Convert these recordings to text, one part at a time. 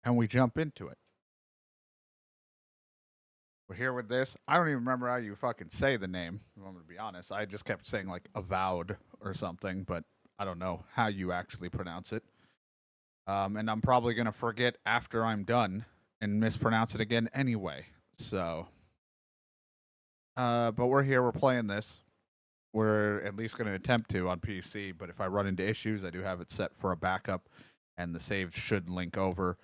and we jump into it. We're here with this. I don't even remember how you fucking say the name. If I'm going to be honest. I just kept saying like Avowed or something, but I don't know how you actually pronounce it. And I'm probably going to forget after I'm done and mispronounce it again anyway. So, but we're here. We're playing this. We're at least going to attempt to on PC. But if I run into issues, I do have it set for a backup, and the save should link over.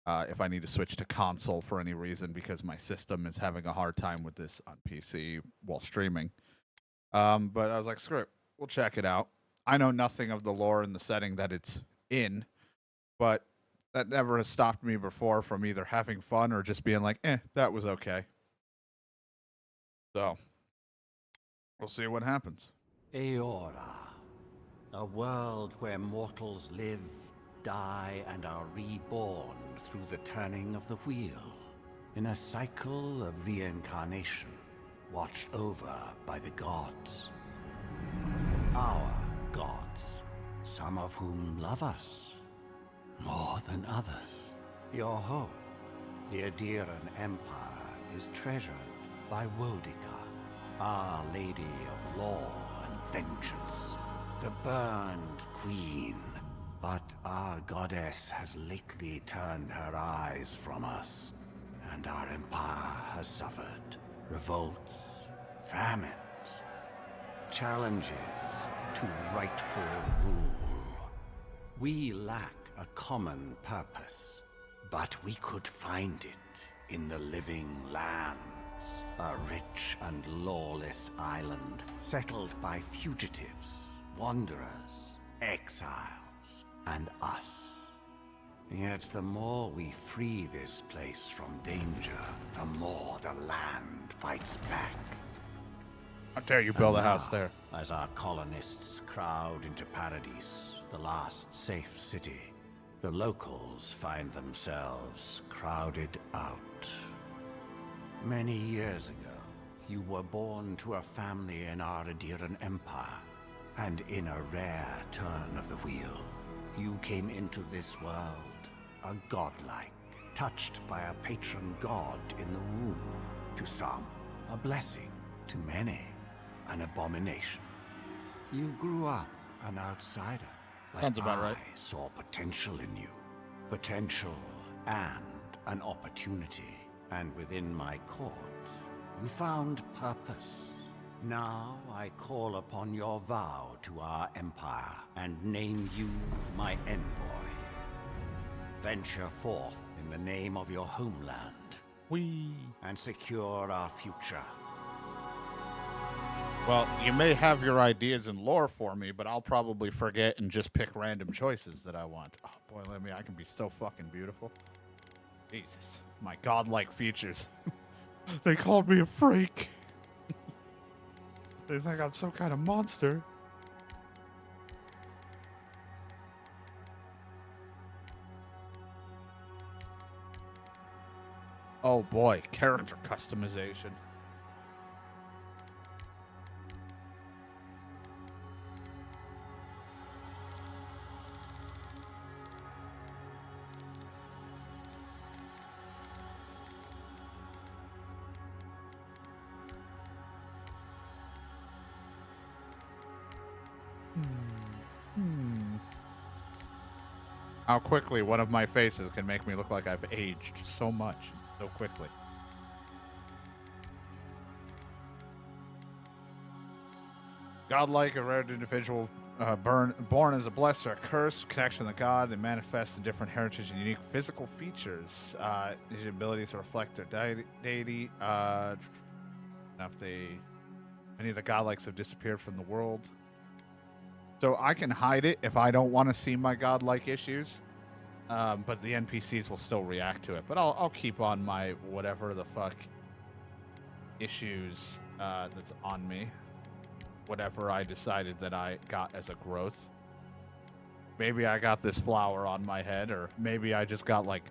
If I need to switch to console for any reason because my system is having a hard time with this on PC while streaming. But I was like, screw it. We'll check it out. I know nothing of the lore and the setting that it's in, but that never has stopped me before from either having fun or just being like, that was okay. So, we'll see what happens. Eora, a world where mortals live, die, and are reborn through the turning of the wheel, in a cycle of reincarnation, watched over by the gods. Our gods, some of whom love us more than others. Your home, the Adiran Empire, is treasured by Wodica, Our Lady of Law and Vengeance, the Burned Queen. But our goddess has lately turned her eyes from us, and our empire has suffered revolts, famines, challenges to rightful rule. We lack a common purpose, but we could find it in the living lands, a rich and lawless island settled by fugitives, wanderers, exiles, and us. Yet the more we free this place from danger, the more the land fights back. How dare you build a house there? As our colonists crowd into Paradise, the last safe city, the locals find themselves crowded out. Many years ago, you were born to a family in our Adiran Empire, and in a rare turn of the wheel, you came into this world, a godlike, touched by a patron god in the womb. To some, a blessing. To many, an abomination. You grew up an outsider, but Sounds about right. I saw potential in you. Potential and an opportunity. And within my court, you found purpose. Now I call upon your vow to our empire and name you my envoy. Venture forth in the name of your homeland. And secure our future. Well, you may have your ideas and lore for me, but I'll probably forget and just pick random choices that I want. Oh boy, I can be so fucking beautiful. Jesus, my godlike features. They called me a freak. They think I'm some kind of monster. Oh boy, character customization. How quickly one of my faces can make me look like I've aged so much, so quickly. Godlike, a rare individual born as a blessed or a curse, connection to God, they manifest in different heritage and unique physical features. These abilities to reflect their deity. Many of the godlikes have disappeared from the world. So I can hide it if I don't want to see my godlike issues, but the NPCs will still react to it. But I'll keep on my whatever the fuck issues that's on me. Whatever I decided that I got as a growth. Maybe I got this flower on my head, or maybe I just got like,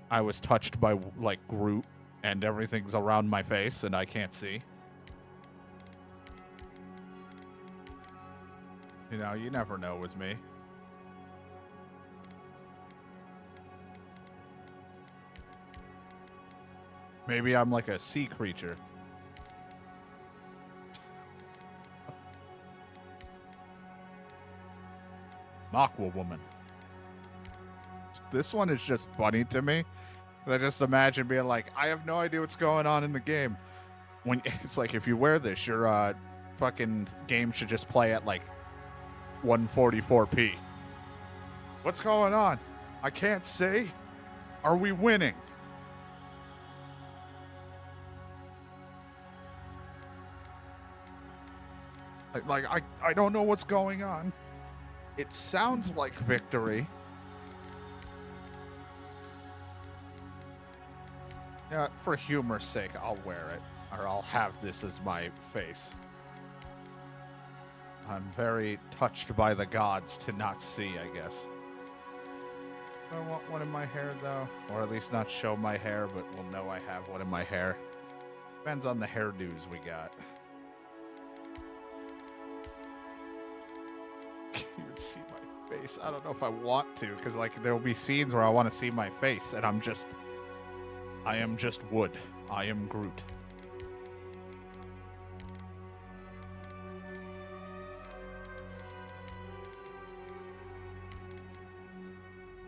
I was touched by like Groot and everything's around my face and I can't see. You know, you never know with me. Maybe I'm like a sea creature. Aqua woman. This one is just funny to me. I just imagine being like, I have no idea what's going on in the game. When it's like, if you wear this, your fucking game should just play at like 144p. What's going on? I can't see. Are we winning? I don't know what's going on. It sounds like victory. Yeah, for humor's sake, I'll wear it. Or I'll have this as my face. I'm very touched by the gods to not see, I guess. I want one in my hair, though. Or at least not show my hair, but we'll know I have one in my hair. Depends on the hairdos we got. You would see my face. I don't know if I want to, because like there will be scenes where I want to see my face, and I am just wood. I am Groot.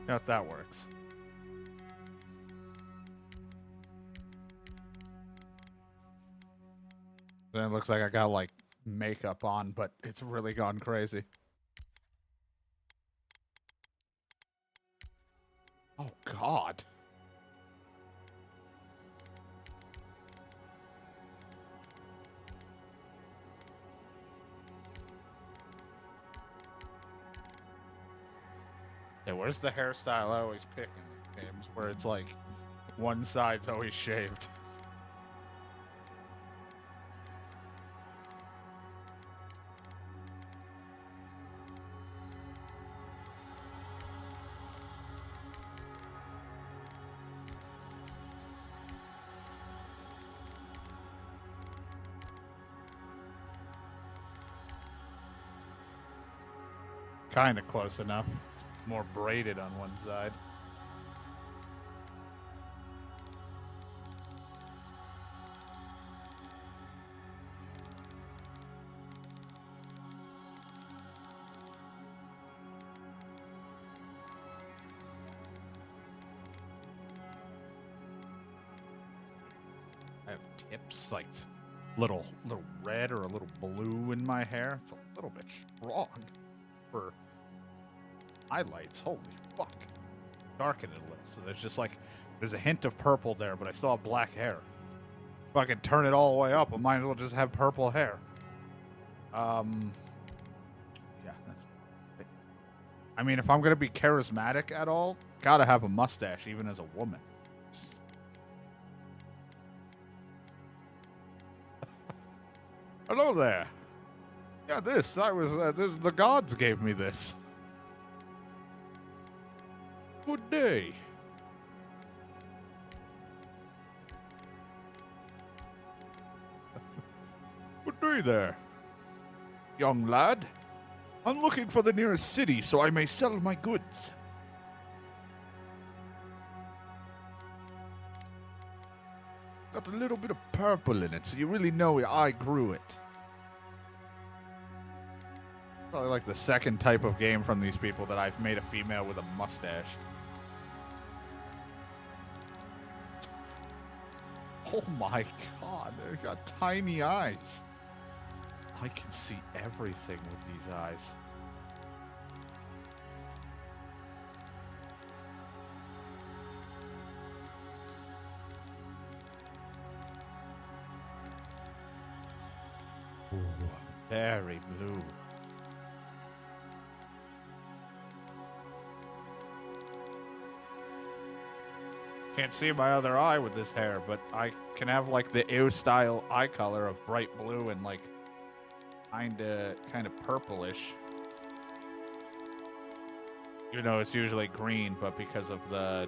Now if that works. Then it looks like I got like makeup on, but it's really gone crazy. Oh, God. Yeah, where's the hairstyle I always pick in the games where it's like one side's always shaved? Kind of close enough. It's more braided on one side. I have tips, like little red or a little blue in my hair. It's a little bit strong for highlights. Holy fuck. Darken it a little. So there's a hint of purple there, but I still have black hair. If I can turn it all the way up, I might as well just have purple hair. Yeah, I mean, if I'm gonna be charismatic at all, gotta have a mustache, even as a woman. Hello there. Yeah, this the gods gave me this. Good day. Good day there, young lad. I'm looking for the nearest city so I may sell my goods. Got a little bit of purple in it, so you really know I grew it. Probably like the second type of game from these people that I've made a female with a mustache. Oh my god, they've got tiny eyes. I can see everything with these eyes. Ooh, very blue. Can't see my other eye with this hair, but I can have like the ew style eye color of bright blue and like kind of purplish. Even though it's usually green, but because of the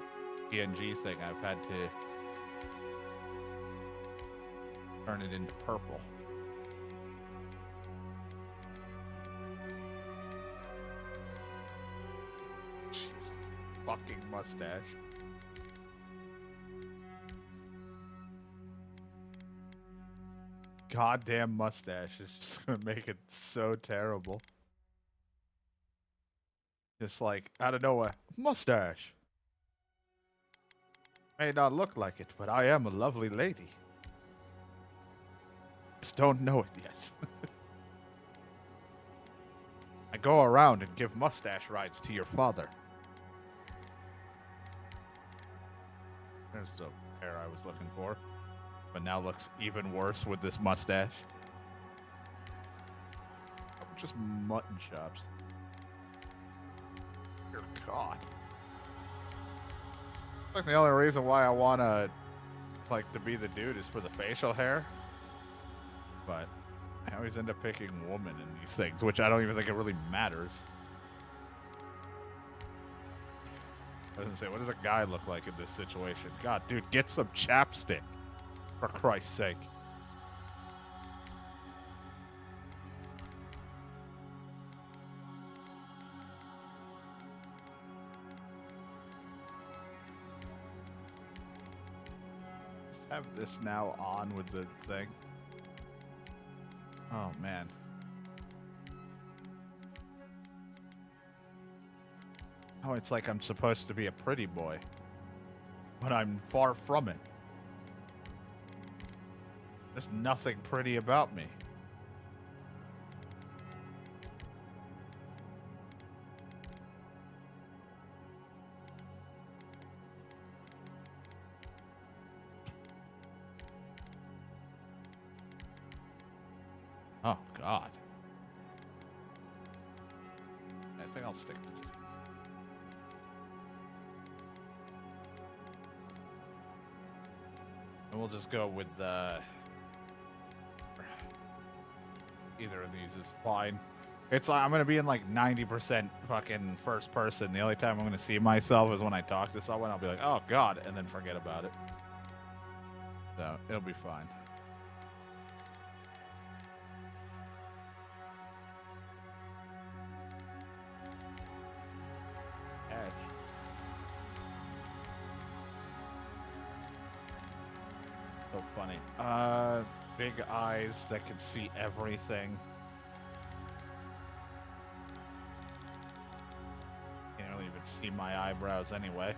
PNG thing, I've had to turn it into purple. Jesus, fucking mustache. goddamn mustache is just gonna make it so terrible. Just like, out of nowhere, mustache. May not look like it, but I am a lovely lady. Just don't know it yet. I go around and give mustache rides to your father. There's the hair I was looking for. But now looks even worse with this mustache. Just mutton chops. Dear God. Like the only reason why I wanna like to be the dude is for the facial hair. But I always end up picking woman in these things, which I don't even think it really matters. I was gonna say, what does a guy look like in this situation? God, dude, get some chapstick. For Christ's sake. Just have this now on with the thing. Oh, man. Oh, it's like I'm supposed to be a pretty boy. But I'm far from it. There's nothing pretty about me. Oh, God. I think I'll stick to this. And we'll just go with either of these is fine. It's like I'm gonna be in like 90% fucking first person. The only time I'm gonna see myself is when I talk to someone. I'll be like, oh God, and then forget about it. So it'll be fine. Edge. So funny. Big eyes that can see everything. Can't really even see my eyebrows anyway.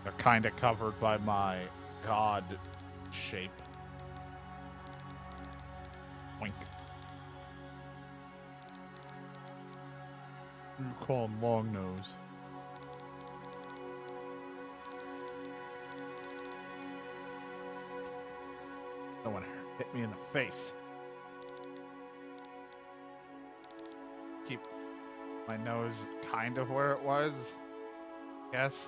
They're kind of covered by my god shape. Wink. You call him long nose. Someone hit me in the face. Keep my nose kind of where it was. Yes.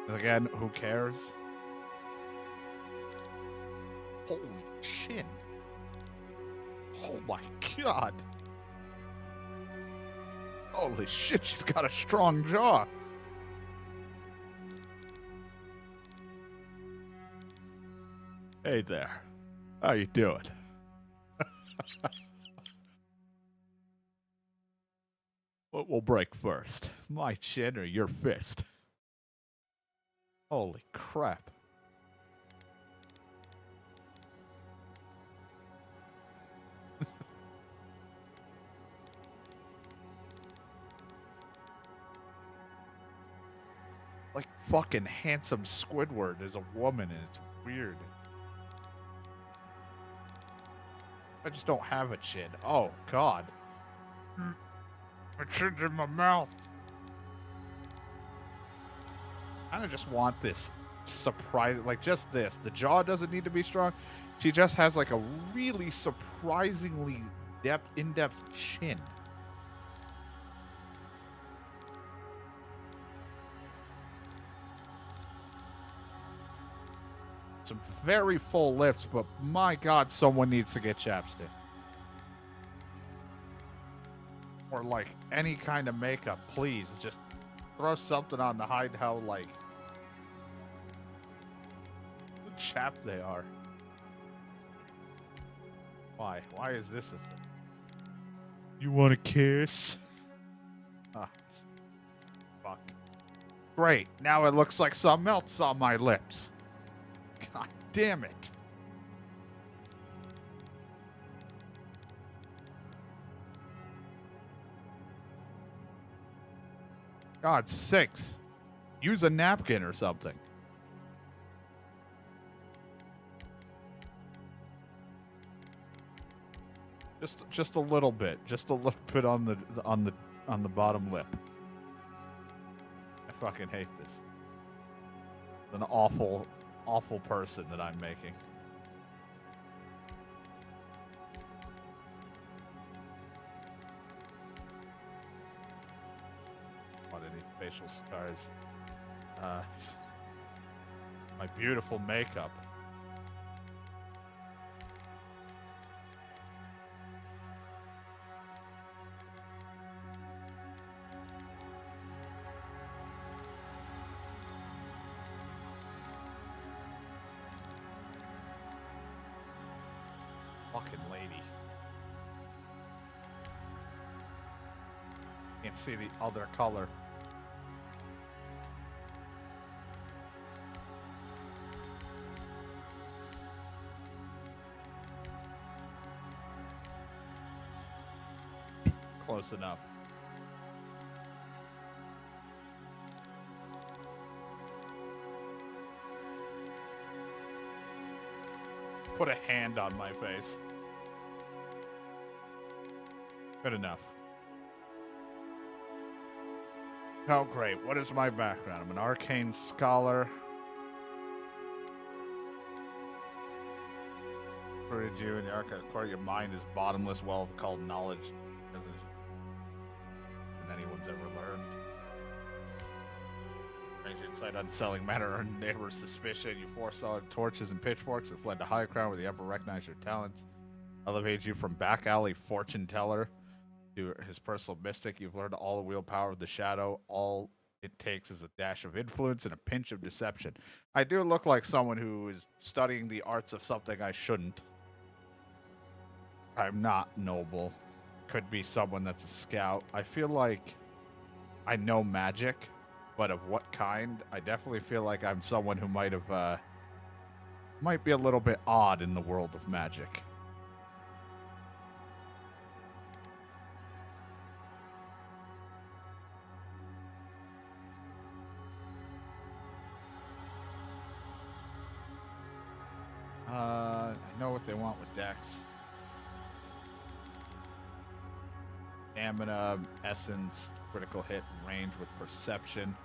Again, who cares? Holy shit. Oh my God. Holy shit, she's got a strong jaw. Hey there. How you doing? What will break first? My chin or your fist? Holy crap. Like fucking handsome Squidward is a woman and it's weird. I just don't have a chin. Oh, God. My chin's in my mouth. I kind of just want this surprise, like just this. The jaw doesn't need to be strong. She just has like a really surprisingly in-depth chin. Some very full lips, but my God, someone needs to get chapstick. Or like any kind of makeup, please. Just throw something on to hide how like chapped they are. Why? Why is this a thing? You want a kiss? Ah, fuck. Great. Now it looks like something else on my lips. God damn it. God, 6. Use a napkin or something. Just a little bit. Just a little bit on the bottom lip. I fucking hate this. An awful, awful person that I'm making. What, any facial scars? My beautiful makeup. Fucking lady. Can't see the other color. Close enough. Put a hand on my face. Good enough. Oh, great. What is my background? I'm an arcane scholar. Recruited you in the arcane core. Your mind is bottomless well called knowledge than anyone's ever learned. Range insight on selling matter earned neighbors' suspicion. You foresaw torches and pitchforks and fled to high ground where the emperor recognized your talents. Elevated you from back alley fortune teller to his personal mystic. You've learned all the wield power of the shadow. All it takes is a dash of influence and a pinch of deception. I do look like someone who is studying the arts of something I shouldn't. I'm not noble. Could be someone that's a scout. I feel like I know magic, but of what kind? I definitely feel like I'm someone who might be a little bit odd in the world of magic. I know what they want with Dex. Stamina, essence, critical hit, range with perception.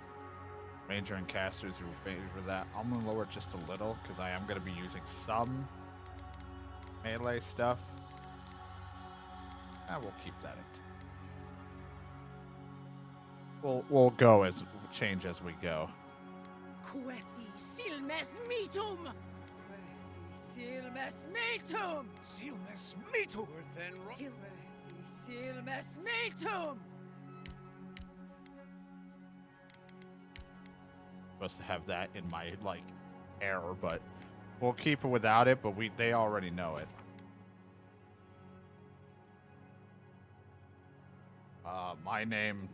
Ranger and casters who favor that. I'm going to lower it just a little because I am going to be using some melee stuff. We'll keep that in. We'll go change as we go. Quethi silmes mitum! Quethi silmes mitum! Silmes mitur then. Silmes mitum! Supposed to have that in my hair, but we'll keep it without it. But they already know it. My name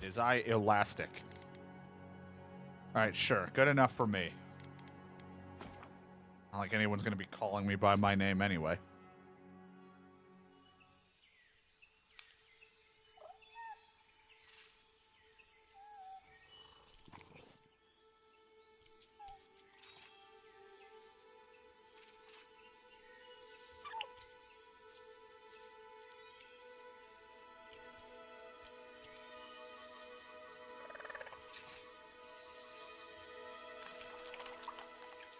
is Elastic. All right, sure, good enough for me. Not like anyone's gonna be calling me by my name anyway.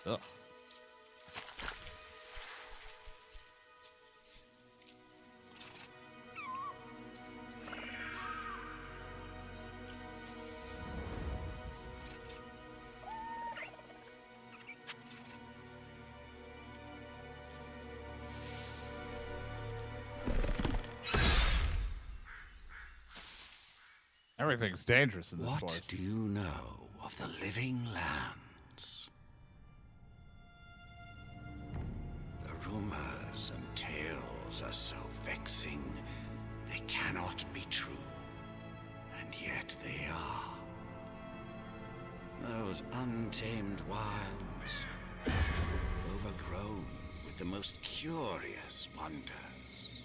Ugh. Everything's dangerous in this forest. What do you know of the living lands? The rumors and tales are so vexing, they cannot be true. And yet they are. Those untamed wilds, overgrown with the most curious wonders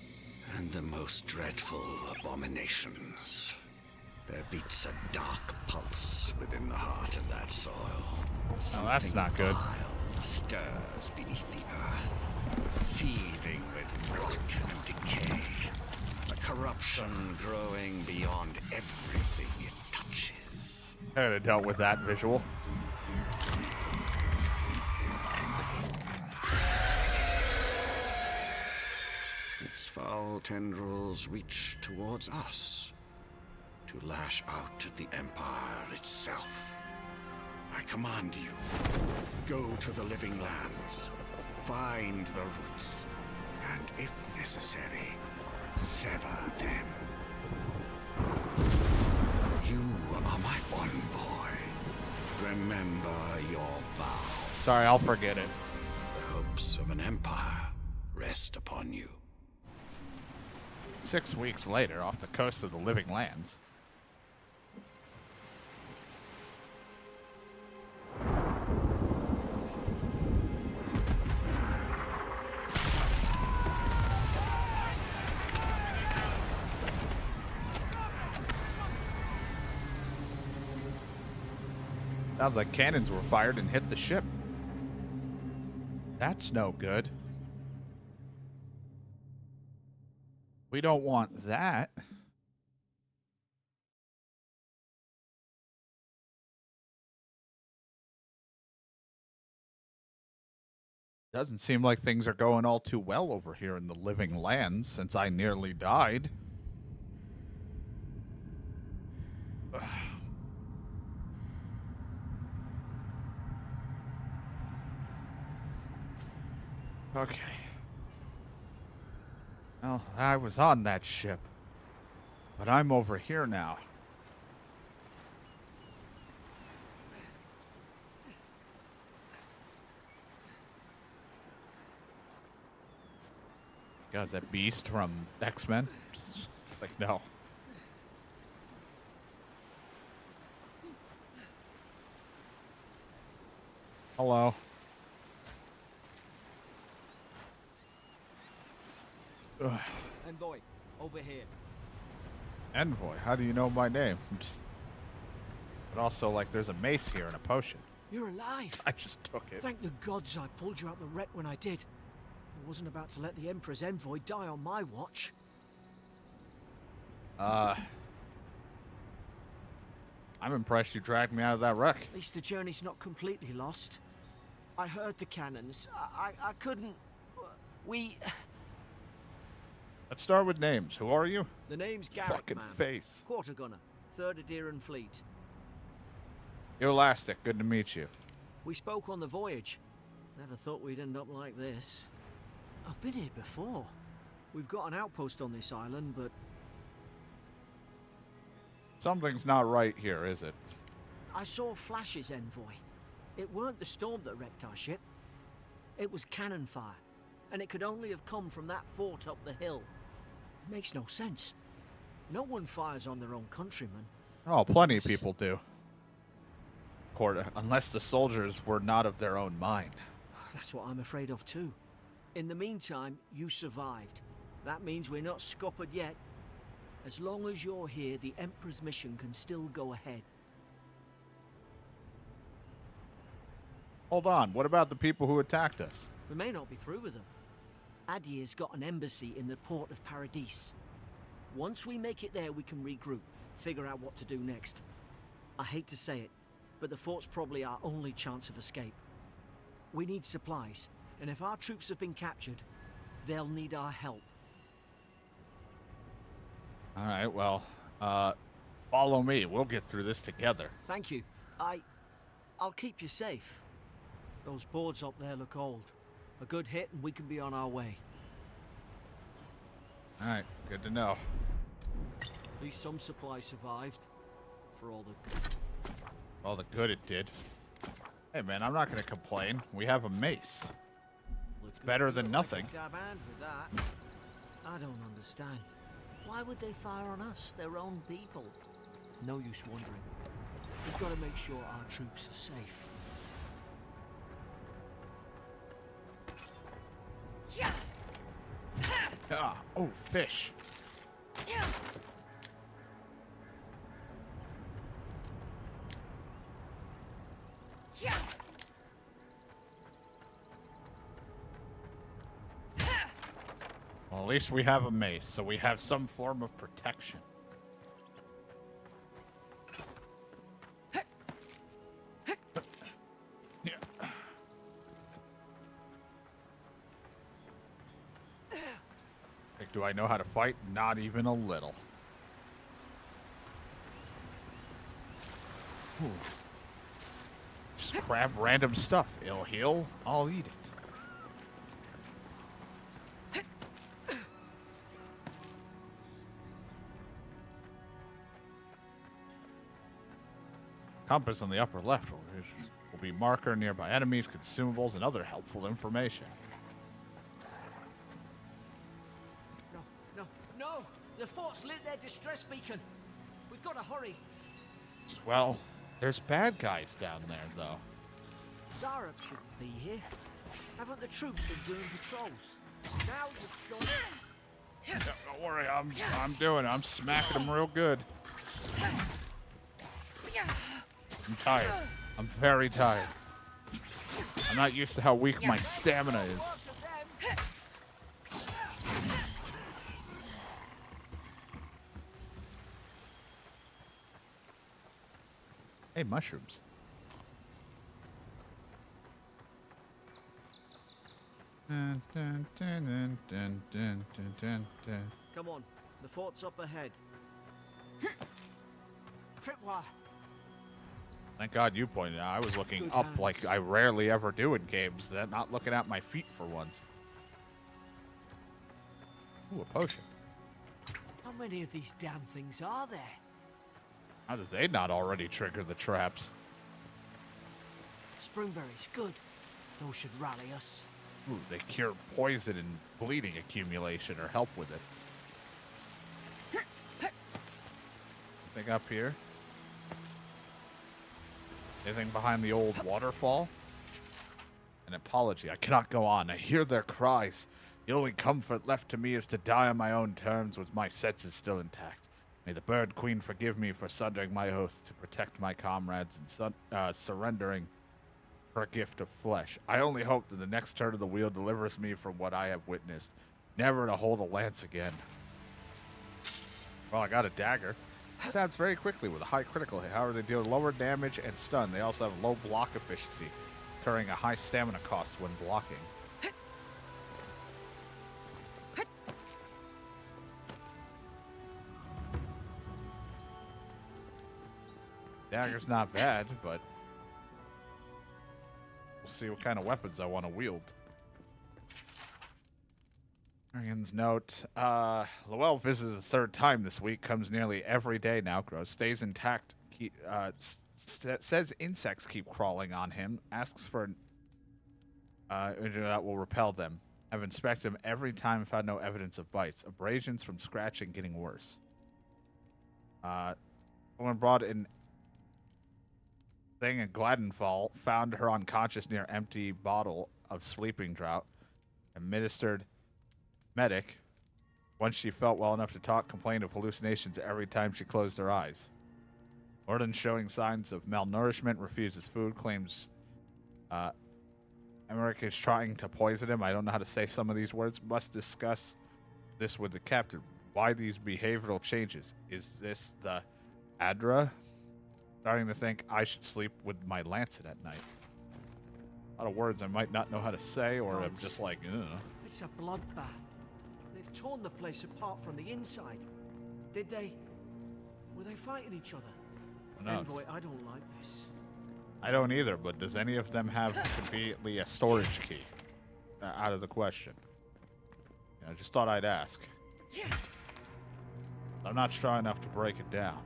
and the most dreadful abominations. There beats a dark pulse within the heart of that soil. Oh, that's not good. Vile stirs beneath the earth, seething with rot and decay. A corruption growing beyond everything it touches. I could have dealt with that visual. Its foul tendrils reach towards us, to lash out at the Empire itself. I command you, go to the living lands, find the roots, and if necessary, sever them. You are my one boy. Remember your vow. Sorry, I'll forget it. The hopes of an empire rest upon you. 6 weeks later, off the coast of the Living Lands. Sounds like cannons were fired and hit the ship. That's no good. We don't want that. Doesn't seem like things are going all too well over here in the Living Lands since I nearly died. Okay. Well, I was on that ship, but I'm over here now. God, is that Beast from X-Men? Like, no. Hello. Ugh. Envoy, over here. Envoy, how do you know my name? But also, like, there's a mace here and a potion. You're alive. I just took it. Thank the gods I pulled you out the wreck when I did. I wasn't about to let the Emperor's envoy die on my watch. I'm impressed you dragged me out of that wreck. At least the journey's not completely lost. I heard the cannons. I couldn't... We... Let's start with names. Who are you? The name's Garrick, Fucking man. face. Quarter gunner, 3rd Adheran Fleet. You're Elastic. Good to meet you. We spoke on the voyage. Never thought we'd end up like this. I've been here before. We've got an outpost on this island, but... Something's not right here, is it? I saw flashes, Envoy. It weren't the storm that wrecked our ship. It was cannon fire, and it could only have come from that fort up the hill. It makes no sense. No one fires on their own countrymen. Oh, plenty of people do. Unless the soldiers were not of their own mind. That's what I'm afraid of too. In the meantime, you survived. That means we're not scuppered yet. As long as you're here, the Emperor's mission can still go ahead. Hold on, what about the people who attacked us? We may not be through with them. Adir's got an embassy in the port of Paradis. Once we make it there, we can regroup, figure out what to do next. I hate to say it, but the fort's probably our only chance of escape. We need supplies, and if our troops have been captured, they'll need our help. Alright, well, follow me. We'll get through this together. Thank you. I'll keep you safe. Those boards up there look old. A good hit and we can be on our way. Alright, good to know. At least some supplies survived. For all the good. All the good it did. Hey man, I'm not gonna complain. We have a mace. It's better than nothing. Dab hand with that. I don't understand. Why would they fire on us, their own people? No use wondering. We've got to make sure our troops are safe. Ah, oh, fish. Well, at least we have a mace, so we have some form of protection. Yeah. Like, do I know how to fight? Not even a little. Ooh. Just grab random stuff. It'll heal. I'll eat it. Compass on the upper left will be marker nearby enemies, consumables, and other helpful information. No! The fort's lit their distress beacon. We've got to hurry. Well, there's bad guys down there, though. Zara shouldn't be here. Haven't the troops been doing patrols? Now you've gone. Yeah, don't worry, I'm doing it. I'm smacking them real good. I'm tired. I'm very tired. I'm not used to how weak my stamina is. Hey, mushrooms. Dun, dun, dun, dun, dun, dun, dun, dun. Come on, the fort's up ahead. Tripwire. Thank God you pointed out. I was looking Good up hands. like I rarely ever do in games, not looking at my feet for once. Ooh, a potion. How many of these damn things are there? How did they not already trigger the traps? Springberries, good. Those should rally us. Ooh, they cure poison and bleeding accumulation or help with it. Anything up here? Anything behind the old waterfall? An apology. I cannot go on. I hear their cries. The only comfort left to me is to die on my own terms with my senses still intact. May the Bird Queen forgive me for sundering my oath to protect my comrades and surrendering her gift of flesh. I only hope that the next turn of the wheel delivers me from what I have witnessed, never to hold a lance again. Well, I got a dagger. Stabs very quickly with a high critical hit. However, they deal lower damage and stun. They also have low block efficiency, incurring a high stamina cost when blocking. Dagger's not bad, but we'll see what kind of weapons I want to wield. Arian's note. Lowell visited the third time this week. Comes nearly every day now. Grows. Stays intact. Says insects keep crawling on him. Asks for that will repel them. I've inspected him every time. Found no evidence of bites. Abrasions from scratching getting worse. Someone brought in thing in Gladenfall. Found her unconscious near empty bottle of sleeping draught. Administered medic. Once she felt well enough to talk, complained of hallucinations every time she closed her eyes. Orden showing signs of malnourishment, refuses food, claims Emmerich is trying to poison him. I don't know how to say some of these words. Must discuss this with the captain. Why these behavioral changes? Is this the Adra? Starting to think I should sleep with my lancet at night. A lot of words I might not know how to say, or I'm just like, ugh. It's a bloodbath. They've torn the place apart from the inside. Did they? Were they fighting each other? No. Envoy, I don't like this. I don't either, but does any of them have conveniently a storage key? Out of the question. I just thought I'd ask. I'm not strong enough to break it down.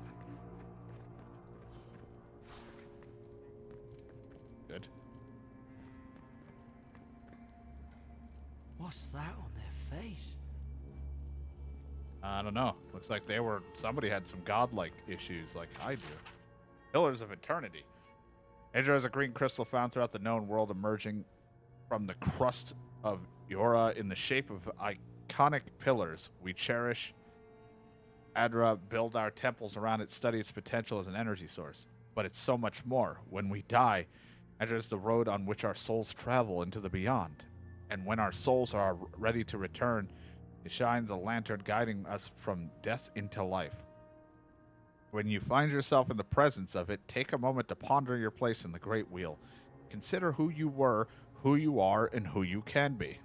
Good. What's that on their face? I don't know. Looks like somebody had some godlike issues like I do. Pillars of Eternity. Hydra is a green crystal found throughout the known world emerging from the crust of Yora in the shape of iconic pillars. We cherish Adra, build our temples around it, study its potential as an energy source. But it's so much more. When we die, Adra is the road on which our souls travel into the beyond. And when our souls are ready to return, it shines a lantern guiding us from death into life. When you find yourself in the presence of it, take a moment to ponder your place in the Great Wheel. Consider who you were, who you are, and who you can be.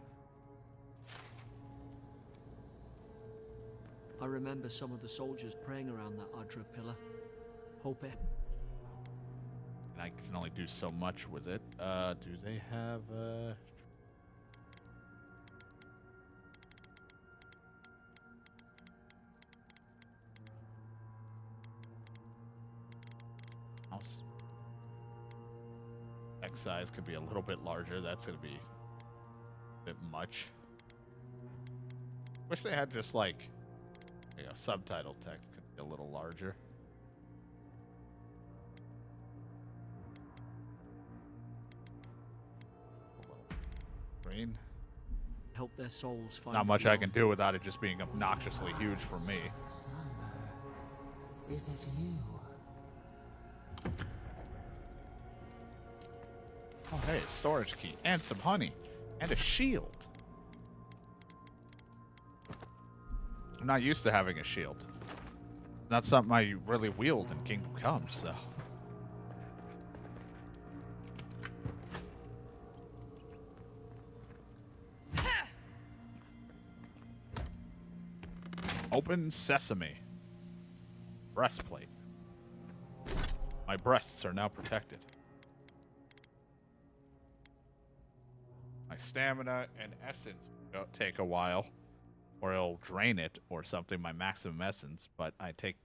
I remember some of the soldiers praying around that Adra pillar. Hope it. And I can only do so much with it. Do they have house? X size could be a little bit larger. That's gonna be a bit much. Wish they had just like subtitle text could be a little larger. Green. Help their souls find Not the much I can beyond. do without it just being obnoxiously huge for me. Is it you? Oh, hey, a storage key and some honey and a shield. I'm not used to having a shield. Not something I really wield in Kingdom Come, so. Open sesame. Breastplate. My breasts are now protected. My stamina and essence will take a while, or it'll drain it or something, my maximum essence, but I take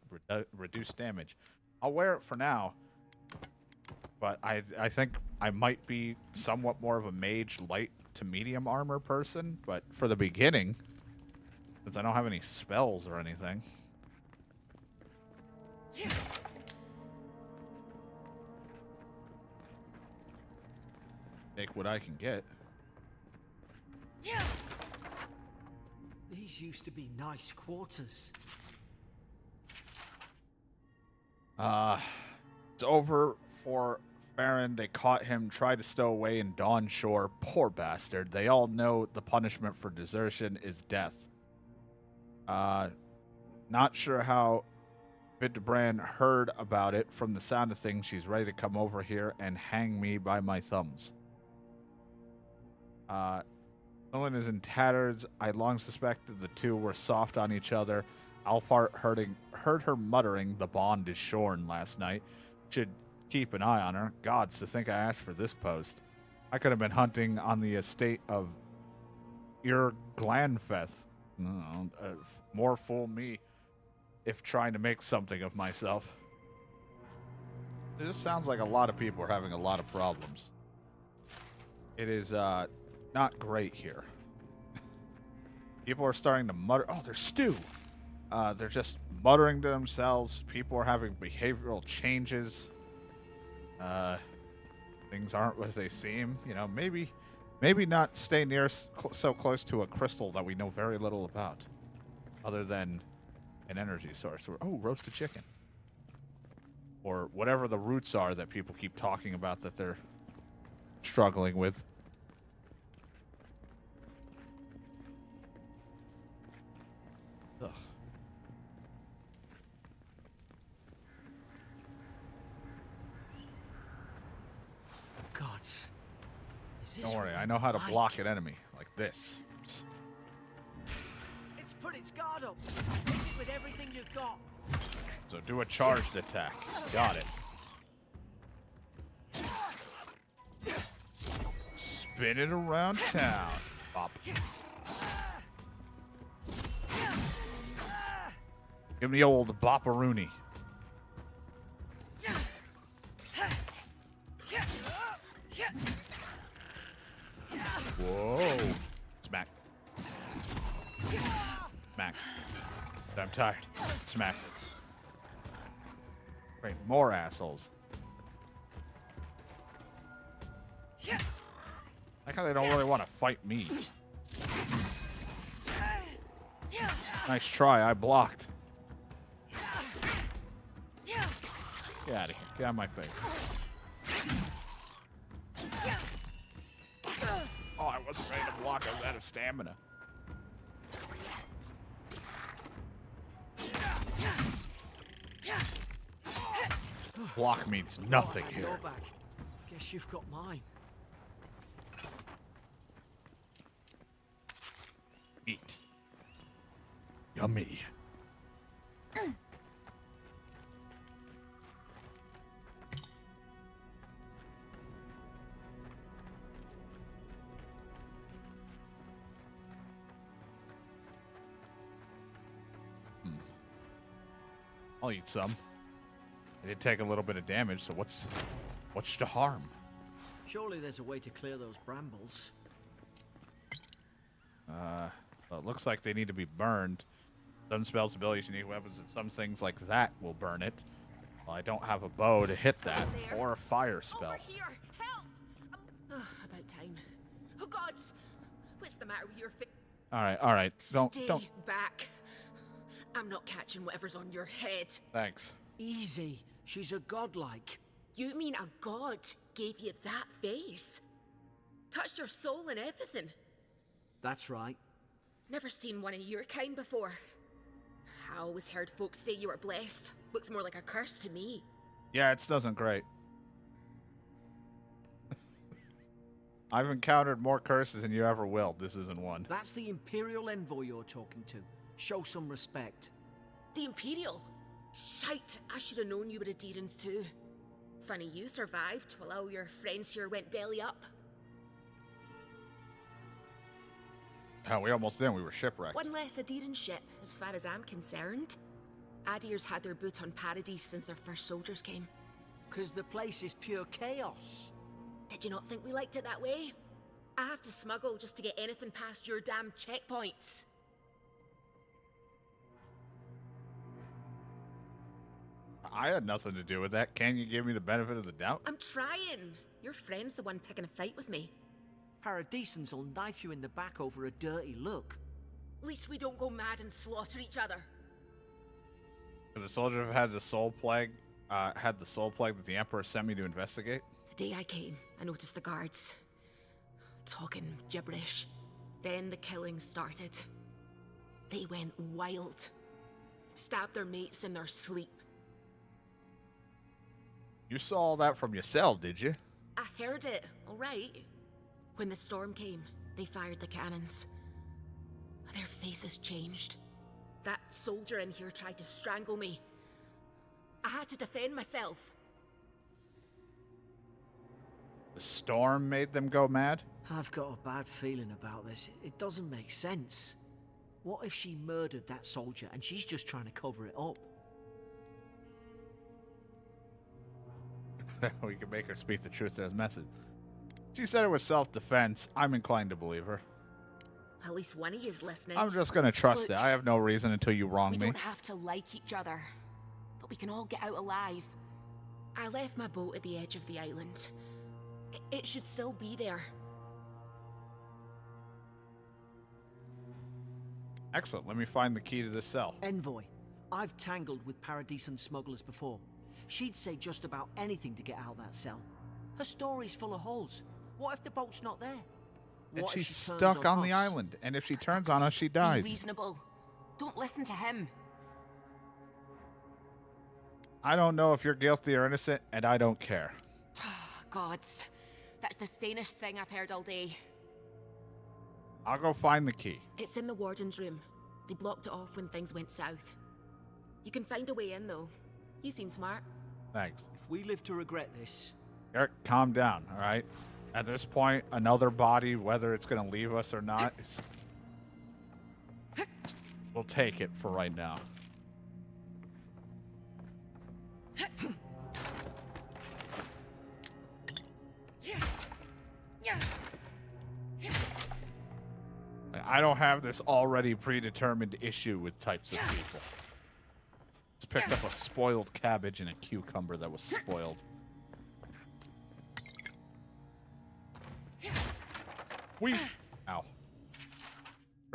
reduced damage. I'll wear it for now, but I think I might be somewhat more of a mage light to medium armor person, but for the beginning, since I don't have any spells or anything. Take what I can get. These used to be nice quarters. It's over for Farron. They caught him, tried to stow away in Dawn Shore. Poor bastard. They all know the punishment for desertion is death. Not sure how Videbran heard about it. From the sound of things, she's ready to come over here and hang me by my thumbs. Nolan is in tatters. I long suspected the two were soft on each other. Alfart heard her muttering, "The bond is shorn," last night. Should keep an eye on her. Gods, to think I asked for this post. I could have been hunting on the estate of Glanfeth. More fool me if trying to make something of myself. This sounds like a lot of people are having a lot of problems. It is not great here. People are starting to mutter. Oh, there's stew. They're just muttering to themselves. People are having behavioral changes. Things aren't as they seem. You know, maybe not stay near so close to a crystal that we know very little about, other than an energy source. Or, oh, roasted chicken. Or whatever the roots are that people keep talking about that they're struggling with. Ugh. God. Is this Don't worry, what I know how to like? block an enemy like this. It's put its guard up. Hit it with everything you've got. So do a charged attack. Got it. Spin it around town. Bop. Give me the old bopperoonie. Whoa. Smack. Smack. I'm tired. Smack. Great, more assholes. Like how they don't really want to fight me. Nice try. I blocked. Get out of here. Get out of my face. Oh, I wasn't ready to block. I was out of stamina. Block means nothing Alright, here. you're back. Guess you've got mine. Eat. Yummy. I'll eat some. It did take a little bit of damage, so what's the harm? Surely there's a way to clear those brambles. Well, it looks like they need to be burned. Some spells, abilities, unique weapons, and some things like that will burn it. Well, I don't have a bow to hit that, or a fire spell. Over here! Help! About time. Oh gods! What's the matter with your face? All right. Don't. Stay back. I'm not catching whatever's on your head. Thanks. Easy. She's a godlike. You mean a god gave you that face? Touched your soul and everything? That's right. Never seen one of your kind before. I always heard folks say you were blessed. Looks more like a curse to me. Yeah, it doesn't great. I've encountered more curses than you ever will. This isn't one. That's the Imperial envoy you're talking to. Show some respect. The Imperial? Shite, I should have known you were a Deerans too. Funny you survived while all your friends here went belly up. Hell, we almost didn't. We were shipwrecked. One less Aderan ship, as far as I'm concerned. Adir's had their boot on Paradise since their first soldiers came. 'Cause the place is pure chaos. Did you not think we liked it that way? I have to smuggle just to get anything past your damn checkpoints. I had nothing to do with that. Can you give me the benefit of the doubt? I'm trying. Your friend's the one picking a fight with me. Paradisans will knife you in the back over a dirty look. At least we don't go mad and slaughter each other. Could the soldier have had the soul plague? Had the soul plague that the Emperor sent me to investigate? The day I came, I noticed the guards talking gibberish. Then the killing started. They went wild. Stabbed their mates in their sleep. You saw all that from your cell, did you? I heard it, all right. When the storm came, they fired the cannons. Their faces changed. That soldier in here tried to strangle me. I had to defend myself. The storm made them go mad? I've got a bad feeling about this. It doesn't make sense. What if she murdered that soldier and she's just trying to cover it up? We can make her speak the truth to his message. She said it was self-defense. I'm inclined to believe her. At least one of you is listening. I'm just gonna trust Look, it. I have no reason until you wrong We me. don't have to like each other, but we can all get out alive. I left my boat at the edge of the island. It should still be there. Excellent. Let me find the key to this cell. Envoy, I've tangled with Paradisan smugglers before. She'd say just about anything to get out of that cell. Her story's full of holes. What if the boat's not there? And What if she's she turns stuck on the us? island. And if she turns on us, she dies. Be reasonable. Don't listen to him. I don't know if you're guilty or innocent, and I don't care. Gods, that's the sanest thing I've heard all day. I'll go find the key. It's in the warden's room. They blocked it off when things went south. You can find a way in, though. You seem smart. Thanks. If we live to regret this, Eric, calm down, all right? At this point, another body, whether it's going to leave us or not, we'll take it for right now. I don't have this already predetermined issue with types of people. Just picked up a spoiled cabbage and a cucumber that was spoiled. Ow.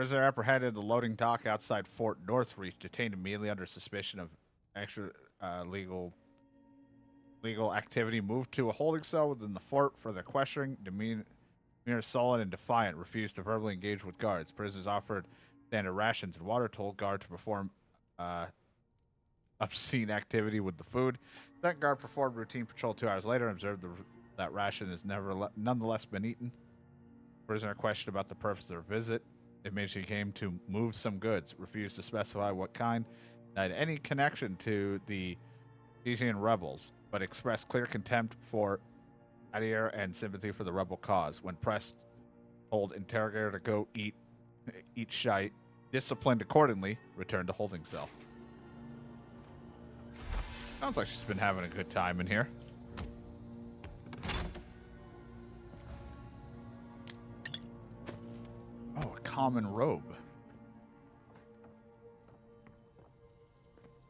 Prisoner apprehended at the loading dock outside Fort Northreach, detained immediately under suspicion of extra legal activity, moved to a holding cell within the fort for the questioning. Demeanor sullen and defiant, refused to verbally engage with guards. Prisoners offered standard rations and water, told guard to perform obscene activity with the food. That guard performed routine patrol 2 hours later and observed that ration is nonetheless been eaten. Prisoner questioned about the purpose of their visit. Immediately came to move some goods, refused to specify what kind, had any connection to the Asian rebels, but expressed clear contempt for Adair and sympathy for the rebel cause. When pressed, told interrogator to go eat shite, disciplined accordingly, returned to holding cell. Sounds like she's been having a good time in here. Oh, a common robe.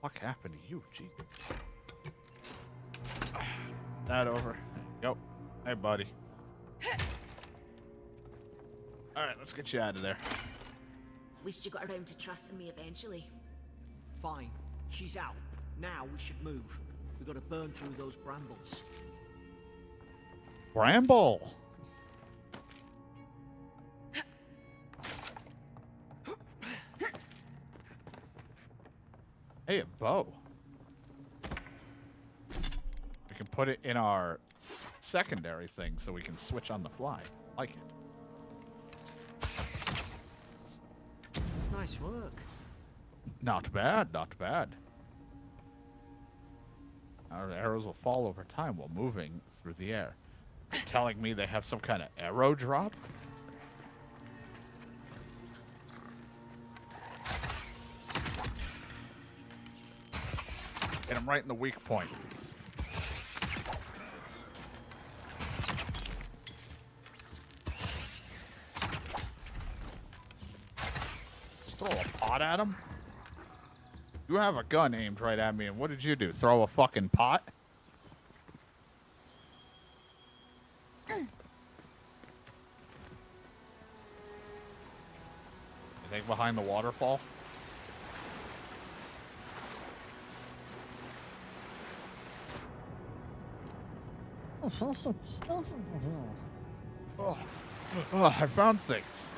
What happened to you, G? That over. Yep. Hey, buddy. Alright, let's get you out of there. Least you got around to trusting me eventually. Fine. She's out. Now we should move. We gotta burn through those brambles. Bramble! Hey, a bow. We can put it in our secondary thing so we can switch on the fly. Like it. Nice work. Not bad, not bad. Our arrows will fall over time while moving through the air. You're telling me they have some kind of arrow drop? Hit him right in the weak point. Just throw a pot at him? You have a gun aimed right at me, and what did you do? Throw a fucking pot? You think behind the waterfall? Oh, I found things.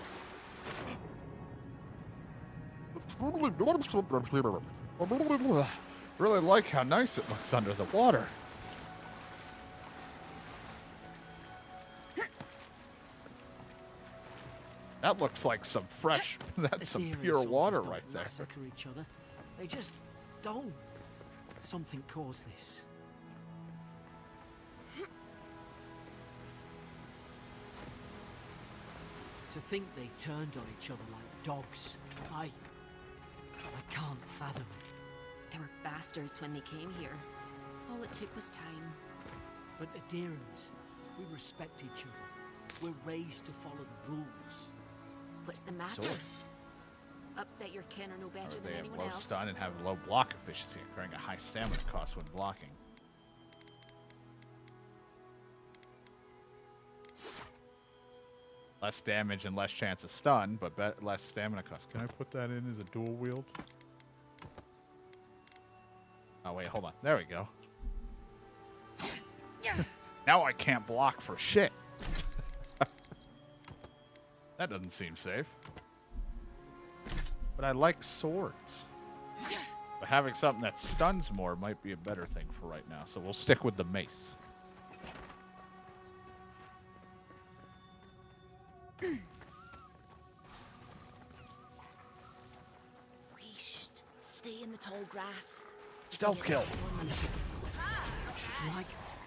Really like how nice it looks under the water. That looks like some fresh, that's some Adair and pure soldiers water don't right there. massacre each other. They just don't. Something caused this. To think they turned on each other like dogs. I can't fathom it. They were bastards when they came here. All it took was time. But Adirans, we respect each other. We're raised to follow the rules. What's the matter? Sword. Upset your kin are no better They than have anyone low else. stun and have low block efficiency, incurring a high stamina cost when blocking. Less damage and less chance of stun, but less stamina cost. Can I put that in as a dual wield? Oh, wait, hold on. There we go. Now I can't block for shit. That doesn't seem safe. But I like swords. But having something that stuns more might be a better thing for right now. So we'll stick with the mace. Stay in the tall grass. Stealth kill. Strike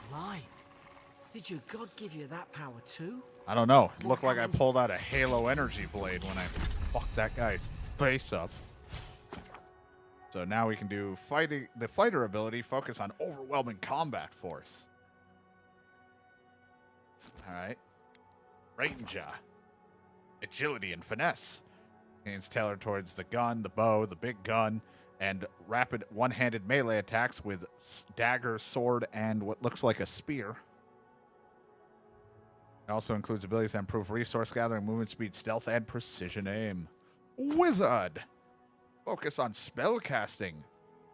blind. Did your god give you that power too? I don't know. It looked like I pulled out a Halo energy blade when I fucked that guy's face up. So now we can do fighting. The fighter ability, focus on overwhelming combat force. All right. Range. Agility and finesse. It's tailored towards the gun, the bow, the big gun, and rapid one-handed melee attacks with dagger, sword, and what looks like a spear. It also includes abilities that improve resource gathering, movement speed, stealth, and precision aim. Wizard. Focus on spell casting,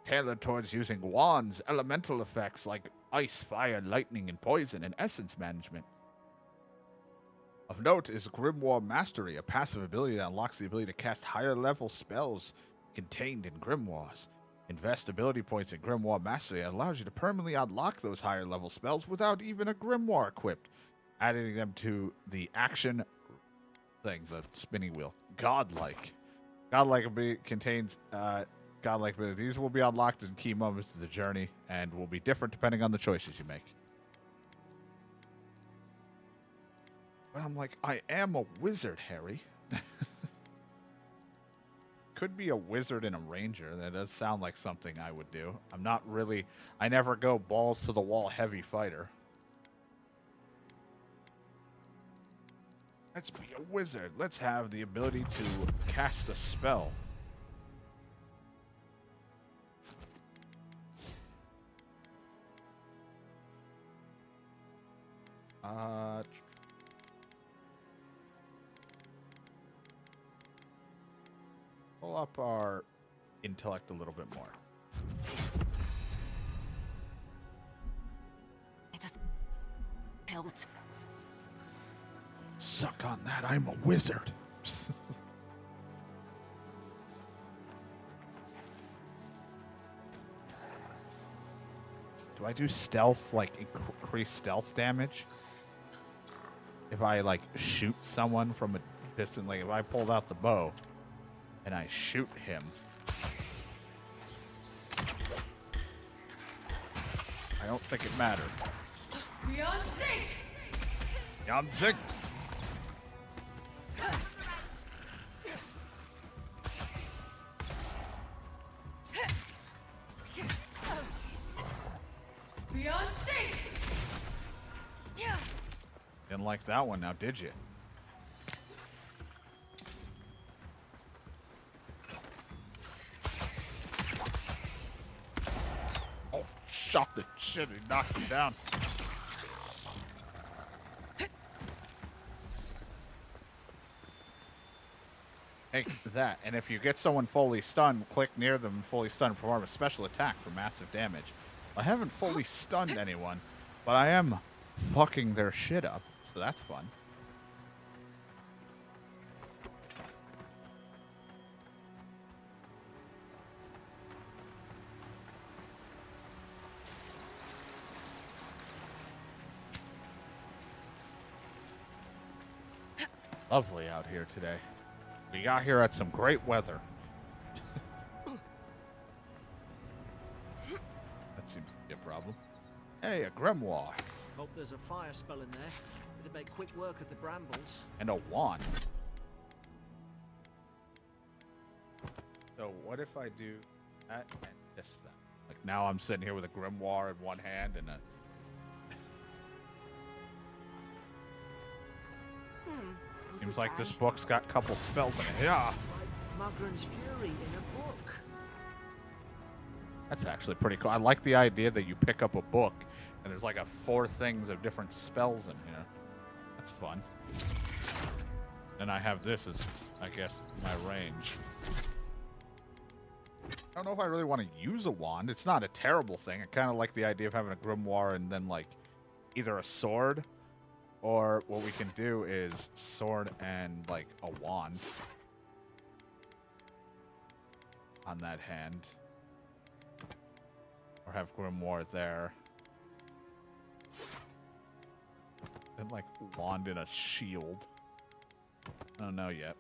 tailored towards using wands, elemental effects like ice, fire, lightning, and poison, and essence management. Of note is Grimoire Mastery, a passive ability that unlocks the ability to cast higher level spells contained in grimoires. Invest ability points in Grimoire Mastery and allows you to permanently unlock those higher level spells without even a grimoire equipped, adding them to the action thing, the spinning wheel. Godlike. Godlike ability contains godlike abilities. These will be unlocked in key moments of the journey and will be different depending on the choices you make. But I'm like, I am a wizard, Harry. Could be a wizard and a ranger. That does sound like something I would do. I'm not really... I never go balls to the wall heavy fighter. Let's be a wizard. Let's have the ability to cast a spell. Pull up our intellect a little bit more. It has built. Suck on that, I'm a wizard. Do I do stealth, like increase stealth damage? If I like shoot someone from a distance, like if I pulled out the bow and I shoot him, I don't think it mattered. Beyond sync! Beyond sync! Beyond sync! Didn't like that one now, did you? Oh, shot the shit, he knocked him down. Take that, and if you get someone fully stunned, click near them, fully stunned, perform a special attack for massive damage. I haven't fully stunned anyone, but I am fucking their shit up, so that's fun. Lovely out here today. We got here at some great weather. That seems to be a problem. Hey, a grimoire. Hope there's a fire spell in there. It'd make quick work of the brambles. And a wand. So what if I do that and this then? Like now I'm sitting here with a grimoire in one hand and a... Seems like this book's got a couple spells in it. Yeah. Like Magran's Fury in a book. That's actually pretty cool. I like the idea that you pick up a book and there's like 4 things of different spells in here. That's fun. And I have this as, I guess, my range. I don't know if I really want to use a wand. It's not a terrible thing. I kind of like the idea of having a grimoire and then like either a sword, or what we can do is sword and like a wand on that hand. Or have grimoire there. And like wand and a shield. I don't know yet.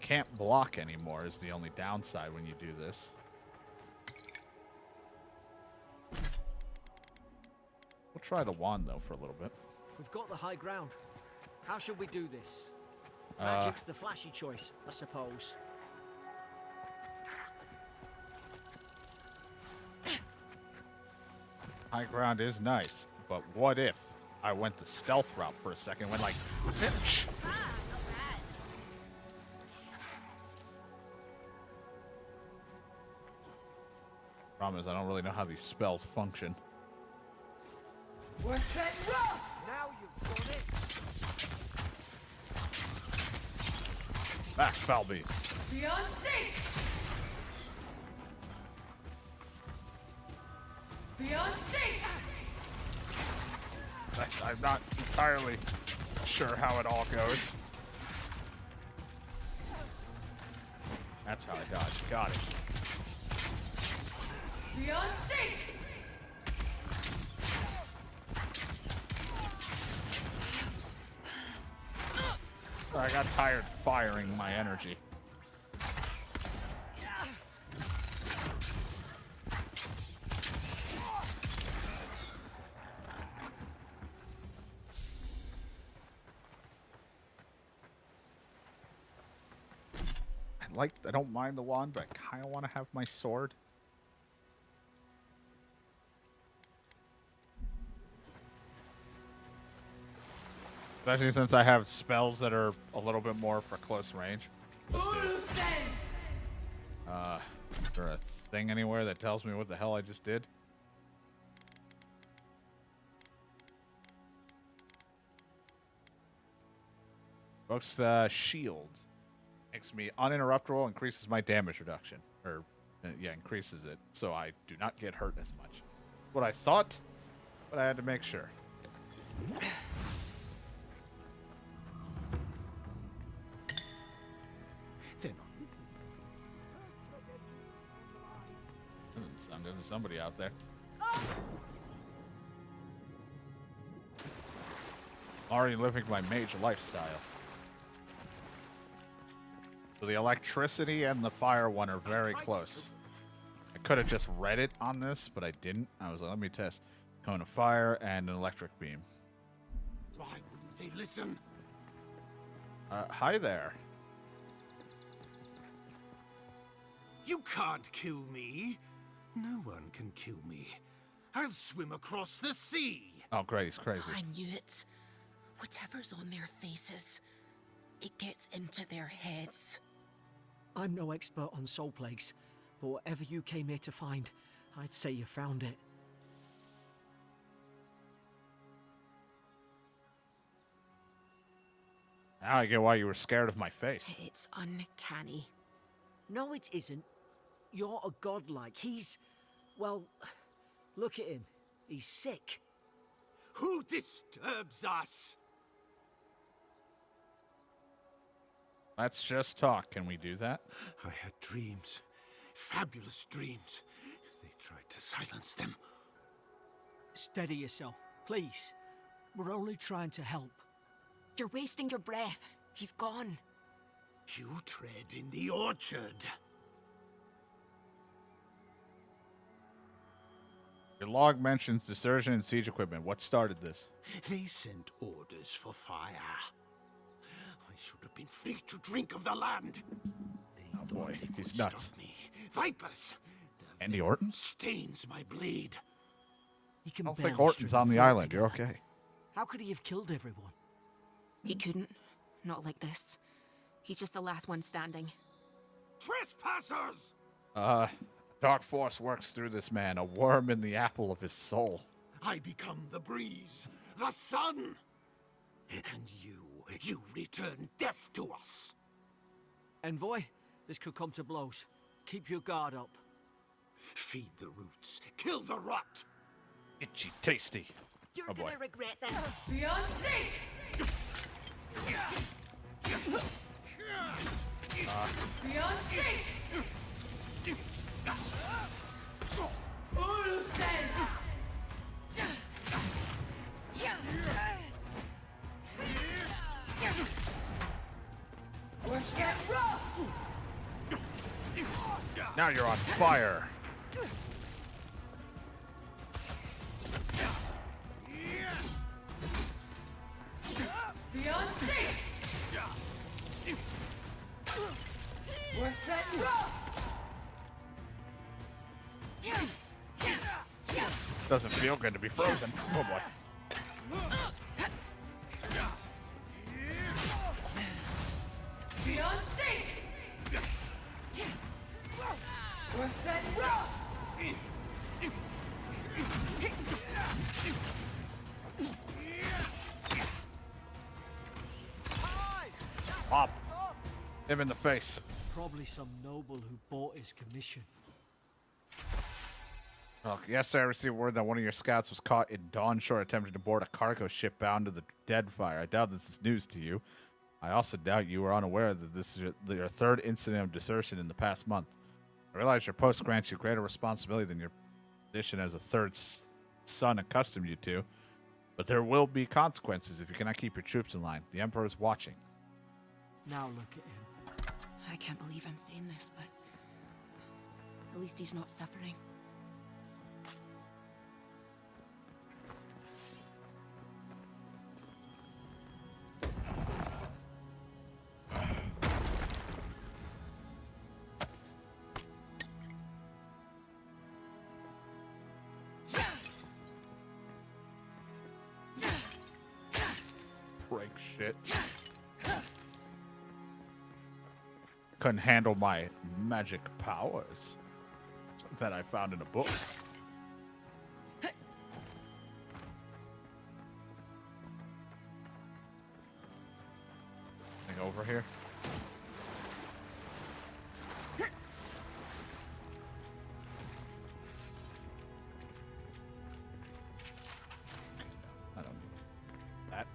Can't block anymore is the only downside when you do this. We'll try the wand though for a little bit. We've got the high ground. How should we do this? Magic's the flashy choice, I suppose. High ground is nice, but what if I went the stealth route for a second, went like, finish. Problem is, I don't really know how these spells function. Work that rough! Now you've done it. Back, foul beast. Beyond sync! Beyond sync! I'm not entirely sure how it all goes. That's how I dodge. Got it. Beyond sync! I got tired firing my energy. I don't mind the wand, but I kind of want to have my sword. Especially since I have spells that are a little bit more for close range. Let's do it. Is there a thing anywhere that tells me what the hell I just did? Books shield. Makes me uninterruptible, increases my damage reduction. Or, yeah, increases it. So I do not get hurt as much. What I thought, but I had to make sure. There's somebody out there. Already living my major lifestyle. So the electricity and the fire one are very close. I could have just read it on this, but I didn't. I was like, let me test. Cone of fire and an electric beam. Why wouldn't they listen? Hi there. You can't kill me. No one can kill me. I'll swim across the sea. Oh, great, he's crazy. I knew it. Whatever's on their faces, it gets into their heads. I'm no expert on soul plagues, but whatever you came here to find, I'd say you found it. Now I get why you were scared of my face. It's uncanny. No, it isn't. You're a godlike. He's... well, look at him. He's sick. Who disturbs us? Let's just talk. Can we do that? I had dreams. Fabulous dreams. They tried to silence them. Steady yourself, please. We're only trying to help. You're wasting your breath. He's gone. You tread in the orchard. Your log mentions desertion and siege equipment. What started this? They sent orders for fire. I should have been free to drink of the land. They Oh boy, thought they he's could nuts. stop me. Vipers! Their Andy venom Orton? stains my blade. He can I don't think barely Orton's string on the a thought island. You're together. okay. How could he have killed everyone? He couldn't. Not like this. He's just the last one standing. Trespassers! Dark force works through this man, a worm in the apple of his soul. I become the breeze, the sun. And you return death to us. Envoy, this could come to blows. Keep your guard up. Feed the roots, kill the rot. Itchy tasty. You're Oh, boy. gonna regret this. Beyond sync! Beyond sync! Unlisted! Work that rough! Now you're on fire. Beyond sync! Work that rough! Doesn't feel good to be frozen. Oh boy. Beyond sync! Work that rough! Pop him in the face. Probably some noble who bought his commission. Look, yesterday I received word that one of your scouts was caught in Dawnshore attempting to board a cargo ship bound to the Deadfire. I doubt this is news to you. I also doubt you were unaware that this is your third incident of desertion in the past month. I realize your post grants you greater responsibility than your position as a third son accustomed you to, but there will be consequences if you cannot keep your troops in line. The Emperor is watching. Now look at him. I can't believe I'm saying this, but at least he's not suffering. Break shit. Couldn't handle my magic powers that I found in a book. Thing over here. I don't need that.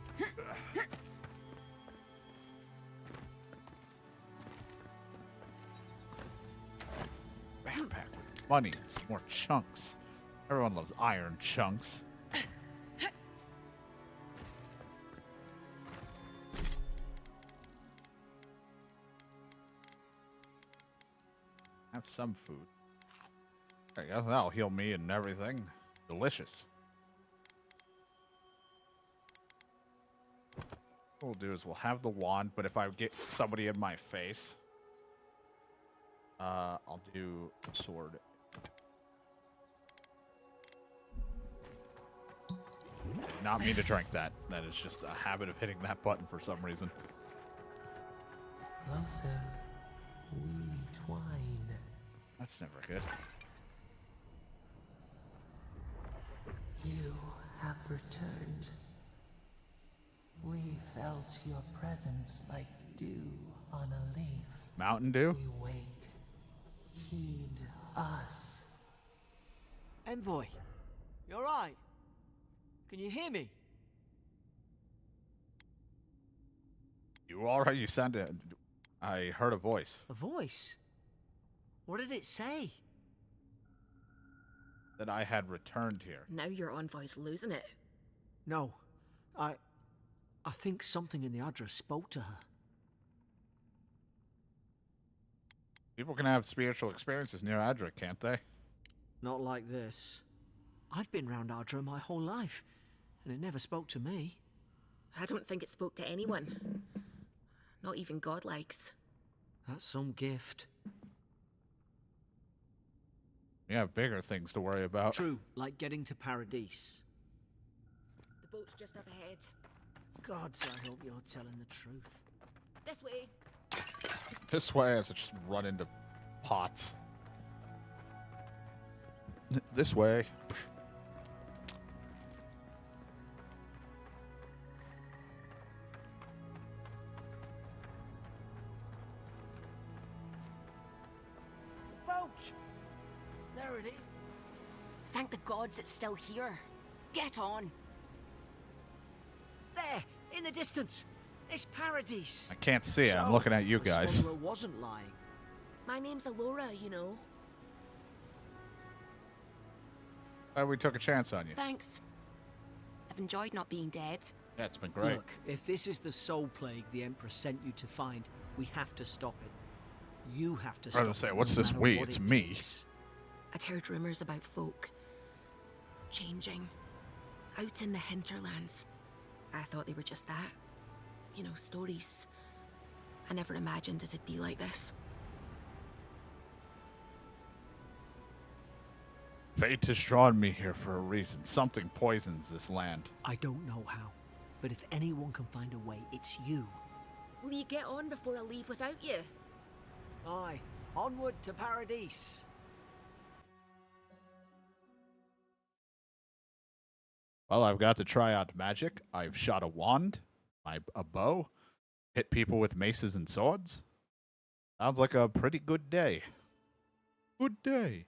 Backpack with money, some more chunks. Everyone loves iron chunks. Have some food. There you go. That'll heal me and everything. Delicious. What we'll do is we'll have the wand, but if I get somebody in my face, I'll do sword. I did not mean to drink that. That is just a habit of hitting that button for some reason. Closer, we twine. That's never good. You have returned. We felt your presence like dew on a leaf. Mountain Dew? We wake. Heed us. Envoy, you alright? Can you hear me? You alright? You sounded... I heard a voice. A voice? What did it say? That I had returned here. Now your envoy's losing it. No, I think something in the address spoke to her. People can have spiritual experiences near Adra, can't they? Not like this. I've been round Ardra my whole life, and it never spoke to me. I don't think it spoke to anyone. Not even godlikes. That's some gift. We have bigger things to worry about. True, like getting to Paradise. The boat's just up ahead. Gods, I hope you're telling the truth. This way. This way, I have to just run into pots. This way. Boat! There it is. Thank the gods it's still here. Get on. There, in the distance. It's Paradise. I can't see it. I'm So, looking at you the guys. smuggler wasn't lying. My name's Alora, you know. We took a chance on you. Thanks. I've enjoyed not being dead. Yeah, it's been great. Look, if this is the soul plague the Emperor sent you to find, we have to stop it. You have to I stop was it. gonna say, what's no this matter we? what It's it me. takes. I'd heard rumors about folk changing out in the hinterlands. I thought they were just that. You know, stories. I never imagined it'd be like this. Fate has drawn me here for a reason. Something poisons this land. I don't know how, but if anyone can find a way, it's you. Will you get on before I leave without you? Aye, onward to Paradise. Well, I've got to try out magic. I've shot a wand, a bow, hit people with maces and swords. Sounds like a pretty good day. Good day.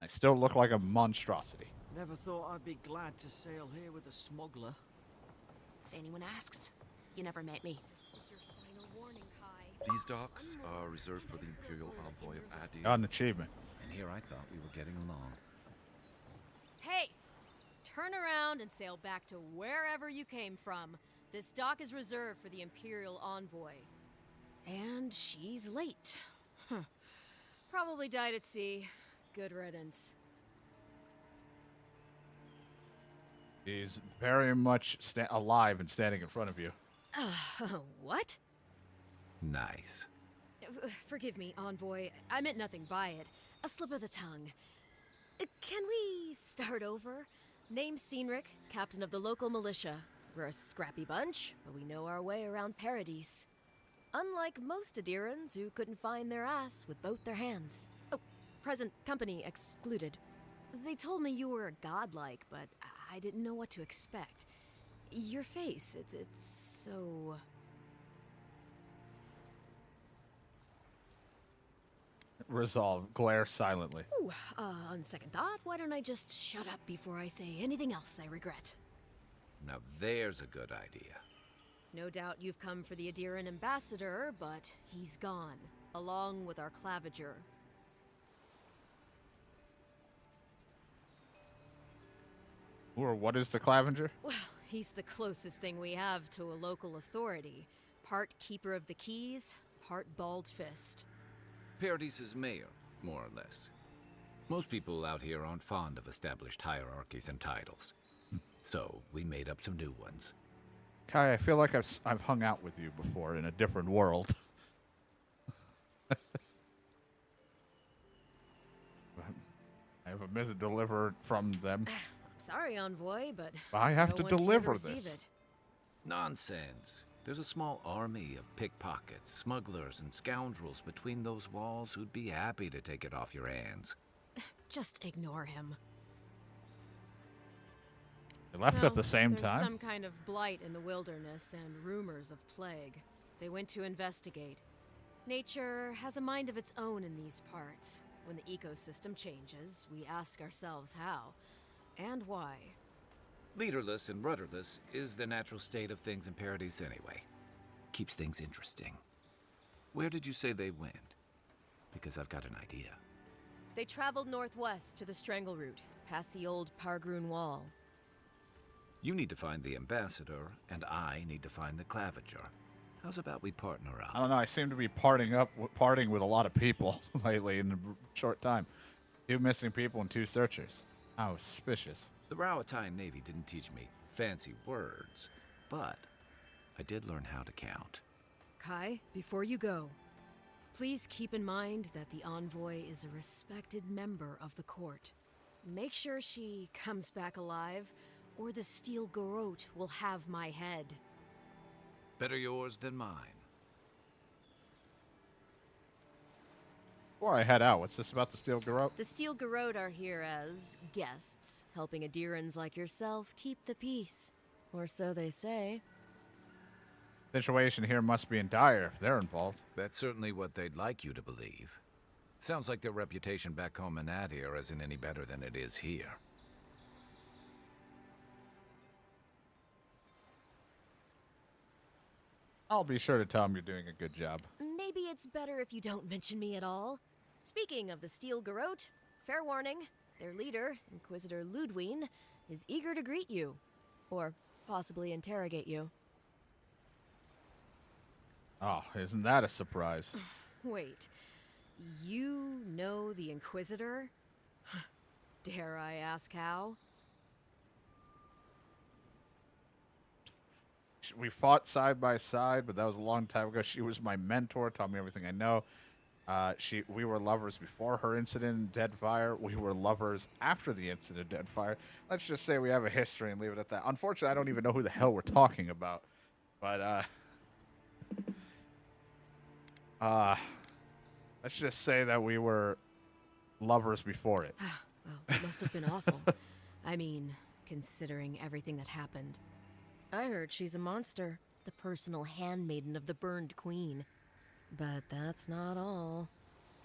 I still look like a monstrosity. Never thought I'd be glad to sail here with a smuggler. If anyone asks, you never met me. This is your final warning, Kai. These docks are reserved for the Imperial Envoy of Adi. Got an achievement. And here I thought we were getting along. Hey! Turn around and sail back to wherever you came from. This dock is reserved for the Imperial Envoy. And she's late. Probably died at sea. Good riddance. He's very much alive and standing in front of you. What? Nice. Forgive me, Envoy. I meant nothing by it. A slip of the tongue. Can we start over? Name's Cynric, captain of the local militia. We're a scrappy bunch, but we know our way around Paradise. Unlike most Adirans who couldn't find their ass with both their hands. Oh, present company excluded. They told me you were godlike, but I didn't know what to expect. Your face, it's so... Resolve. Glare silently. Ooh, on second thought, why don't I just shut up before I say anything else I regret? Now there's a good idea. No doubt you've come for the Adiran ambassador, but he's gone, along with our claviger. Or what is the Clavenger? Well, he's the closest thing we have to a local authority. Part keeper of the keys, part bald fist. Paradise's mayor, more or less. Most people out here aren't fond of established hierarchies and titles. So we made up some new ones. Kai, I feel like I've hung out with you before in a different world. I have a message delivered from them. I'm sorry, Envoy, but I have no to one's here deliver receive this. it. Nonsense. There's a small army of pickpockets, smugglers, and scoundrels between those walls who'd be happy to take it off your hands. Just ignore him. They left Well, at the same there's time? some kind of blight in the wilderness and rumors of plague. They went to investigate. Nature has a mind of its own in these parts. When the ecosystem changes, we ask ourselves how and why. Leaderless and rudderless is the natural state of things in Paradise anyway. Keeps things interesting. Where did you say they went? Because I've got an idea. They traveled northwest to the Strangle Route, past the old Pargroon Wall. You need to find the ambassador, and I need to find the claviger. How's about we partner I up? don't know. I seem to be parting with a lot of people lately in a short time. 2 missing people and 2 searchers. How suspicious. The Rawatine Navy didn't teach me fancy words, but I did learn how to count. Kai, before you go, please keep in mind that the Envoy is a respected member of the court. Make sure she comes back alive, or the Steel Garrote will have my head. Better yours than mine. Before I head out, what's this about the Steel Garrote? The Steel Garrote are here as guests, helping Adirans like yourself keep the peace. Or so they say. Situation here must be in dire if they're involved. That's certainly what they'd like you to believe. Sounds like their reputation back home in Adir isn't any better than it is here. I'll be sure to tell them you're doing a good job. Maybe it's better if you don't mention me at all. Speaking of the Steel Garrote, fair warning, their leader, Inquisitor Ludwine, is eager to greet you. Or possibly interrogate you. Oh, isn't that a surprise? Wait, you know the Inquisitor? Dare I ask how? We fought side by side, but that was a long time ago. She was my mentor, taught me everything I know. We were lovers before her incident in Deadfire. We were lovers after the incident in Deadfire. Let's just say we have a history and leave it at that. Unfortunately, I don't even know who the hell we're talking about. But, let's just say that we were lovers before it. Well, it must have been awful. I mean, considering everything that happened. I heard she's a monster, the personal handmaiden of the burned queen. But that's not all.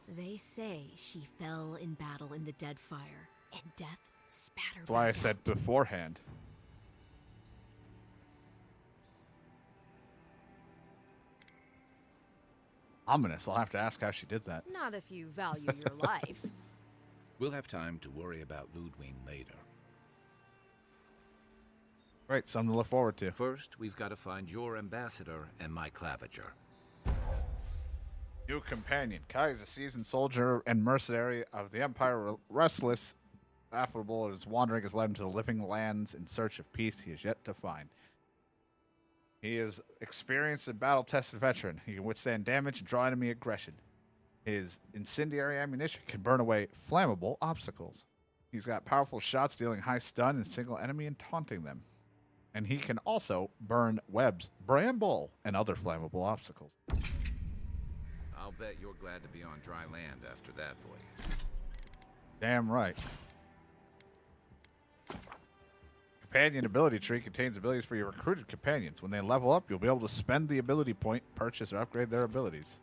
They say she fell in battle in the dead fire, and death spat her That's why I back said out. beforehand. Ominous. I'll have to ask how she did that. Not if you value your life. We'll have time to worry about Ludwig later. Great, something to look forward to. First, we've got to find your ambassador and my claviger. New companion. Kai is a seasoned soldier and mercenary of the Empire. Restless, affable, his wandering has led him to the living lands in search of peace he has yet to find. He is experienced and battle-tested veteran. He can withstand damage and draw enemy aggression. His incendiary ammunition can burn away flammable obstacles. He's got powerful shots dealing high stun and single enemy and taunting them. And he can also burn webs, bramble, and other flammable obstacles. I'll bet you're glad to be on dry land after that voyage. Damn right. Companion ability tree contains abilities for your recruited companions. When they level up, you'll be able to spend the ability point, purchase, or upgrade their abilities.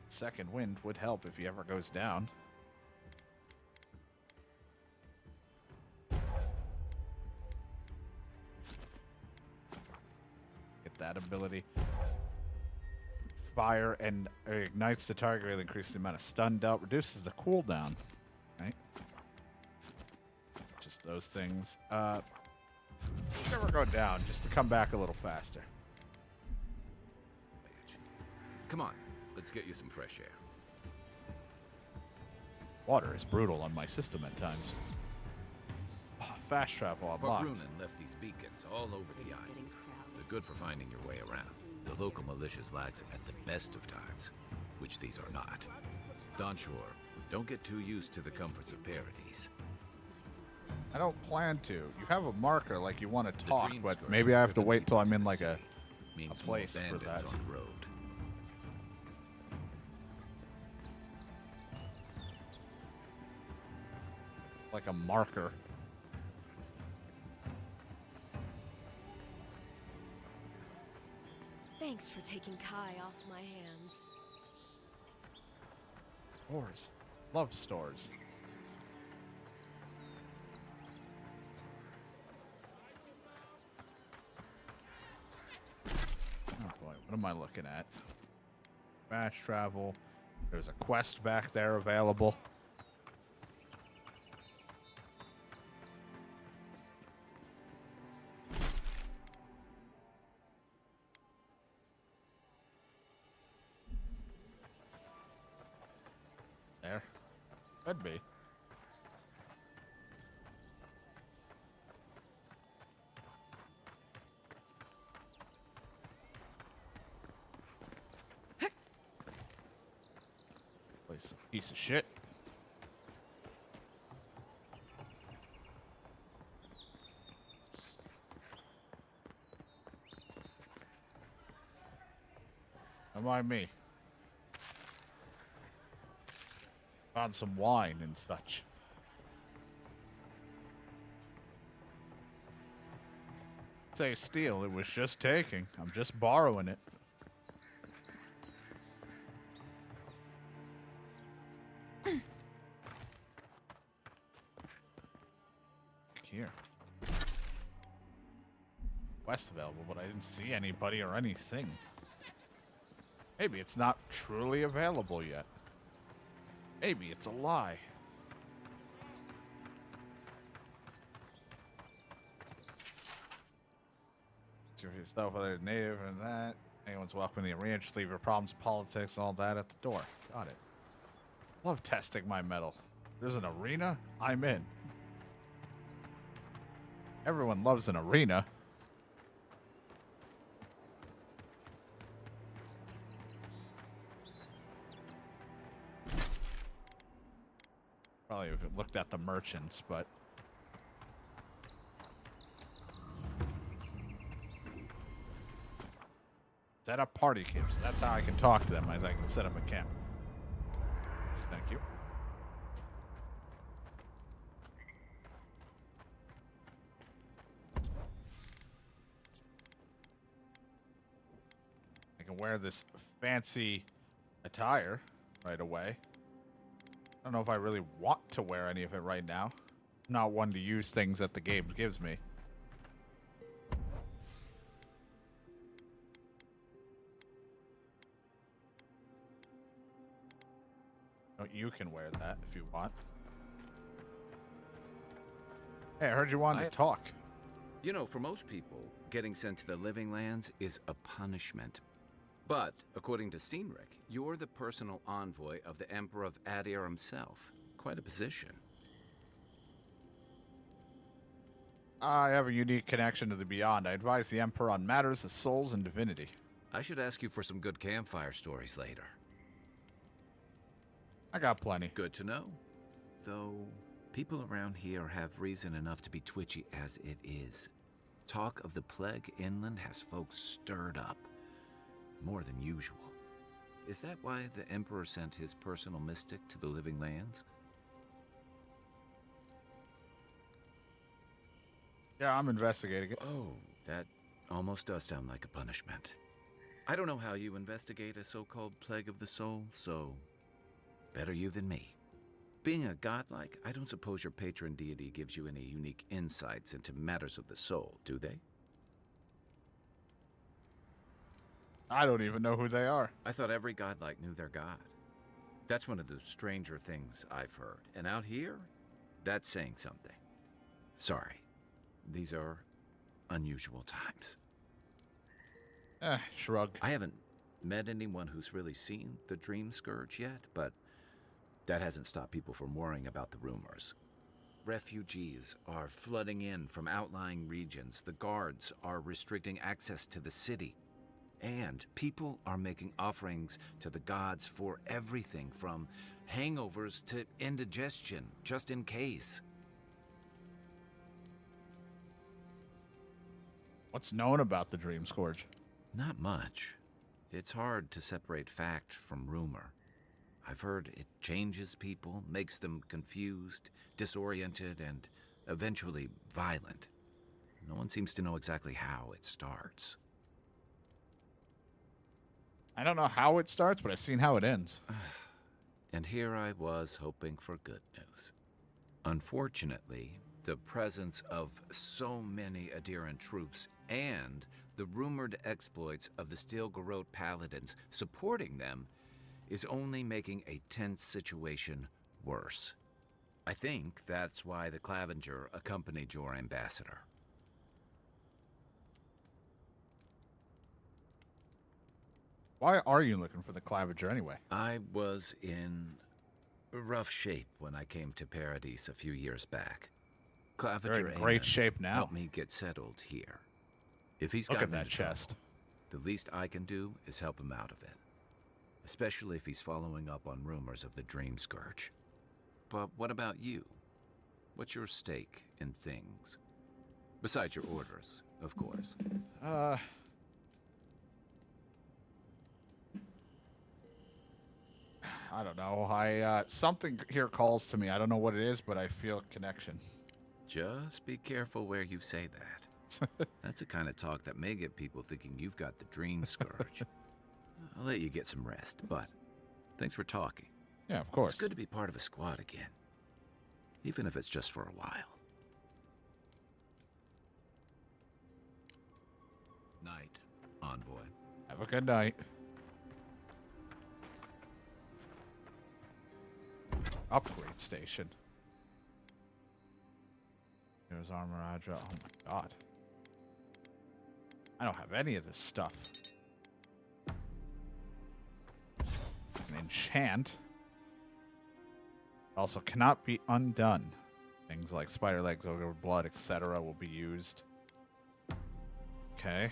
Second wind would help if he ever goes down. Get that ability. Fire and ignites the target, greatly increases the amount of stun dealt, reduces the cooldown. Right? Just those things. Never go down, just to come back a little faster. Come on, let's get you some fresh air. Water is brutal on my system at times. Fast travel unlocked. Brunnen left these beacons all over the island. They're good for finding your way around. The local militia's lags at the best of times, which these are not. Donshore, don't get too used to the comforts of Paradise. I don't plan to. You have a marker like you want to The talk, Dream but Scourge maybe has I have to driven wait till people I'm to in the like a city. Means place more for bandits that. on the road. like a marker. Thanks for taking Kai off my hands. Stores. Love stores. Oh boy, what am I looking at? Fast travel. There's a quest back there available. There. Could be. Place a piece of shit. Don't mind me. Found some wine and such. Say steal, it was just taking. I'm just borrowing it. Here. Quest available, but I didn't see anybody or anything. Maybe it's not truly available yet. Maybe it's a lie. Your stuff, whether it's native and that. Anyone's welcome in the arena. Just leave your problems, politics, all that at the door. Got it. Love testing my metal. There's an arena, I'm in. Everyone loves an arena. Probably if it looked at the merchants, but set up party camps. That's how I can talk to them as I can set up a camp. Thank you. I can wear this fancy attire right away. I don't know if I really want to wear any of it right now. I'm not one to use things that the game gives me. No, you can wear that if you want. Hey, I heard you wanted to talk. You know, for most people, getting sent to the Living Lands is a punishment. But, according to Steenrick, you're the personal envoy of the Emperor of Adir himself. Quite a position. I have a unique connection to the Beyond. I advise the Emperor on matters of souls and divinity. I should ask you for some good campfire stories later. I got plenty. Good to know. Though, people around here have reason enough to be twitchy as it is. Talk of the plague inland has folks stirred up. More than usual. Is that why the Emperor sent his personal mystic to the Living Lands? Yeah, I'm investigating it. Oh, that almost does sound like a punishment. I don't know how you investigate a so-called plague of the soul, so better you than me. Being a godlike, I don't suppose your patron deity gives you any unique insights into matters of the soul, do they? I don't even know who they are. I thought every godlike knew their god. That's one of the stranger things I've heard. And out here, that's saying something. Sorry. These are unusual times. Shrug. I haven't met anyone who's really seen the Dream Scourge yet, but that hasn't stopped people from worrying about the rumors. Refugees are flooding in from outlying regions. The guards are restricting access to the city. And people are making offerings to the gods for everything from hangovers to indigestion, just in case. What's known about the Dream Scourge? Not much. It's hard to separate fact from rumor. I've heard it changes people, makes them confused, disoriented, and eventually violent. No one seems to know exactly how it starts. I don't know how it starts, but I've seen how it ends. And here I was hoping for good news. Unfortunately, the presence of so many Adiran troops and the rumored exploits of the Steel Garrote Paladins supporting them is only making a tense situation worse. I think that's why the Clavenger accompanied your ambassador. Why are you looking for the Clavenger anyway? I was in rough shape when I came to Paradise a few years back. Clavenger You're in great shape now. helped me get settled here. If he's Look gotten at that into trouble, chest. the least I can do is help him out of it. Especially if he's following up on rumors of the Dream Scourge. But what about you? What's your stake in things? Besides your orders, of course. I don't know. Something here calls to me. I don't know what it is, but I feel a connection. Just be careful where you say that. That's the kind of talk that may get people thinking you've got the Dream Scourge. I'll let you get some rest, but thanks for talking. Yeah, of course. It's good to be part of a squad again. Even if it's just for a while. Night, envoy. Have a good night. Upgrade station. There's armor agile. Oh my god. I don't have any of this stuff. An enchant. Also cannot be undone. Things like spider legs, ogre blood, etc. will be used. Okay.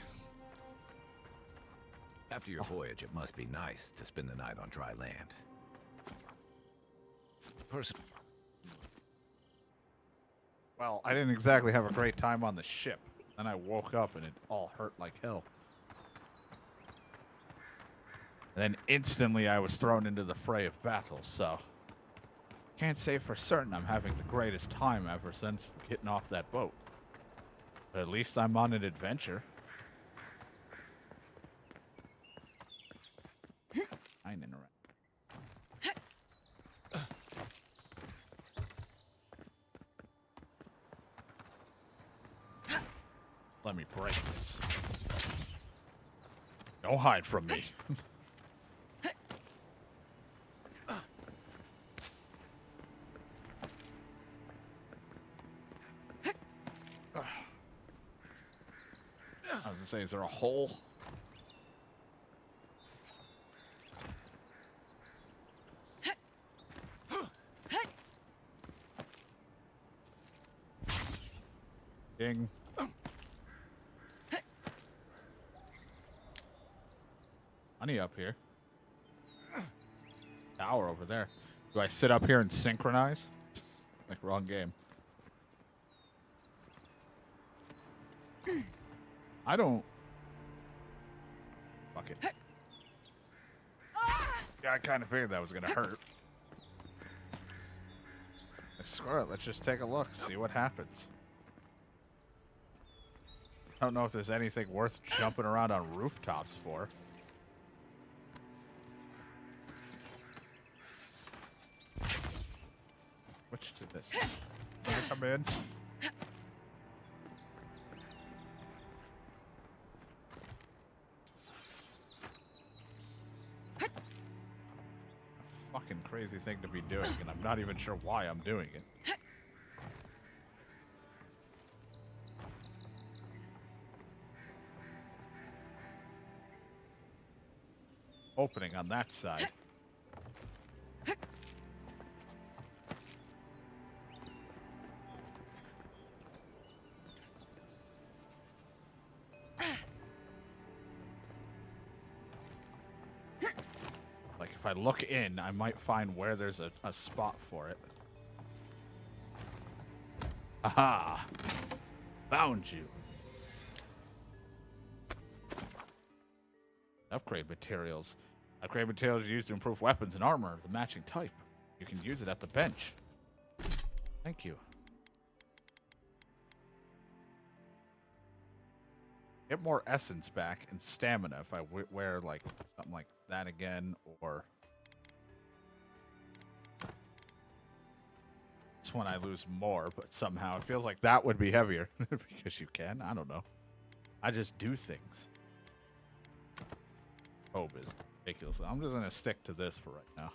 After your voyage, it must be nice to spend the night on dry land. Well, I didn't exactly have a great time on the ship. Then I woke up and it all hurt like hell. And then instantly I was thrown into the fray of battle, so Can't say for certain I'm having the greatest time ever since getting off that boat. But at least I'm on an adventure. I ain't around. Let me break this. Don't hide from me. I was gonna say, is there a hole? Ding. Honey up here. Tower over there. Do I sit up here and synchronize? Like, wrong game. I don't... Fuck it. Yeah, I kind of figured that was going to hurt. Screw it, let's just take a look, see what happens. I don't know if there's anything worth jumping around on rooftops for. Switch to this. Can I come in? A fucking crazy thing to be doing, and I'm not even sure why I'm doing it. Opening on that side. Like, if I look in, I might find where there's a spot for it. Aha! Found you. Upgrade materials. Upgrade materials used to improve weapons and armor of the matching type. You can use it at the bench. Thank you. Get more essence back and stamina if I wear like something like that again, or this one I lose more, but somehow it feels like that would be heavier because you can. I don't know. I just do things. Hope is ridiculous. I'm just gonna stick to this for right now.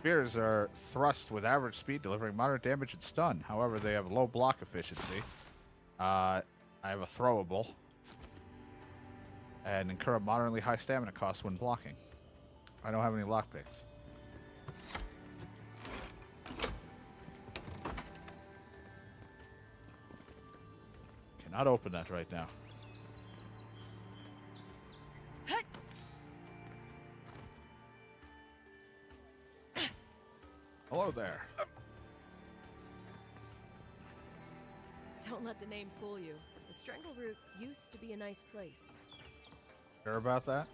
Spears are thrust with average speed, delivering moderate damage and stun. However, they have low block efficiency. I have a throwable. And incur a moderately high stamina cost when blocking. I don't have any lockpicks. Cannot open that right now. Hello there. Don't let the name fool you. The Strangle Root used to be a nice place. Sure about that?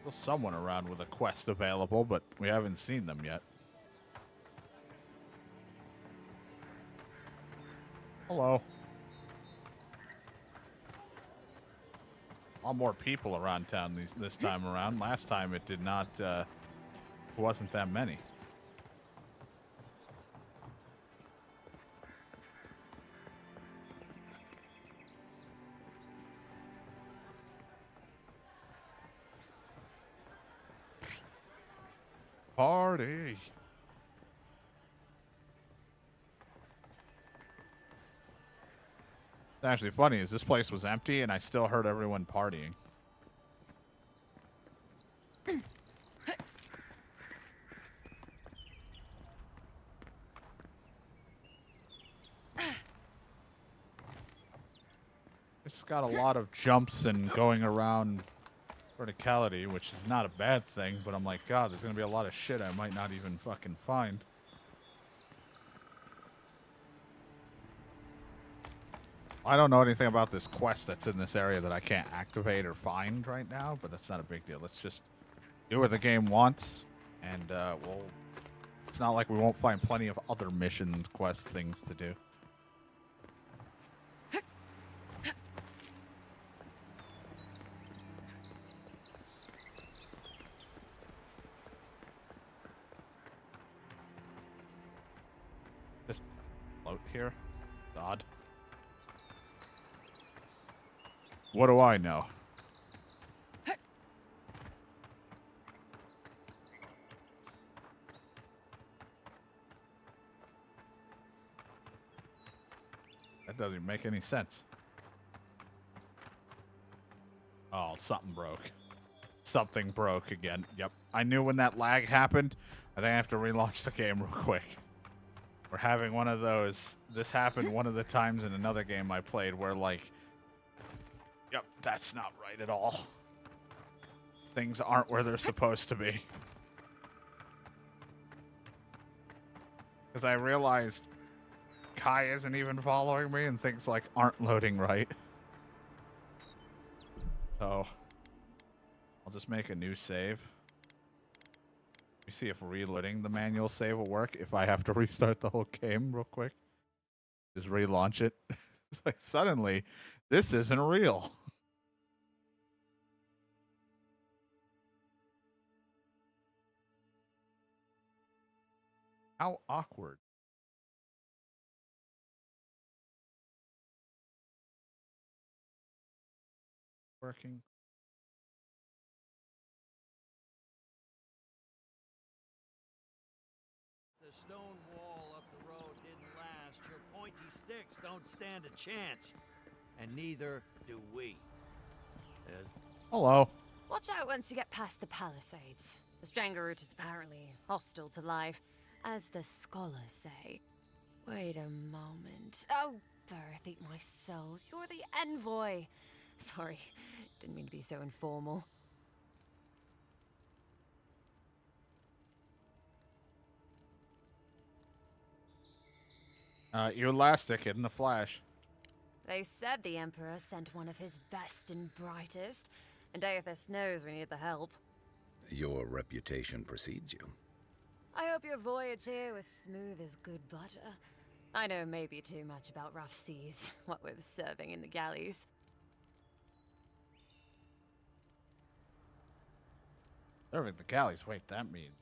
There's someone around with a quest available, but we haven't seen them yet. Hello. A lot more people around town this time around. Last time it did not, wasn't that many. Party. It's actually funny is this place was empty and I still heard everyone partying. It's got a lot of jumps and going around verticality, which is not a bad thing, but I'm like, God, there's gonna be a lot of shit I might not even fucking find. I don't know anything about this quest that's in this area that I can't activate or find right now, but that's not a big deal. Let's just do what the game wants, and we'll... It's not like we won't find plenty of other missions, quest things to do. Just float here. Odd. What do I know? That doesn't even make any sense. Oh, something broke. Something broke again. Yep. I knew when that lag happened. I think I have to relaunch the game real quick. We're having one of those. This happened one of the times in another game I played where, like, yep, that's not right at all. Things aren't where they're supposed to be. Because I realized Kai isn't even following me and things, like, aren't loading right. So, I'll just make a new save. Let me see if reloading the manual save will work. If I have to restart the whole game real quick. Just relaunch it. It's like, suddenly, this isn't real. How awkward. Working. The stone wall up the road didn't last. Your pointy sticks don't stand a chance. And neither do we. Hello. Watch out once you get past the palisades. The Strangerroot is apparently hostile to life, as the scholars say. Wait a moment. Oh, Birth, eat my soul. You're the envoy. Sorry, didn't mean to be so informal. Elastic in the flash. They said the Emperor sent one of his best and brightest, and Aethys knows we need the help. Your reputation precedes you. I hope your voyage here was smooth as good butter. I know maybe too much about rough seas, what with serving in the galleys. Serving the galleys, wait, that means...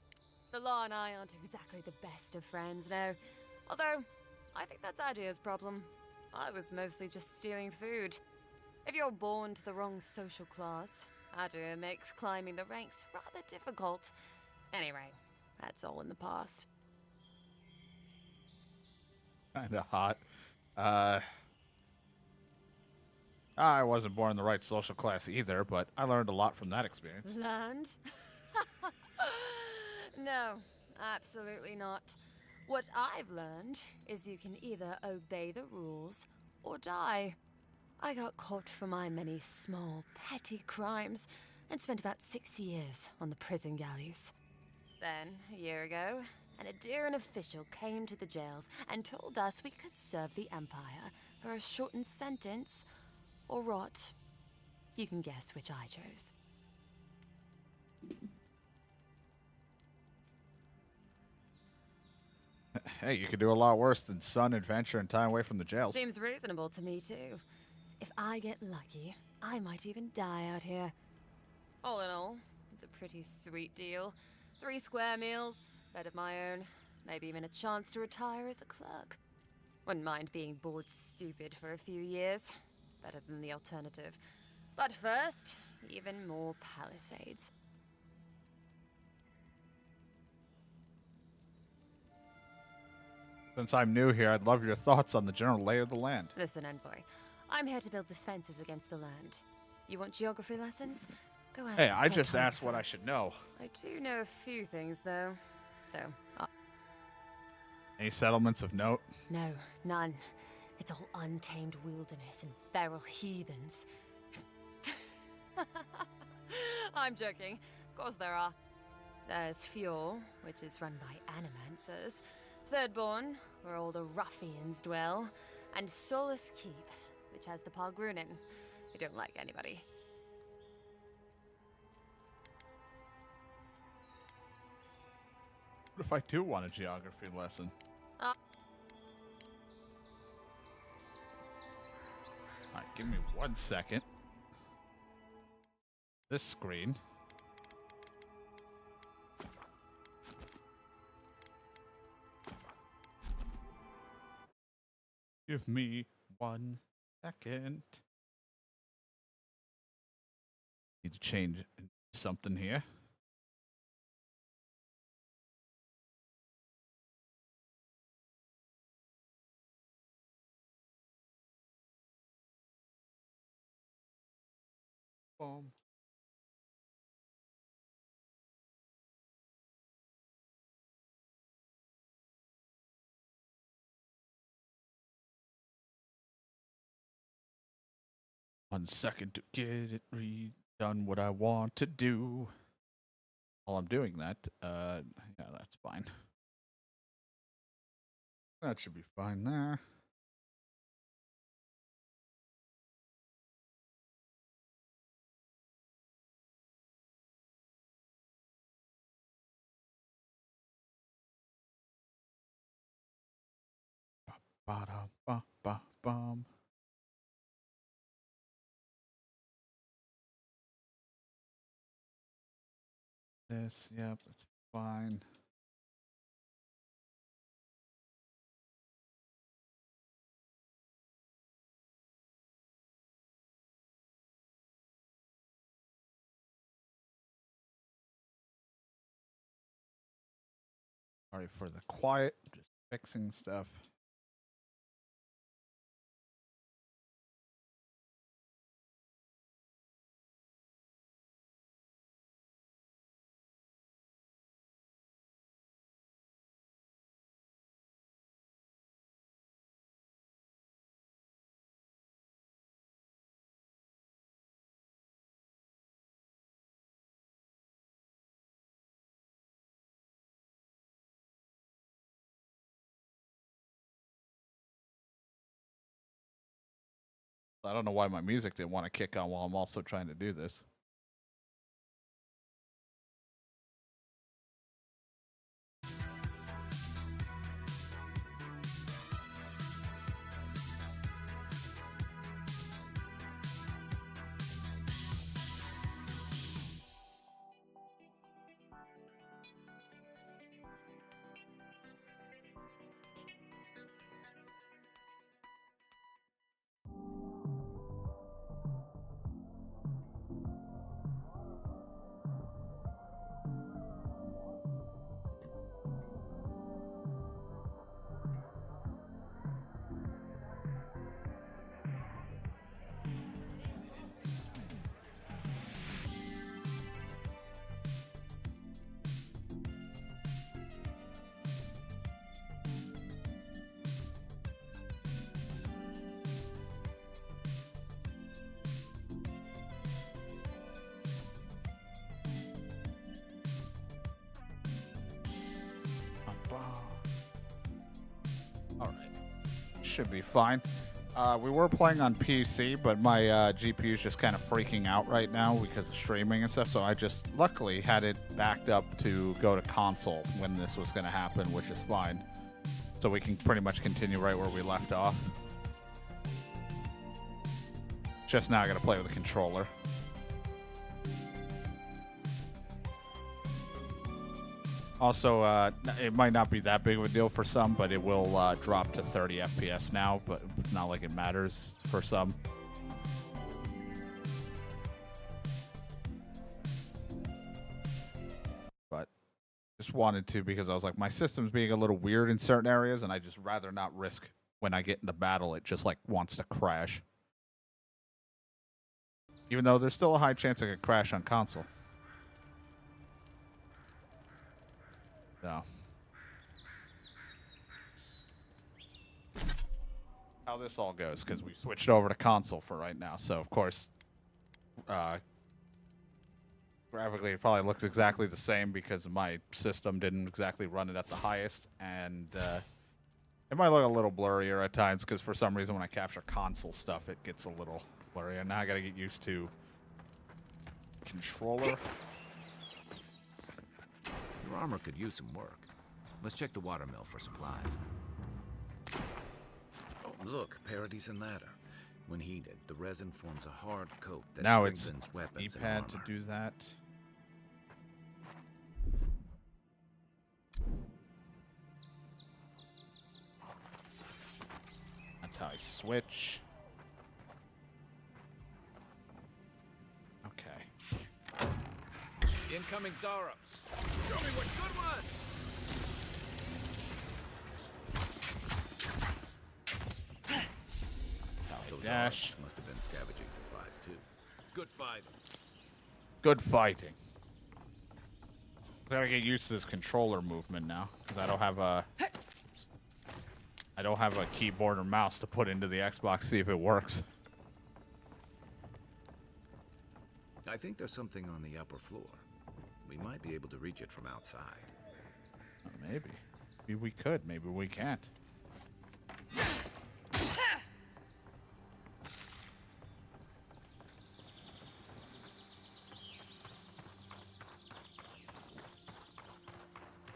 The law and I aren't exactly the best of friends, no. Although, I think that's Adia's problem. I was mostly just stealing food. If you're born to the wrong social class, Adia makes climbing the ranks rather difficult. Anyway, that's all in the past. Kinda hot. I wasn't born in the right social class either, but I learned a lot from that experience. Learned? No, absolutely not. What I've learned is you can either obey the rules or die. I got caught for my many small, petty crimes and spent about 6 years on the prison galleys. Then, a year ago, an Adiran official came to the jails and told us we could serve the Empire for a shortened sentence or rot. You can guess which I chose. Hey, you could do a lot worse than sun, adventure, and time away from the jails. Seems reasonable to me, too. If I get lucky, I might even die out here. All in all, it's a pretty sweet deal. 3 square meals, bed of my own, maybe even a chance to retire as a clerk. Wouldn't mind being bored stupid for a few years. Better than the alternative. But first, even more palisades. Since I'm new here, I'd love your thoughts on the general lay of the land. Listen, Envoy. I'm here to build defenses against the land. You want geography lessons? Go ask Hey, the I just cartographer. asked what I should know. I do know a few things, though. So, Any settlements of note? no, none. It's all untamed wilderness and feral heathens. I'm joking. Of course there are. There's Fjord, which is run by animancers. Thirdborn, where all the ruffians dwell. And Solus Keep, which has the Pargrunin, who don't like anybody. What if I do want a geography lesson? Alright, give me 1 second. This screen. Give me 1 second. Need to change something here. Boom. One second to get it redone what I want to do. While I'm doing that, yeah, that's fine. That should be fine there. Ba-da-ba-ba-bum. This, yep, that's fine. Sorry for the quiet, just fixing stuff. I don't know why my music didn't want to kick on while I'm also trying to do this. All right, should be fine. We were playing on PC, but my GPU is just kind of freaking out right now because of streaming and stuff. So I just luckily had it backed up to go to console when this was going to happen, which is fine. So we can pretty much continue right where we left off. Just now I got to play with a controller. Also, it might not be that big of a deal for some, but it will drop to 30 FPS now, but it's not like it matters for some. But just wanted to, because I was like, my system's being a little weird in certain areas, and I just rather not risk when I get into battle, it just like wants to crash. Even though there's still a high chance it could crash on console. So. How this all goes, because we switched over to console for right now. So, of course, Graphically, it probably looks exactly the same because my system didn't exactly run it at the highest, and it might look a little blurrier at times because for some reason when I capture console stuff, it gets a little blurry. And now I gotta get used to controller. Your armor could use some work. Let's check the watermill for supplies. Oh, look, Parady's and ladder. When heated, the resin forms a hard coat that Now it's strengthens weapons and D-pad to armor. do that. That's how I switch. Okay. Incoming Zarops. Show me what good one. Those Dash. Zarops must have been scavenging supplies too. Good fight. Good fighting. I gotta get used to this controller movement now, because I don't have a keyboard or mouse to put into the Xbox, see if it works. I think there's something on the upper floor. We might be able to reach it from outside. Maybe. Maybe we could. Maybe we can't.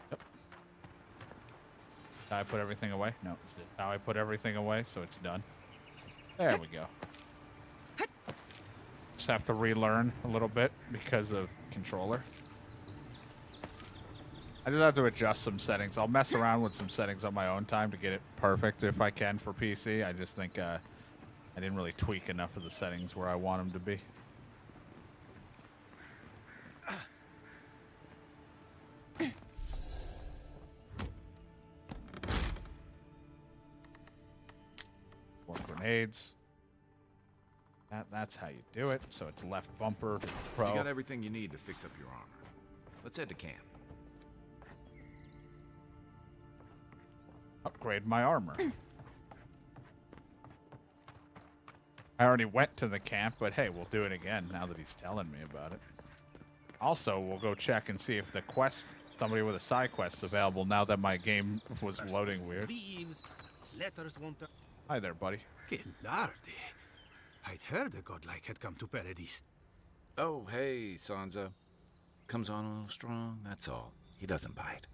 Yep. How I put everything away? No, is this how I put everything away? So it's done. There we go. Just have to relearn a little bit because of controller. I just have to adjust some settings. I'll mess around with some settings on my own time to get it perfect if I can for PC. I just think I didn't really tweak enough of the settings where I want them to be. More grenades. That's how you do it. So it's left bumper to throw. You got everything you need to fix up your armor. Let's head to camp. Upgrade my armor. I already went to the camp, but hey, we'll do it again now that he's telling me about it. Also, we'll go check and see if the quest, somebody with a side quest, is available now that my game was loading weird. Hi there, buddy. Que larde. I'd heard a godlike had come to Paradise. Oh, hey, Sansa. Comes on a little strong, that's all. He doesn't bite.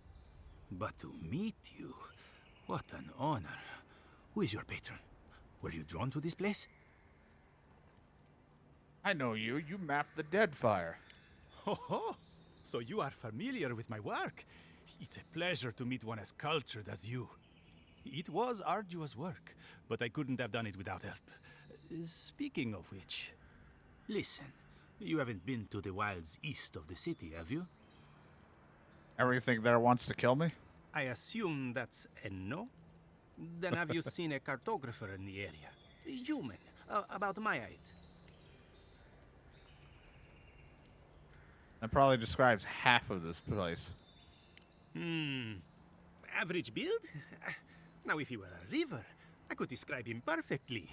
But to meet you, what an honor. Who is your patron? Were you drawn to this place? I know you. You mapped the Deadfire. Ho ho! So you are familiar with my work. It's a pleasure to meet one as cultured as you. It was arduous work, but I couldn't have done it without help. Speaking of which, listen, you haven't been to the wilds east of the city, have you? Everything there wants to kill me? I assume that's a no? Then have you seen a cartographer in the area? A human, about my height. That probably describes half of this place. Average build? Now, if he were a river, I could describe him perfectly.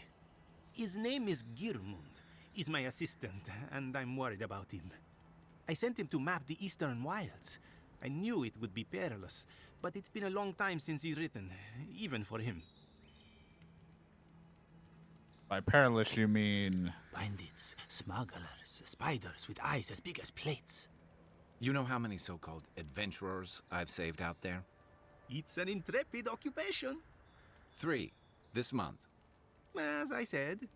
His name is Girmund. He's my assistant, and I'm worried about him. I sent him to map the eastern wilds. I knew it would be perilous, but it's been a long time since he's written, even for him. By perilous, you mean... Bandits, smugglers, spiders with eyes as big as plates. You know how many so-called adventurers I've saved out there? It's an intrepid occupation. 3, this month. As I said,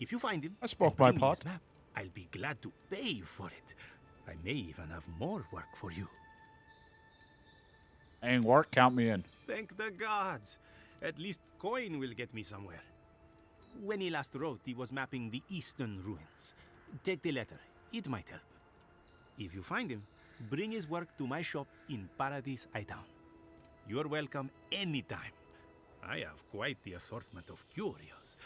if you find him, I spoke and my bring me part. his map, I'll be glad to pay you for it. I may even have more work for you. Ain't work, count me in. Thank the gods. At least coin will get me somewhere. When he last wrote, he was mapping the eastern ruins. Take the letter. It might help. If you find him, bring his work to my shop in Paradise Town. You're welcome anytime. I have quite the assortment of curios.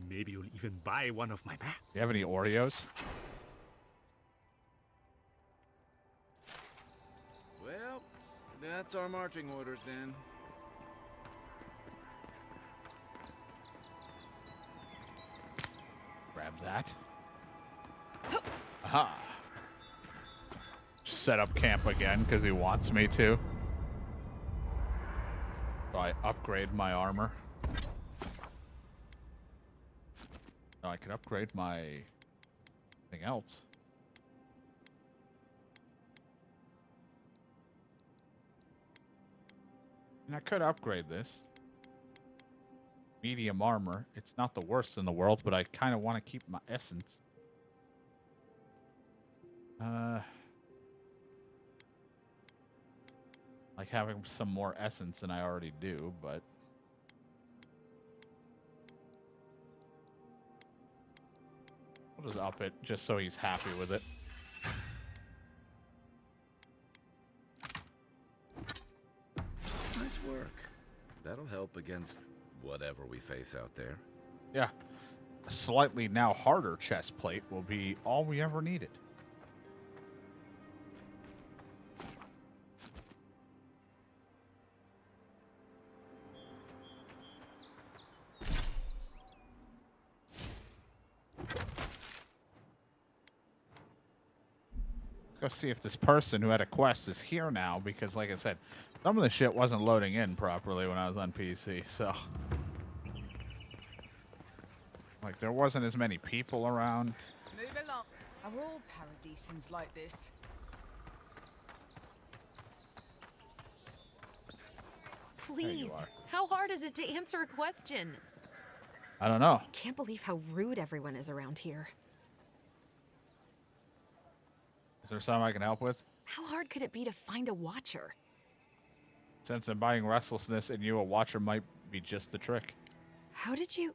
Maybe you'll even buy one of my maps. Do you have any Oreos? Well, that's our marching orders then. Grab that. Aha. set up camp again because he wants me to. So I upgrade my armor. No, I could upgrade my thing else. And I could upgrade this. Medium armor. It's not the worst in the world, but I kind of want to keep my essence. Like having some more essence than I already do, but I'll just up it just so he's happy with it. Nice work. That'll help against whatever we face out there. Yeah. A slightly now harder chest plate will be all we ever needed. Go see if this person who had a quest is here now, because like I said, some of the shit wasn't loading in properly when I was on PC, so like there wasn't as many people around. Move along. Are all paradisans like this? Please, how hard is it to answer a question? I don't know. I can't believe how rude everyone is around here. Is there something I can help with? How hard could it be to find a watcher? Since I'm buying restlessness and you a watcher might be just the trick. How did you...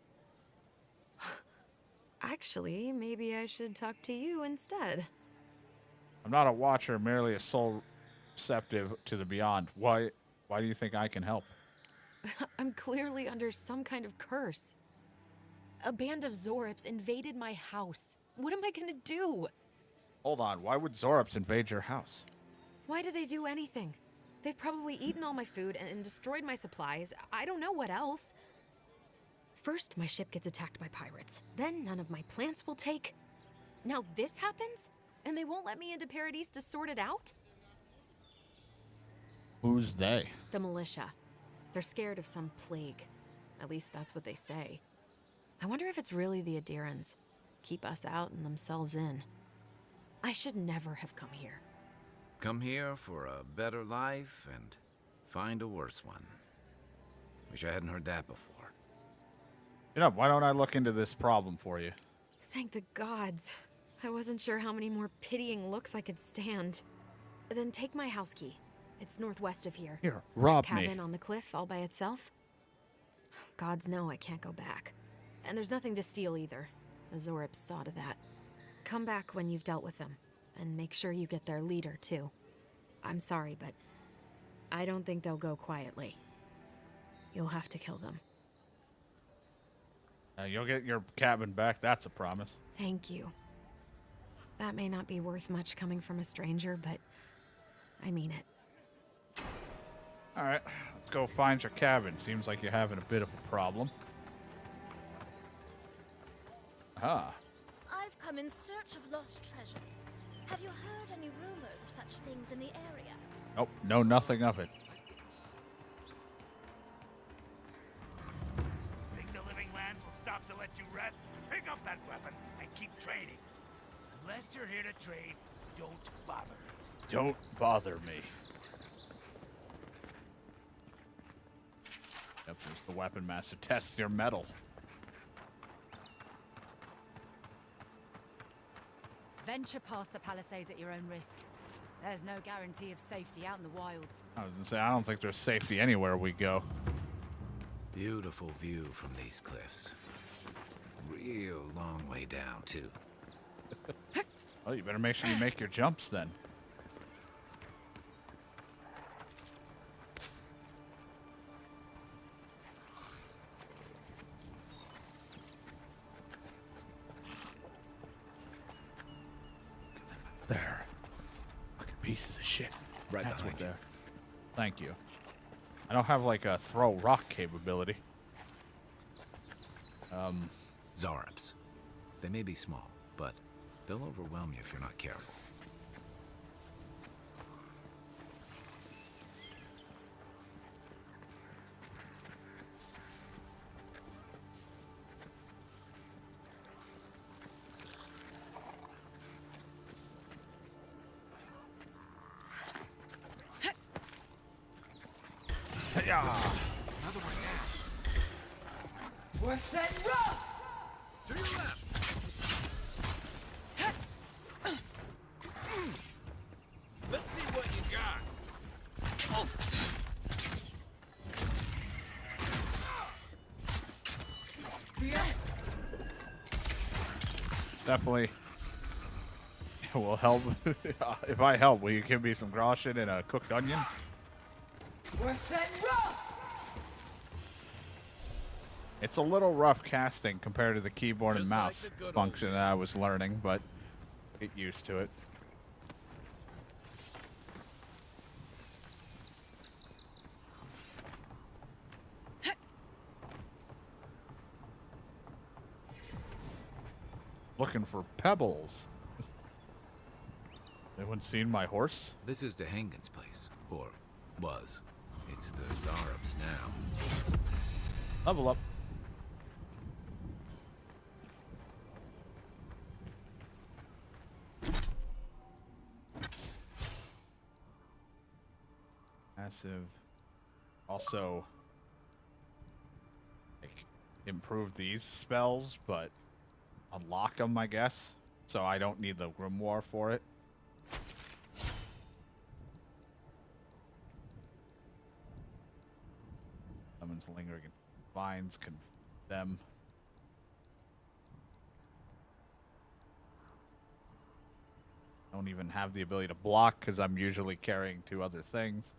Actually, maybe I should talk to you instead. I'm not a watcher, merely a soul receptive to the beyond. Why do you think I can help? I'm clearly under some kind of curse. A band of Zorips invaded my house. What am I gonna do? Hold on, why would Zorips invade your house? Why did they do anything? They've probably eaten all my food and destroyed my supplies. I don't know what else. First, my ship gets attacked by pirates. Then none of my plants will take. Now this happens? And they won't let me into Paradise to sort it out? Who's they? The militia. They're scared of some plague. At least that's what they say. I wonder if it's really the Adirans. Keep us out and themselves in. I should never have come here. Come here for a better life and find a worse one. Wish I hadn't heard that before. You know, why don't I look into this problem for you? Thank the gods. I wasn't sure how many more pitying looks I could stand. Then take my house key. It's northwest of here. Here, rob that me. cabin on the cliff all by itself. Gods know I can't go back. And there's nothing to steal either. The Zorips saw to that. Come back when you've dealt with them, and make sure you get their leader, too. I'm sorry, but I don't think they'll go quietly. You'll have to kill them. You'll get your cabin back, that's a promise. Thank you. That may not be worth much coming from a stranger, but I mean it. Alright, let's go find your cabin. Seems like you're having a bit of a problem. Ah. I've come in search of lost treasures. Have you heard any rumors of such things in the area? Nope, know nothing of it. Think the living lands will stop to let you rest? Pick up that weapon and keep training. Unless you're here to trade, don't bother me. Don't bother me. Yep, there's the weapon master. Test your metal. Venture past the palisades at your own risk. There's no guarantee of safety out in the wilds. I was gonna say, I don't think there's safety anywhere we go. Beautiful view from these cliffs. Real long way down, too. Well, you better make sure you make your jumps then. There. Fucking pieces of shit. Right That's what behind you. they're. Thank you. I don't have like a throw rock capability. Zorips. They may be small, but they'll overwhelm you if you're not careful. Yeah. Another one down. Worse than rough! To your left. Let's see what you got. Definitely will help. If I help, will you give me some groschen and a cooked onion? Worse than rough! It's a little rough casting compared to the keyboard and Just like mouse the good old function that I was learning, but get used to it. Looking for pebbles. Anyone seen my horse? This is DeHangen's place. Or was. It's the Zarub's now. Level up. Massive. Also, like, improve these spells, but unlock them, I guess. So I don't need the grimoire for it. Summons lingering vines, condemn. Don't even have the ability to block because I'm usually carrying 2 other things.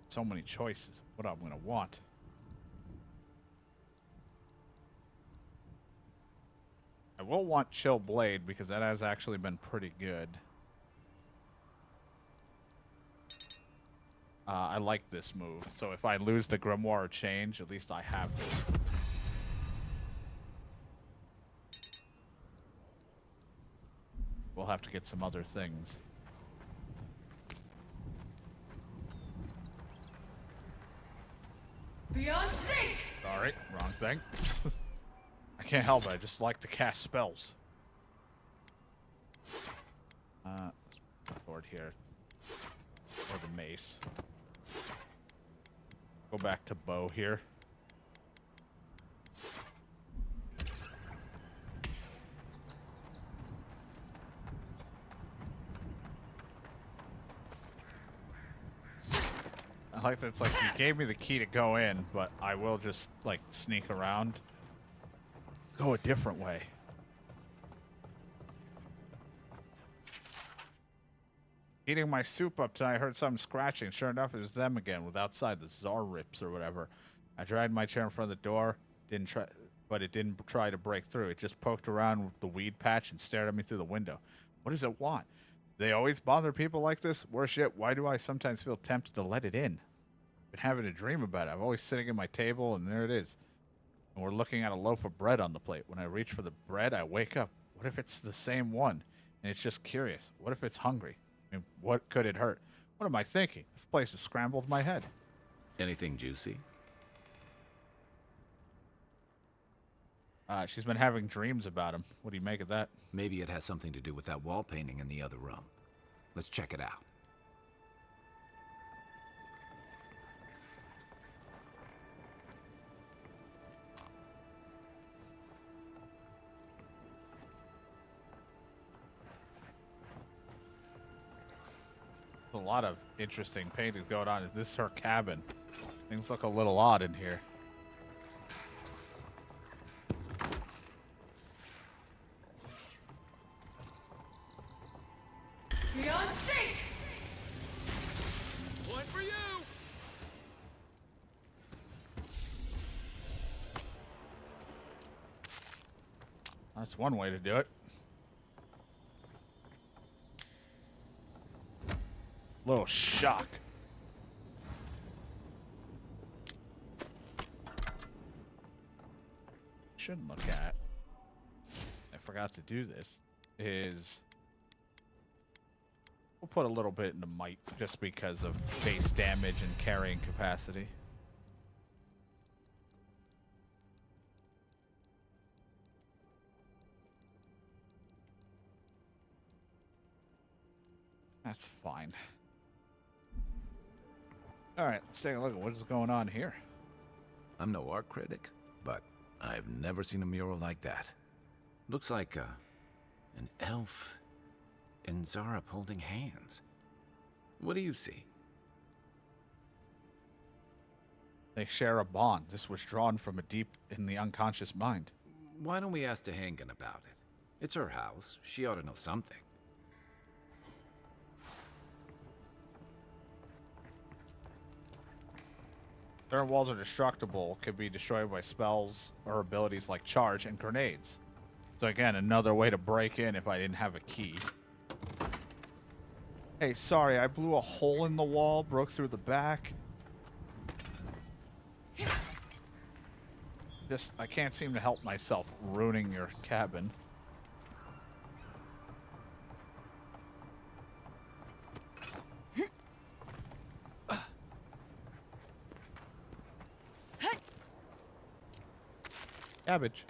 So many choices of what I'm going to want. I will want Chill Blade because that has actually been pretty good. I like this move, so if I lose the Grimoire or change, at least I have this. We'll have to get some other things. Beyond sync! Sorry, wrong thing. I can't help it, I just like to cast spells. Sword here. Or the mace. Go back to bow here. I like that it's like you gave me the key to go in, but I will just like sneak around. Go a different way. Eating my soup up till I heard something scratching. Sure enough, it was them again, with outside the Tsar rips or whatever. I dragged my chair in front of the door, but it didn't try to break through. It just poked around with the weed patch and stared at me through the window. What does it want? They always bother people like this? Worse yet, why do I sometimes feel tempted to let it in? Been having a dream about it. I'm always sitting at my table, and there it is. And we're looking at a loaf of bread on the plate. When I reach for the bread, I wake up. What if it's the same one? And it's just curious. What if it's hungry? I mean, what could it hurt? What am I thinking? This place has scrambled my head. Anything juicy? She's been having dreams about him. What do you make of that? Maybe it has something to do with that wall painting in the other room. Let's check it out. A lot of interesting paintings going on. Is this her cabin? Things look a little odd in here. Beyond sync! One for you! That's one way to do it. Little shock. Shouldn't look at. I forgot to do this. Is we'll put a little bit into might just because of base damage and carrying capacity. That's fine. All right, let's take a look at what's going on here. I'm no art critic, but I've never seen a mural like that. Looks like an elf and Zara holding hands. What do you see? They share a bond. This was drawn from a deep in the unconscious mind. Why don't we ask Tehangan about it? It's her house. She ought to know something. Certain walls are destructible, could be destroyed by spells or abilities like charge and grenades. So again, another way to break in if I didn't have a key. Hey, sorry, I blew a hole in the wall, broke through the back. I can't seem to help myself ruining your cabin. Cabbage.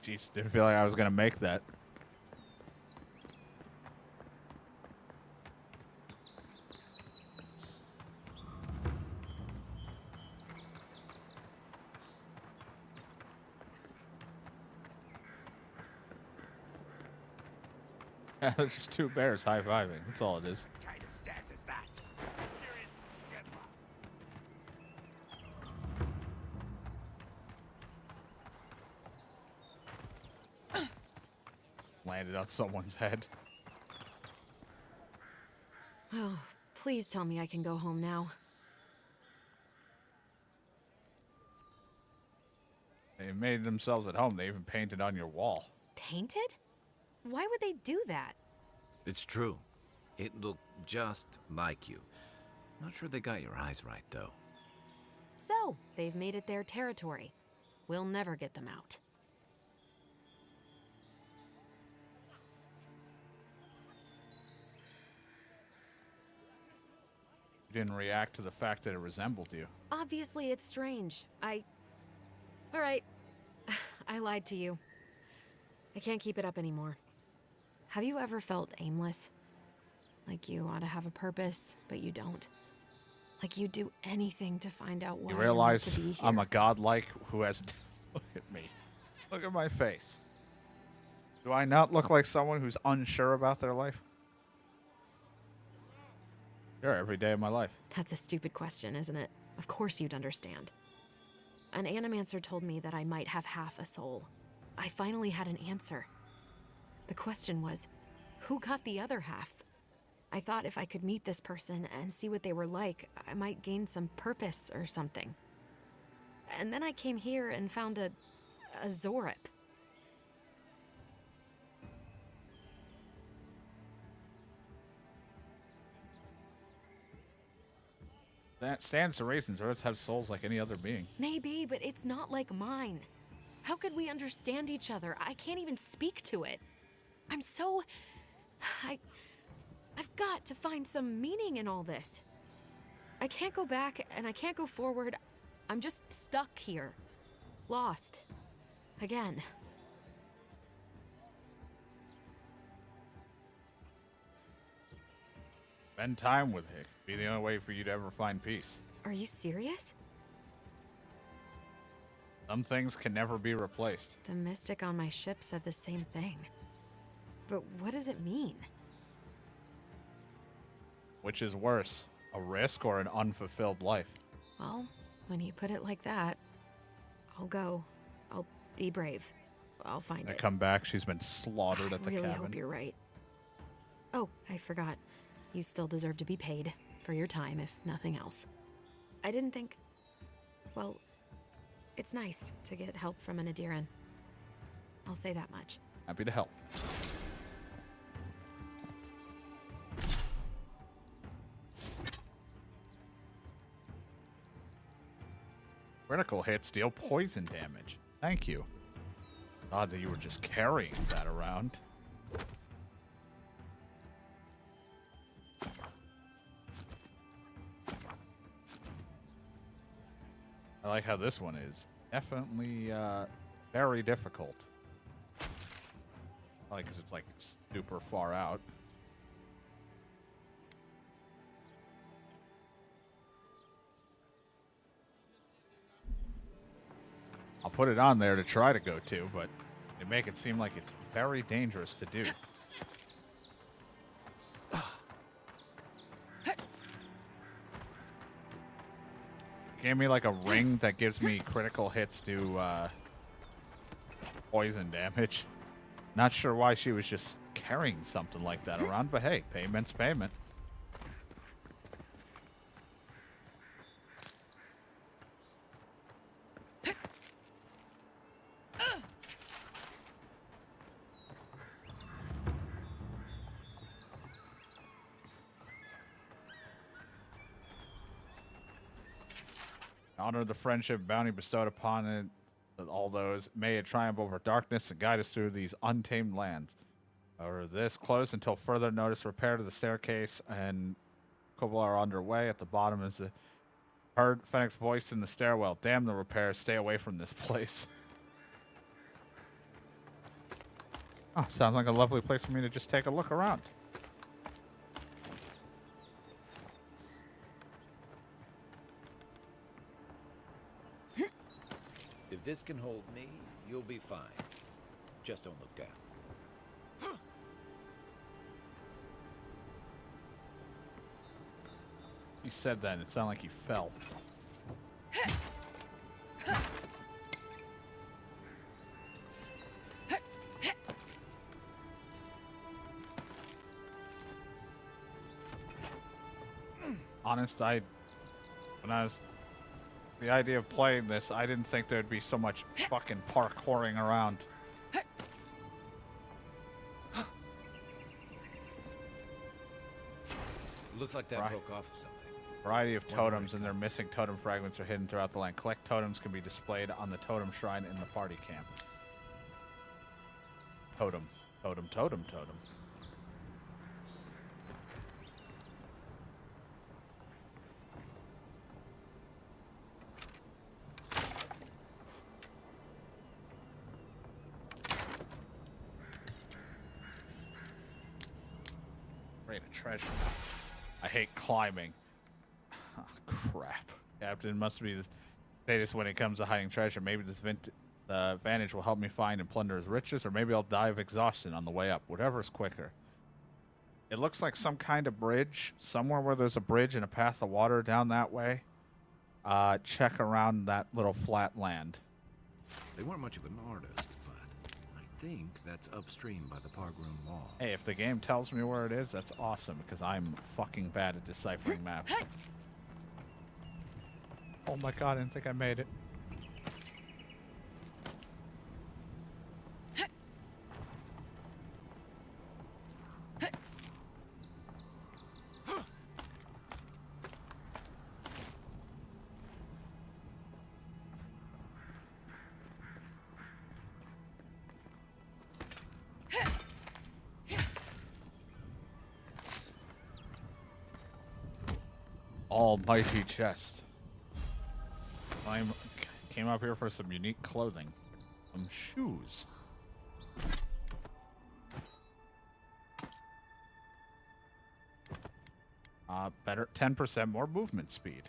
Jeez, didn't feel like I was gonna make that. Yeah, there's just two bears high-fiving. That's all it is. What kind of stance is that? Serious? Get lost. Landed on someone's head. Oh, please tell me I can go home now. They made themselves at home. They even painted on your wall. Painted? Why would they do that? It's true. It looked just like you. Not sure they got your eyes right, though. So, they've made it their territory. We'll never get them out. You didn't react to the fact that it resembled you. Obviously, it's strange. All right. I lied to you. I can't keep it up anymore. Have you ever felt aimless? Like you ought to have a purpose, but you don't? Like you'd do anything to find out why You realize you're meant to be I'm here? a godlike who has... Look at me. Look at my face. Do I not look like someone who's unsure about their life? Sure, every day of my life. That's a stupid question, isn't it? Of course you'd understand. An animancer told me that I might have half a soul. I finally had an answer. The question was, who got the other half? I thought if I could meet this person and see what they were like, I might gain some purpose or something. And then I came here and found a Zorip. That stands to reason. Zords have souls like any other being. Maybe, but it's not like mine. How could we understand each other? I can't even speak to it. I'm so... I've got to find some meaning in all this. I can't go back and I can't go forward. I'm just stuck here. Lost. Again. Spend time with Hick. Be the only way for you to ever find peace. Are you serious? Some things can never be replaced. The mystic on my ship said the same thing. But what does it mean? Which is worse, a risk or an unfulfilled life? Well, when you put it like that, I'll go. I'll be brave. I'll find I it. come back, she's been slaughtered at the I really cabin. hope you're right. Oh, I forgot. You still deserve to be paid for your time, if nothing else. I didn't think... Well, it's nice to get help from an Adiran. I'll say that much. Happy to help. Critical hits deal poison damage. Thank you. Odd that you were just carrying that around. I like how this one is definitely very difficult. I like 'cause it's like super far out. I'll put it on there to try to go to, but they make it seem like it's very dangerous to do. Gave me like a ring that gives me critical hits to poison damage. Not sure why she was just carrying something like that around, but hey, payment's payment. Honor the friendship bounty bestowed upon it, all those. May it triumph over darkness and guide us through these untamed lands. Or this closed until further notice. Repair to the staircase and couple are underway. At the bottom is the heard Fennec's voice in the stairwell. Damn the repairs. Stay away from this place. Oh, sounds like a lovely place for me to just take a look around. If this can hold me, you'll be fine. Just don't look down. He said that and it sounded like he fell. Honest, when I was the idea of playing this, I didn't think there'd be so much fucking parkouring around. Looks like that broke off of something. Variety of totems and their missing totem fragments are hidden throughout the land. Collect totems can be displayed on the totem shrine in the party camp. Totem. Totem, totem, totem. Raid a treasure. I hate climbing. Oh, crap. Captain must be the status when it comes to hiding treasure. Maybe this vantage will help me find and plunder his riches, or maybe I'll die of exhaustion on the way up. Whatever's quicker. It looks like some kind of bridge. Somewhere where there's a bridge and a path of water down that way. Check around that little flat land. They weren't much of an artist, but I think that's upstream by the park room wall. Hey, if the game tells me where it is, that's awesome, because I'm fucking bad at deciphering maps. Oh my god, I didn't think I made it. Almighty chest. I came up here for some unique clothing. Some shoes. Better 10% more movement speed.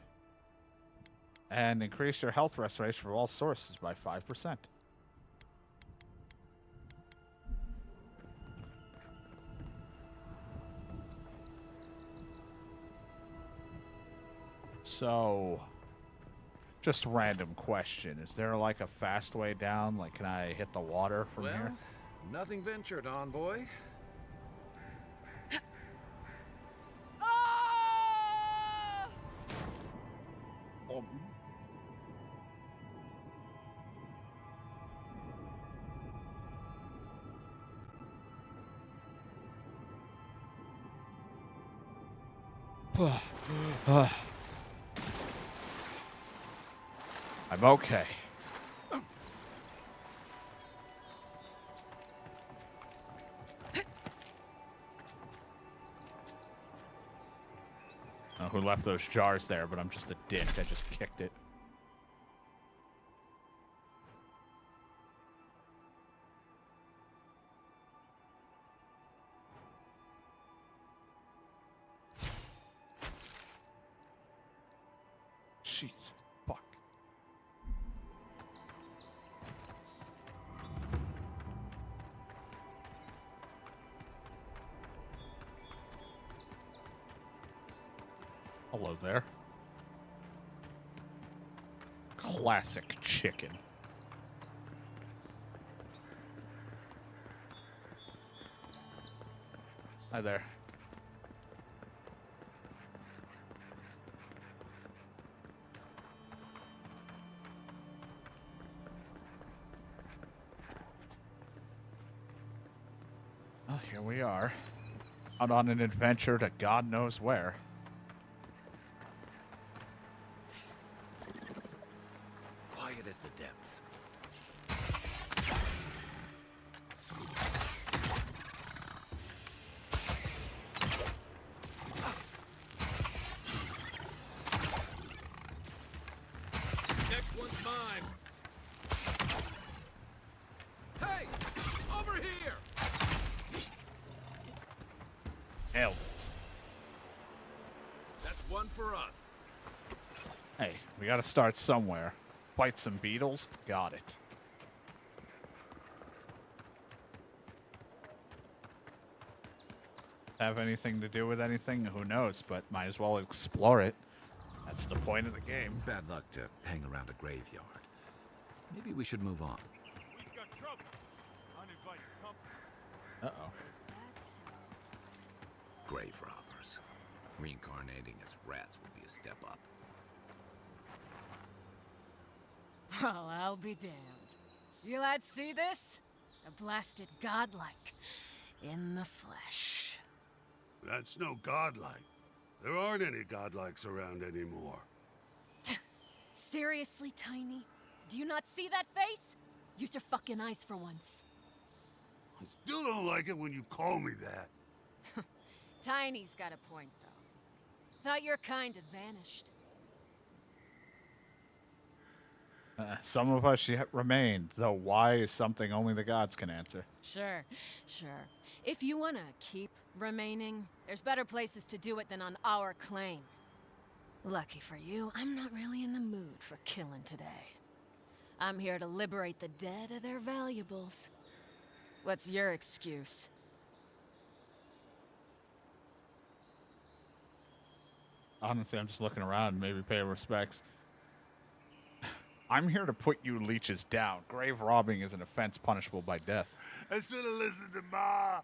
And increase your health restoration for all sources by 5%. So, just random question. Is there like a fast way down? Like, can I hit the water from here? Nothing ventured, envoy. I'm okay. I don't know who left those jars there, but I'm just a dick. I just kicked it. Jeez. Fuck. Hello there. Classic chicken. Hi there. Well, here we are. Out on an adventure to God knows where. Quiet as the depths. Next one's mine. Hey! Over here! Hell. That's one for us. Hey, we gotta start somewhere. Fight some beetles? Got it. Have anything to do with anything? Who knows, but might as well explore it. That's the point of the game. Bad luck to hang around a graveyard. Maybe we should move on. We've got trouble. Uninvited company. Uh-oh. Grave robbers. Reincarnating as rats would be a step up. Well, I'll be damned. You lads see this? A blasted godlike. In the flesh. That's no godlike. There aren't any godlikes around anymore. Seriously, Tiny? Do you not see that face? Use your fucking eyes for once. I still don't like it when you call me that. Tiny's got a point, though. Thought your kind had vanished. Some of us yet remain, though why is something only the gods can answer. Sure. If you want to keep remaining, there's better places to do it than on our claim. Lucky for you, I'm not really in the mood for killing today. I'm here to liberate the dead of their valuables. What's your excuse? Honestly, I'm just looking around, maybe pay respects. I'm here to put you leeches down. Grave robbing is an offense punishable by death. I should have listened to Ma.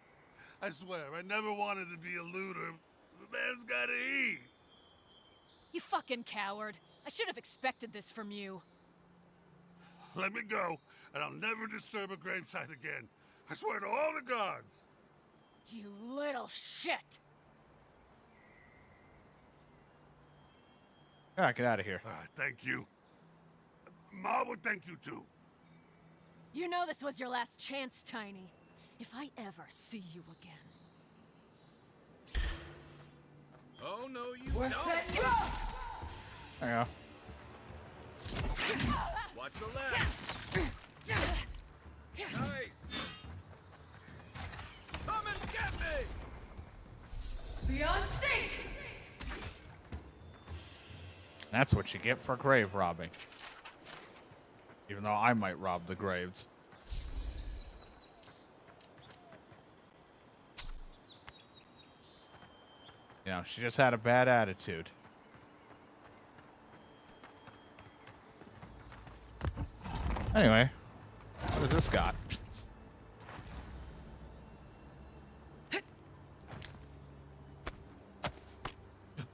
I swear, I never wanted to be a looter. The man's gotta eat. You fucking coward. I should have expected this from you. Let me go, and I'll never disturb a gravesite again. I swear to all the gods. You little shit. Yeah, get out of here. Thank you. Ma would thank you too. You know this was your last chance, Tiny. If I ever see you again. Oh, no, you We're don't! setting rough! There you go. Watch the left! Nice! Come and get me! Beyond sync! That's what you get for grave robbing. Even though I might rob the graves. You know, she just had a bad attitude. Anyway, what has this got?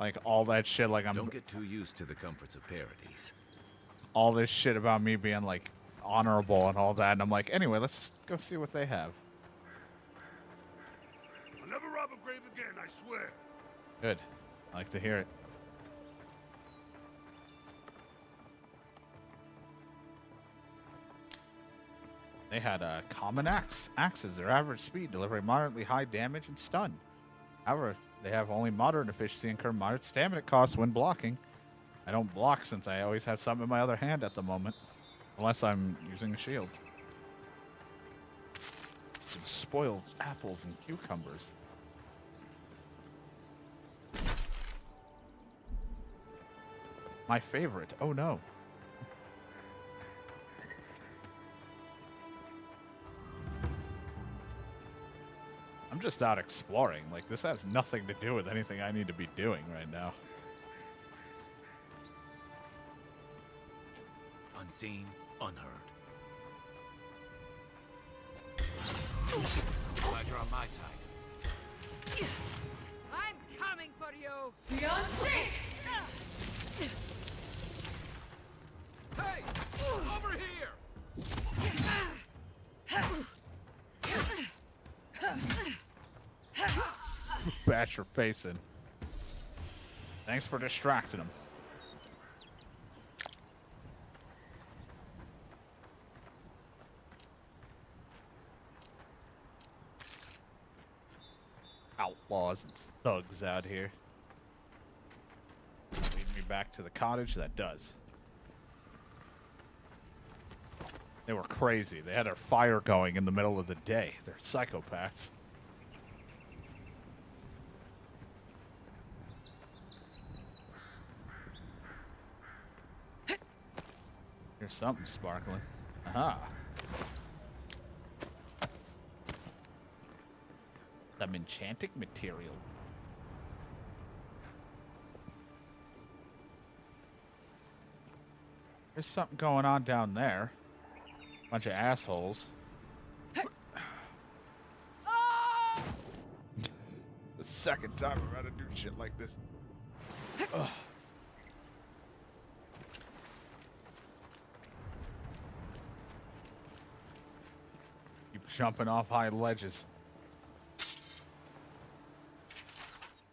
Like all that shit, like I'm. Don't get too used to the comforts of paradise. All this shit about me being like honorable and all that, and I'm like, anyway, let's go see what they have. I'll never rob a grave again, I swear. Good. I like to hear it. They had common axes. Their average speed, delivering moderately high damage and stun. However, they have only moderate efficiency and incur moderate stamina costs when blocking. I don't block since I always have something in my other hand at the moment. Unless I'm using a shield. Some spoiled apples and cucumbers. My favorite. Oh no. I'm just out exploring. Like, this has nothing to do with anything I need to be doing right now. Unseen, unheard. Glad you're on my side. I'm coming for you! Beyond sync! Hey! Over here! Bash your face in. Thanks for distracting him. Outlaws and thugs out here. Lead me back to the cottage? That does. They were crazy. They had a fire going in the middle of the day. They're psychopaths. Here's something sparkling. Aha. Some enchanting material. There's something going on down there. Bunch of assholes. The second time I've had to do shit like this. Ugh. Keep jumping off high ledges.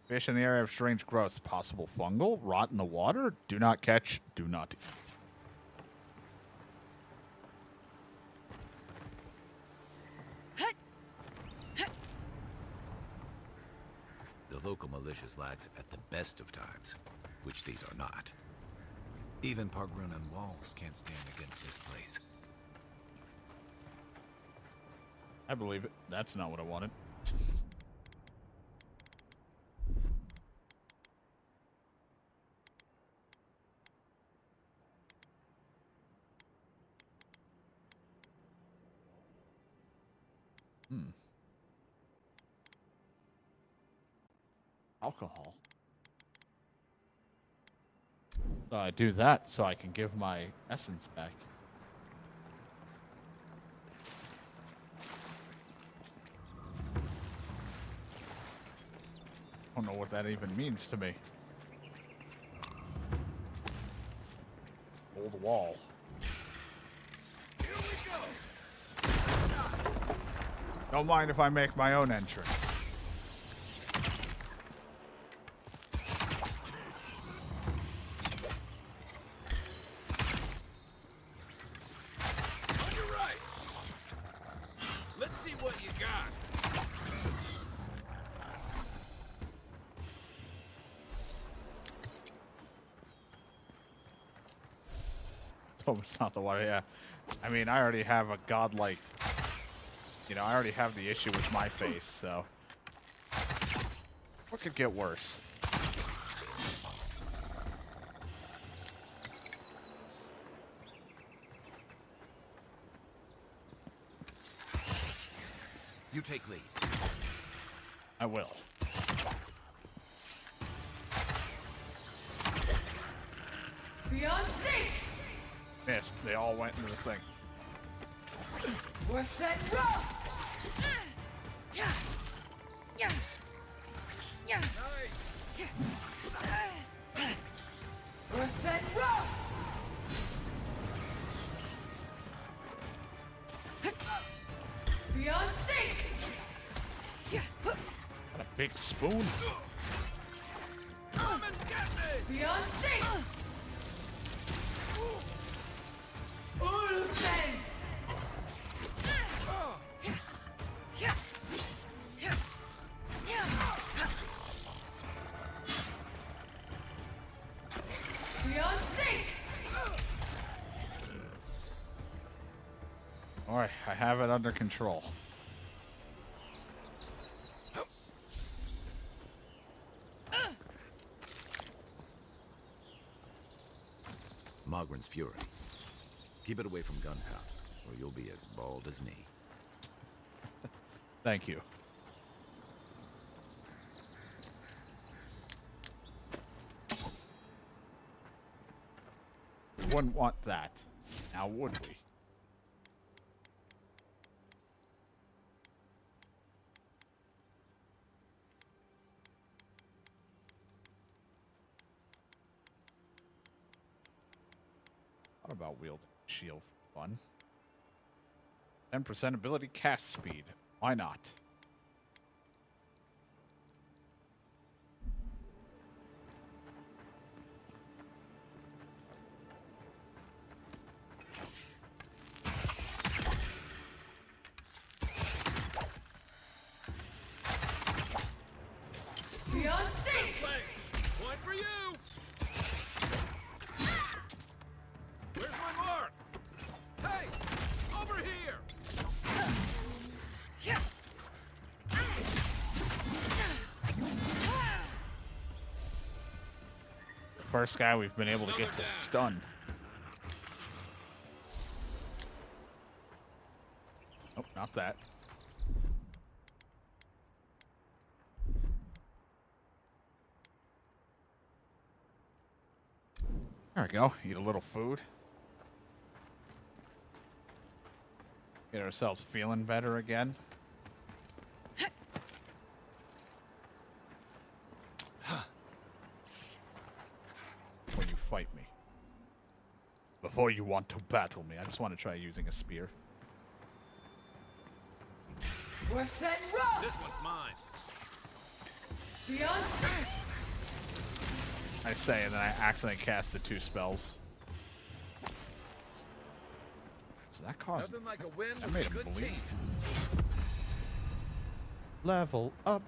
Fish in the area of strange growths. Possible fungal. Rot in the water. Do not catch. Do not eat. The local militia's lax at the best of times, which these are not. Even Parkrun and walls can't stand against this place. I believe it. That's not what I wanted. Alcohol. So I do that so I can give my essence back. I don't know what that even means to me. Old wall. Here we go. Don't mind if I make my own entrance. On your right. Let's see what you got. Oh, it's not the water, yeah. I mean, I already have a godlike... You know, I already have the issue with my face, so... What could get worse? You take lead. I will. Beyond sync! Missed. They all went into the thing. We're set rough! We're set rough! Beyond sync! Got a big spoon. Come and get me. Beyond sync! Ulfen! Beyond sync! Alright, I have it under control. Mogren's fury. Keep it away from gunpowder, or you'll be as bald as me. Thank you. We wouldn't want that. Now would we? What about wielding shield for fun? 10% ability cast speed. Why not? Beyond sync! Point for you! Where's my mark? Hey! Over here! First guy we've been able to get to stun. Oh, not that. There we go. Eat a little food. Get ourselves feeling better again. When you fight me. Before you want to battle me. I just want to try using a spear. Worth that rock! This one's mine. Beyond sync! I say, and then I accidentally cast the 2 spells. So that caused... Nothing like a win That with made a him good bleed. team. Level up.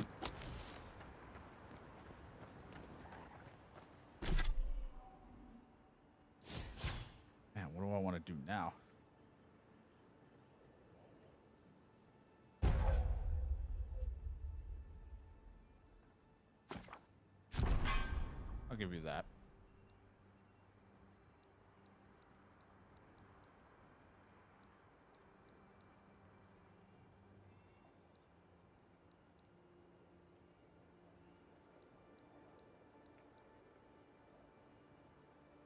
Man, what do I want to do now? I'll give you that.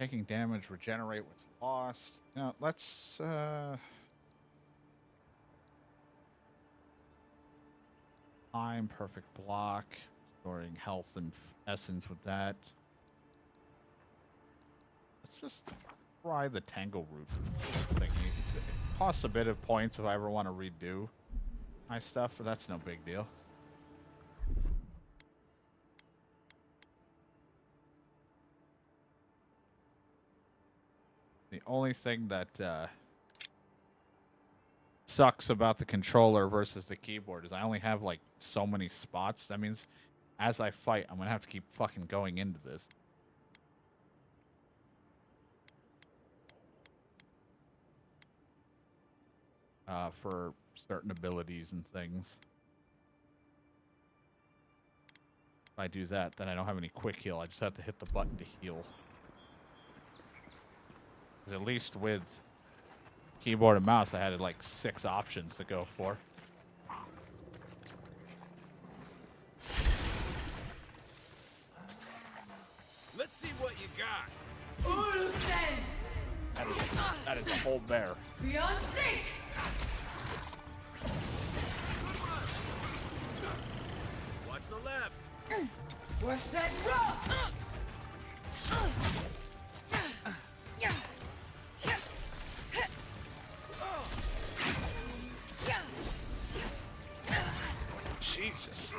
Taking damage, regenerate what's lost. Now, let's, time, perfect block. Storing health and essence with that. Let's just try the Tangle Root thingy. It costs a bit of points if I ever want to redo my stuff, but that's no big deal. The only thing that sucks about the controller versus the keyboard is I only have like so many spots. That means as I fight, I'm going to have to keep fucking going into this. For certain abilities and things. If I do that, then I don't have any quick heal. I just have to hit the button to heal. 'Cause at least with keyboard and mouse, I had like 6 options to go for. Let's see what you got. That is a whole bear. Beyond sync! Watch the left. Worth that rock! Jesus.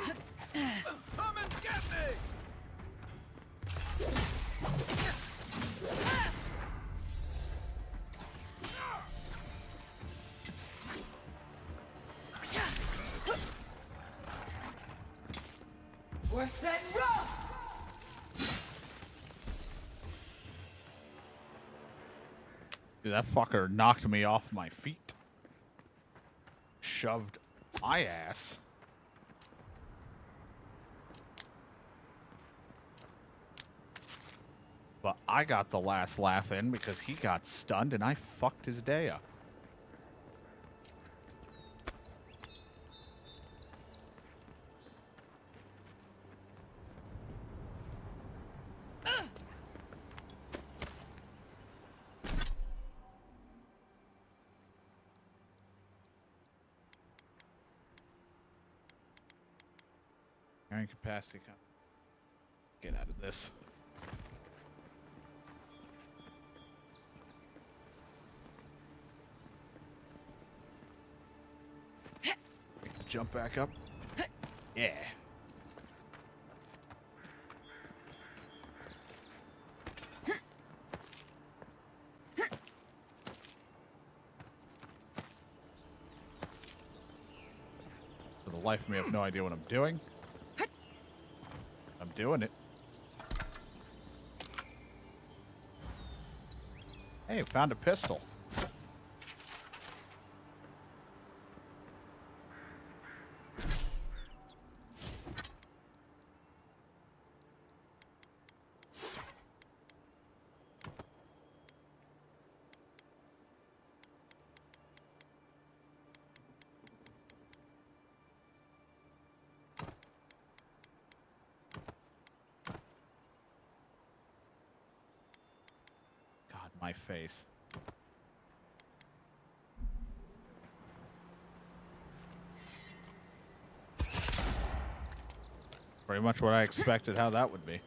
Come and get me! Worth that rock! Dude, that fucker knocked me off my feet. Shoved my ass. But I got the last laugh in because he got stunned and I fucked his day up. Carrying capacity. Get out of this. Jump back up. Yeah. For the life of me, I have no idea what I'm doing. I'm doing it. Hey, found a pistol. My face. Pretty much what I expected how that would be.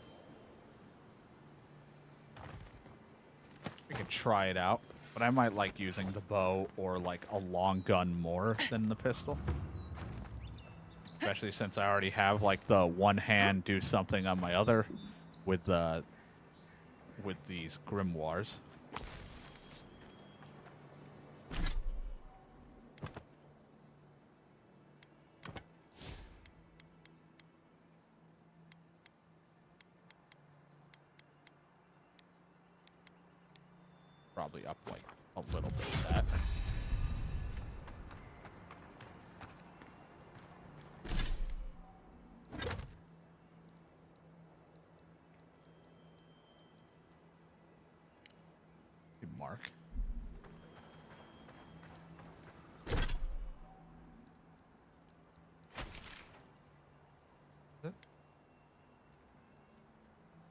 We can try it out, but I might like using the bow or like a long gun more than the pistol. Especially since I already have like the one hand do something on my other with these grimoires. Probably up like a little bit of that. Mark.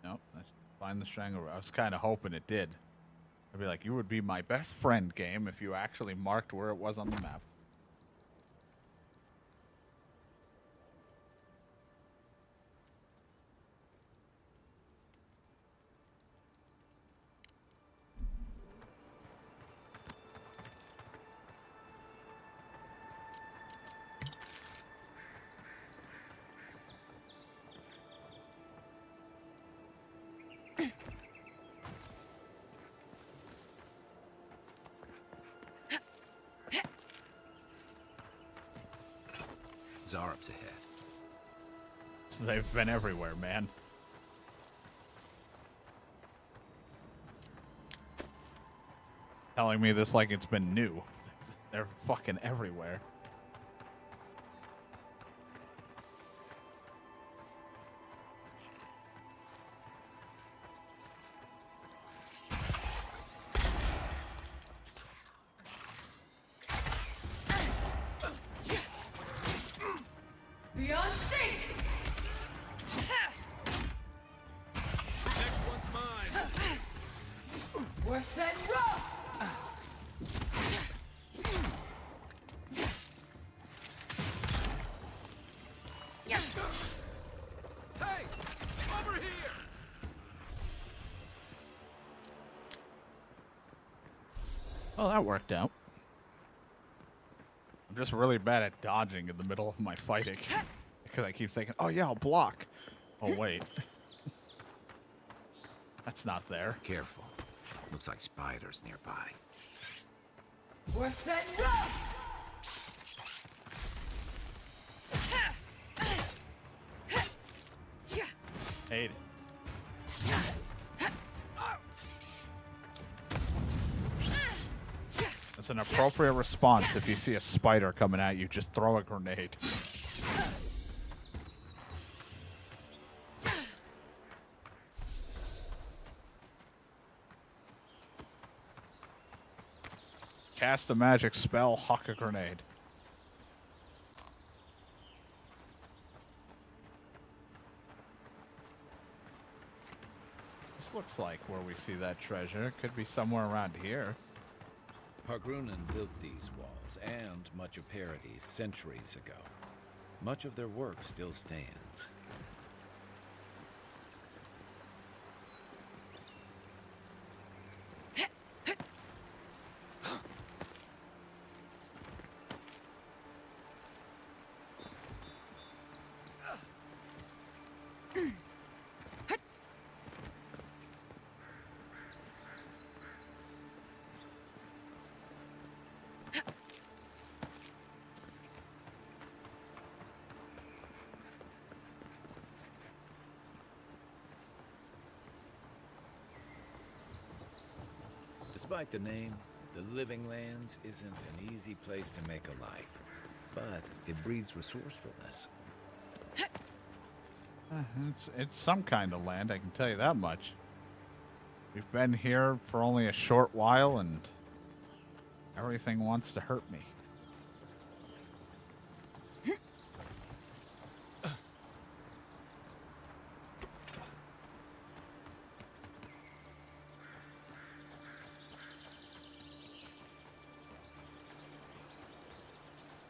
Nope, that's find the strangler. I was kind of hoping it did. I'd be like, you would be my best friend, game, if you actually marked where it was on the map. Zarup's ahead. So they've been everywhere, man. Telling me this like it's been new. They're fucking everywhere. Beyond sync! Next one's mine. Worth that rough! Hey! Over here! Oh, that worked out. I'm just really bad at dodging in the middle of my fighting. Because I keep thinking, oh yeah, I'll block. Oh wait. That's not there. Careful. Looks like spiders nearby. Worth that rough! Hate it. It's an appropriate response if you see a spider coming at you, just throw a grenade. Cast a magic spell, huck a grenade. This looks like where we see that treasure. It could be somewhere around here. Pargrunan built these walls and much of Paradis centuries ago. Much of their work still stands. Despite the name, the Living Lands isn't an easy place to make a life, but it breeds resourcefulness. It's some kind of land, I can tell you that much. We've been here for only a short while, and everything wants to hurt me.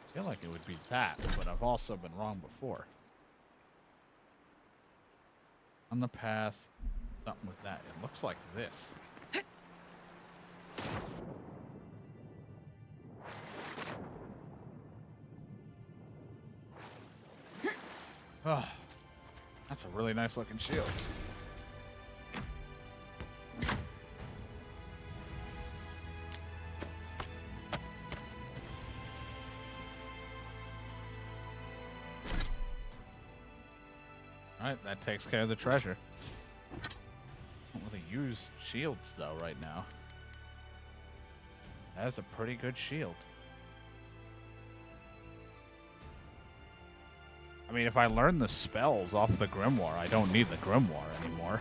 I feel like it would be that, but I've also been wrong before. On the path, something with that. It looks like this. Oh, that's a really nice looking shield. Alright, that takes care of the treasure. Don't really use shields though right now. That is a pretty good shield. I mean, if I learn the spells off the Grimoire, I don't need the Grimoire anymore.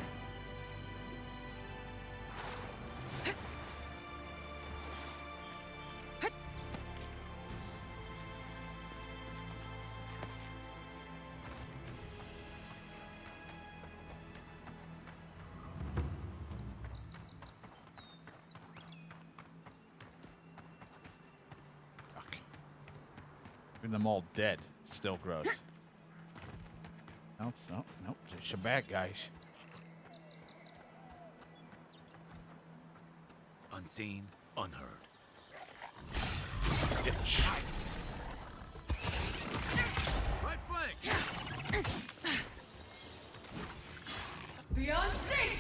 Them all dead. Still gross. Nope, just your bad guys. Unseen, unheard. Get shot. Right flank! Beyond sync!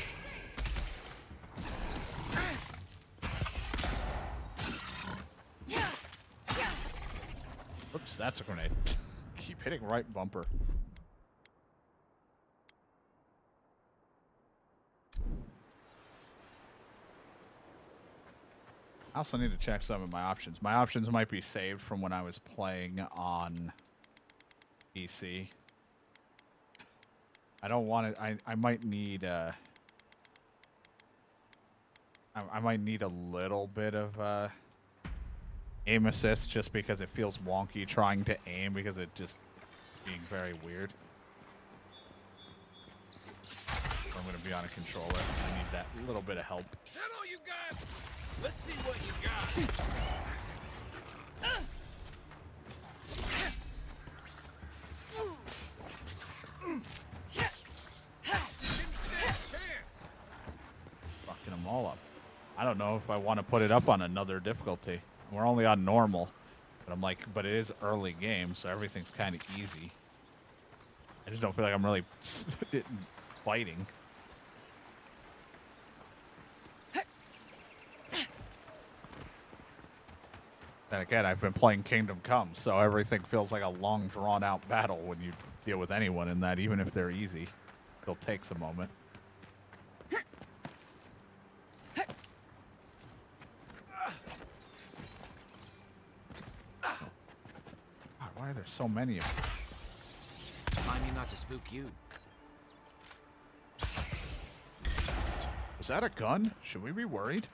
Oops, that's a grenade. Keep hitting right bumper. I also need to check some of my options. My options might be saved from when I was playing on PC. I don't want it. I might need I might need a little bit of aim assist just because it feels wonky trying to aim because it just being very weird. I'm going to be on a controller. I need that little bit of help. Is that all you got? Let's see what you got. Fucking them all up. I don't know if I want to put it up on another difficulty. We're only on normal, but I'm like, but it is early game, so everything's kind of easy. I just don't feel like I'm really fighting. Then again, I've been playing Kingdom Come, so everything feels like a long, drawn-out battle when you deal with anyone in that, even if they're easy. Still takes a moment. Why are there so many of them? Remind me not to spook you. Was that a gun? Should we be worried?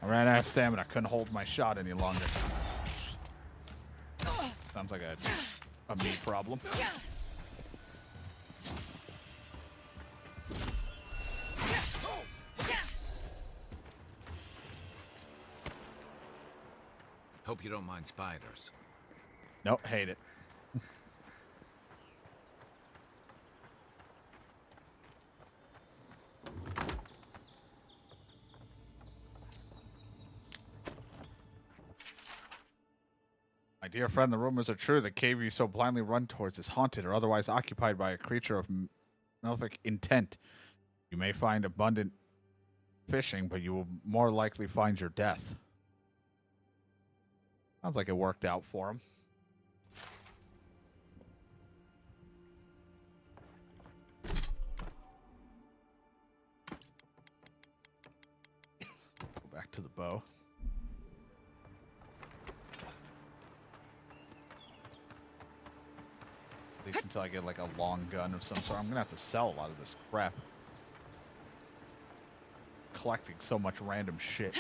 I ran out of stamina. I couldn't hold my shot any longer. Sounds like a me problem. Hope you don't mind spiders. Nope, hate it. My dear friend, the rumors are true. The cave you so blindly run towards is haunted or otherwise occupied by a creature of malefic intent. You may find abundant fishing, but you will more likely find your death. Sounds like it worked out for him. Go back to the bow. At least until I get like a long gun of some sort. I'm gonna have to sell a lot of this crap. Collecting so much random shit.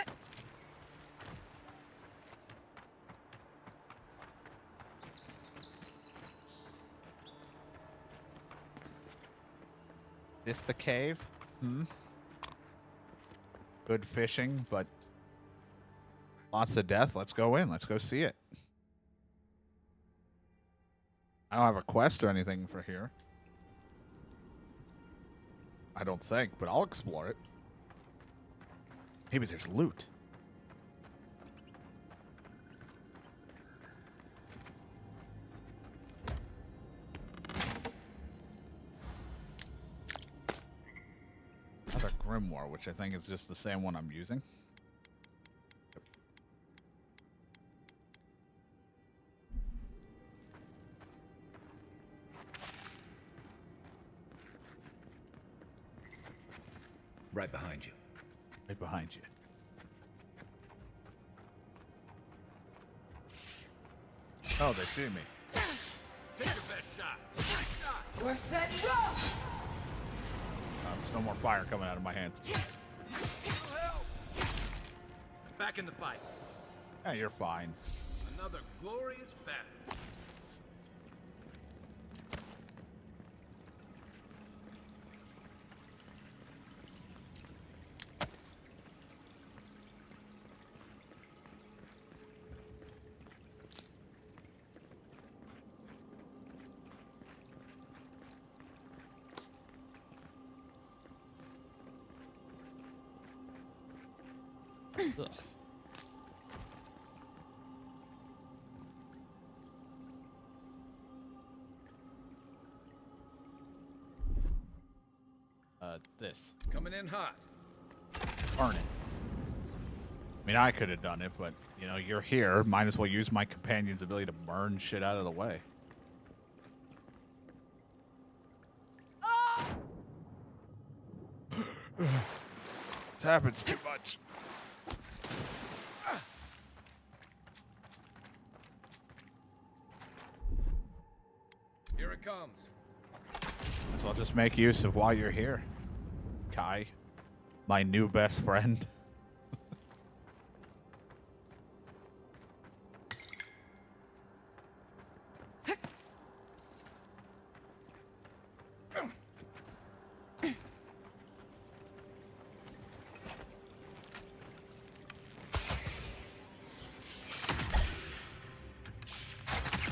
This the cave? Good fishing, but lots of death. Let's go in. Let's go see it. I don't have a quest or anything for here. I don't think, but I'll explore it. Maybe there's loot. Another grimoire, which I think is just the same one I'm using. Right behind you. Right behind you. Oh, they see me. Take your best shot. Worth it, rough! There's no more fire coming out of my hands. Back in the fight. Yeah, you're fine. Another glorious battle. This. Coming in hot. Burn it. I mean, I could have done it, but, you know, you're here. Might as well use my companion's ability to burn shit out of the way. This happens too much. Here it comes. So I'll just make use of while you're here. Kai, my new best friend.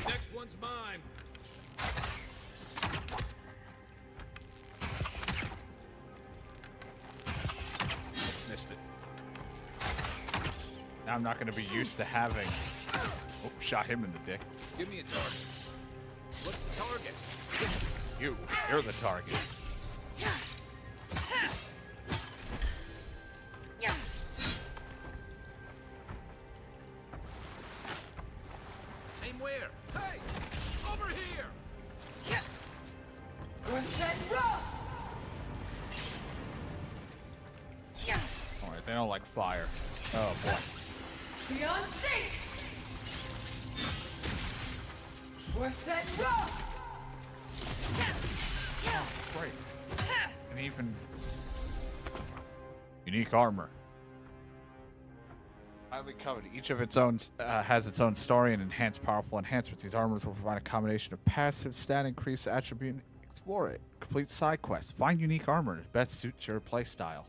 Next one's mine. Missed it. Now I'm not going to be used to having... Oh, shot him in the dick. Give me a target. What's the target? You're the target. Aim where? Hey! Over here! Worth it, rough! Alright, they don't like fire. Oh, boy. Beyond sync! Worth it, rough! Great. And even... unique armor. Highly coveted. Each of its own has its own story and enhanced powerful enhancements. These armors will provide a combination of passive stat increase, attribute. Explore it. Complete side quests. Find unique armor that best suits your playstyle.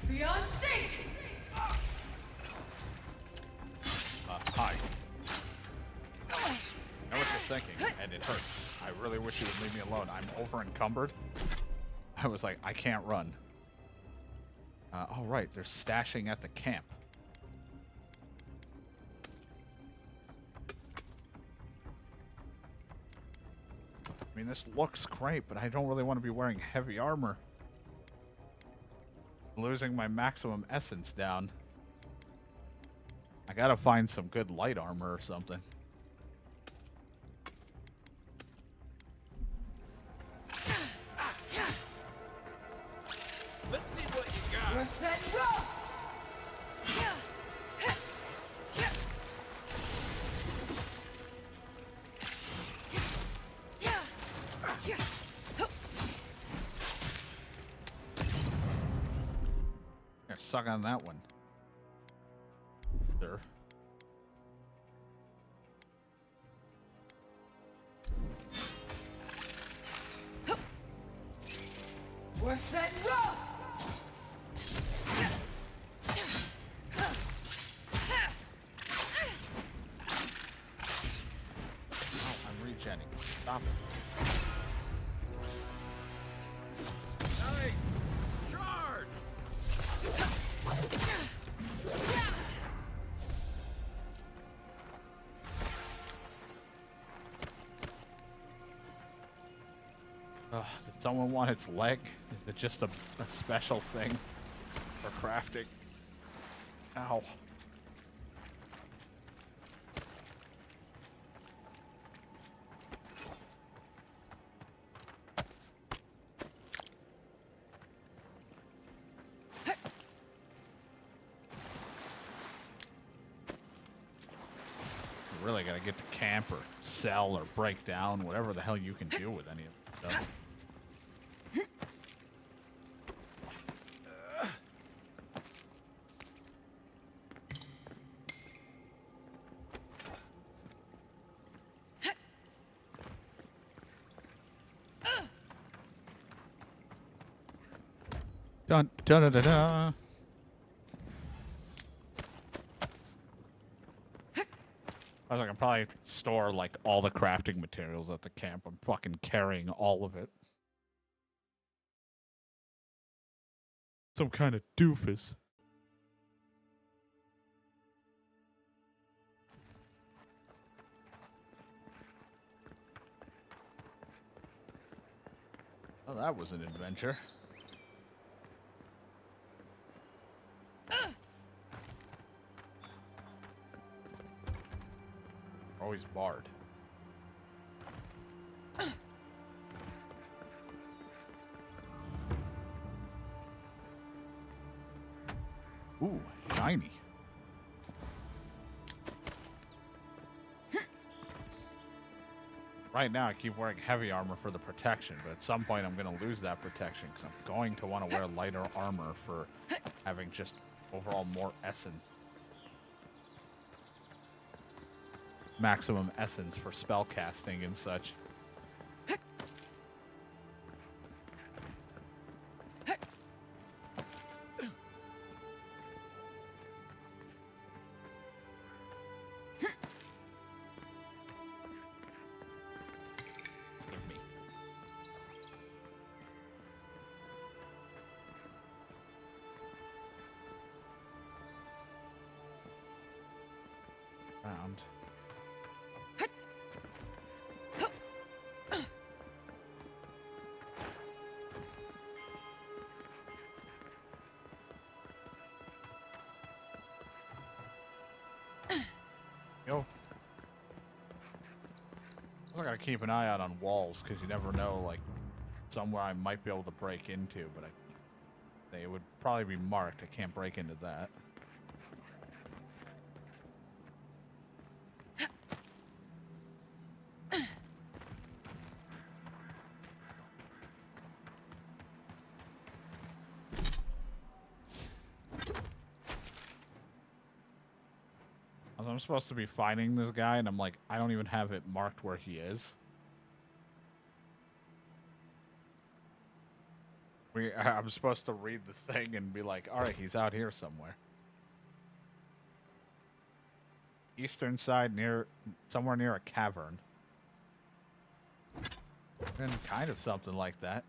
Beyond sync! Hi. I know what you're thinking, and it hurts. I really wish you would leave me alone. I'm over encumbered. I was like, I can't run. Oh, right. They're stashing at the camp. I mean, this looks great, but I don't really want to be wearing heavy armor. Losing my maximum essence down. I gotta find some good light armor or something. Let's see what you got. We're set and roll! Here, suck on that one. Sir. We're set and roll! Oh, I'm regenning. Stop it. Nice! Charge! Did someone want its leg? Is it just a special thing for crafting? Ow. You really gotta get to camp or sell or break down, whatever the hell you can do with any of this stuff. Dun dun dun dun dun. I was like, I can probably store like all the crafting materials at the camp. I'm fucking carrying all of it. Some kind of doofus. Well, that was an adventure. Always barred. Ooh, shiny. Right now, I keep wearing heavy armor for the protection, but at some point I'm going to lose that protection because I'm going to want to wear lighter armor for having just overall more essence. Maximum essence for spell casting and such. Give me. Round. Yo. I gotta keep an eye out on walls because you never know, like, somewhere I might be able to break into, but they would probably be marked. I can't break into that. I'm supposed to be finding this guy, and I'm like, I don't even have it marked where he is. I'm supposed to read the thing and be like, all right, he's out here somewhere. Eastern side, somewhere near a cavern. And kind of something like that.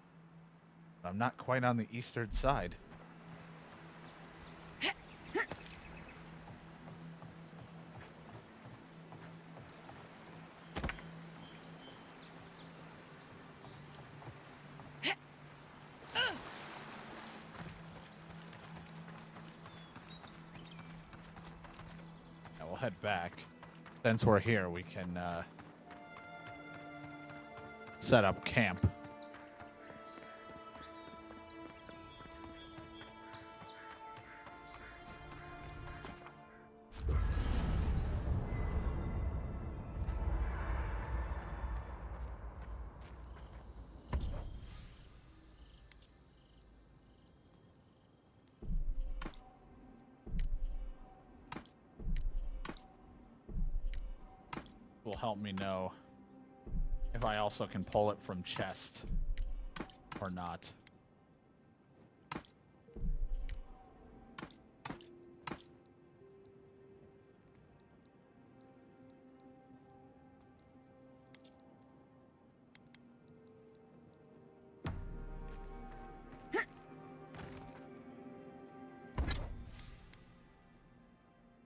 But I'm not quite on the eastern side. We'll head back. Since we're here, we can set up camp. Will help me know if I also can pull it from chest or not.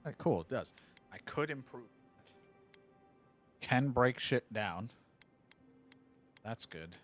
Alright, cool, it does. I could improve. Can break shit down. That's good.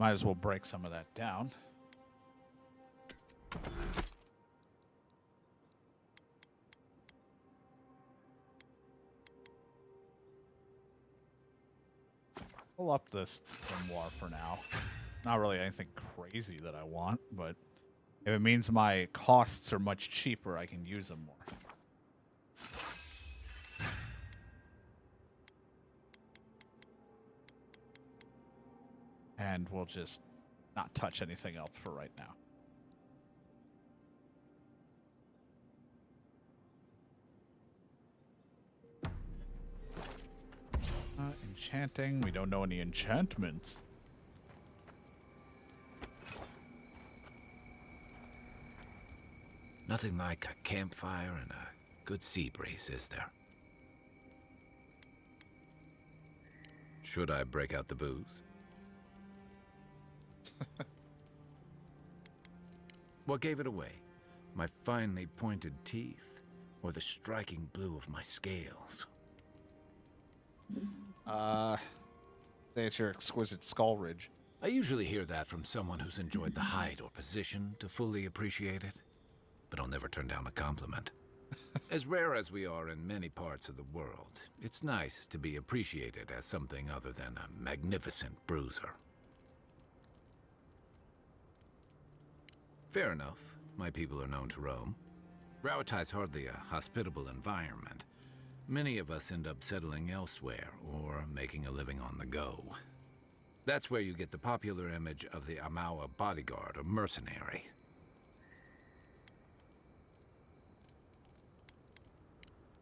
Might as well break some of that down. Pull up this grimoire for now. Not really anything crazy that I want, but if it means my costs are much cheaper, I can use them more. And we'll just not touch anything else for right now. Enchanting. We don't know any enchantments. Nothing like a campfire and a good sea breeze, is there? Should I break out the booze? What gave it away? My finely pointed teeth, or the striking blue of my scales? It's your exquisite skull ridge. I usually hear that from someone who's enjoyed the height or position to fully appreciate it, but I'll never turn down a compliment. As rare as we are in many parts of the world, it's nice to be appreciated as something other than a magnificent bruiser. Fair enough. My people are known to roam. Rauatai's hardly a hospitable environment. Many of us end up settling elsewhere or making a living on the go. That's where you get the popular image of the Amawa bodyguard or mercenary.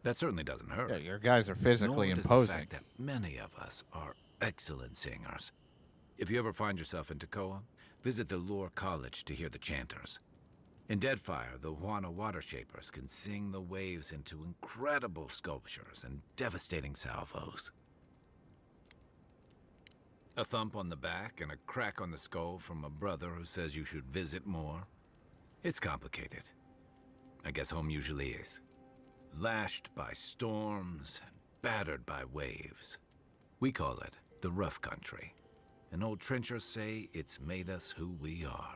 That certainly doesn't hurt. Yeah, your guys are physically Nor does imposing. the fact that many of us are excellent singers. If you ever find yourself in Takoa, visit the Lore College to hear the chanters. In Deadfire, the Wana Water Shapers can sing the waves into incredible sculptures and devastating salvos. A thump on the back and a crack on the skull from a brother who says you should visit more. It's complicated. I guess home usually is. Lashed by storms and battered by waves. We call it the rough country. And old trenchers say it's made us who we are.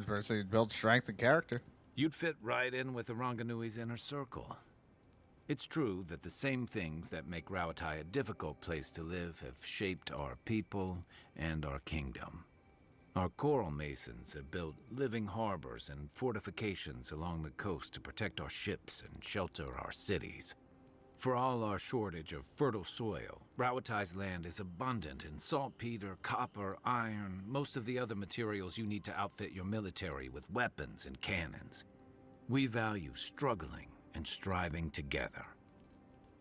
First thing, build strength and character. You'd fit right in with the Ranganui's inner circle. It's true that the same things that make Rauatai a difficult place to live have shaped our people and our kingdom. Our coral masons have built living harbors and fortifications along the coast to protect our ships and shelter our cities. For all our shortage of fertile soil, Rauatai's land is abundant in saltpeter, copper, iron, most of the other materials you need to outfit your military with weapons and cannons. We value struggling and striving together.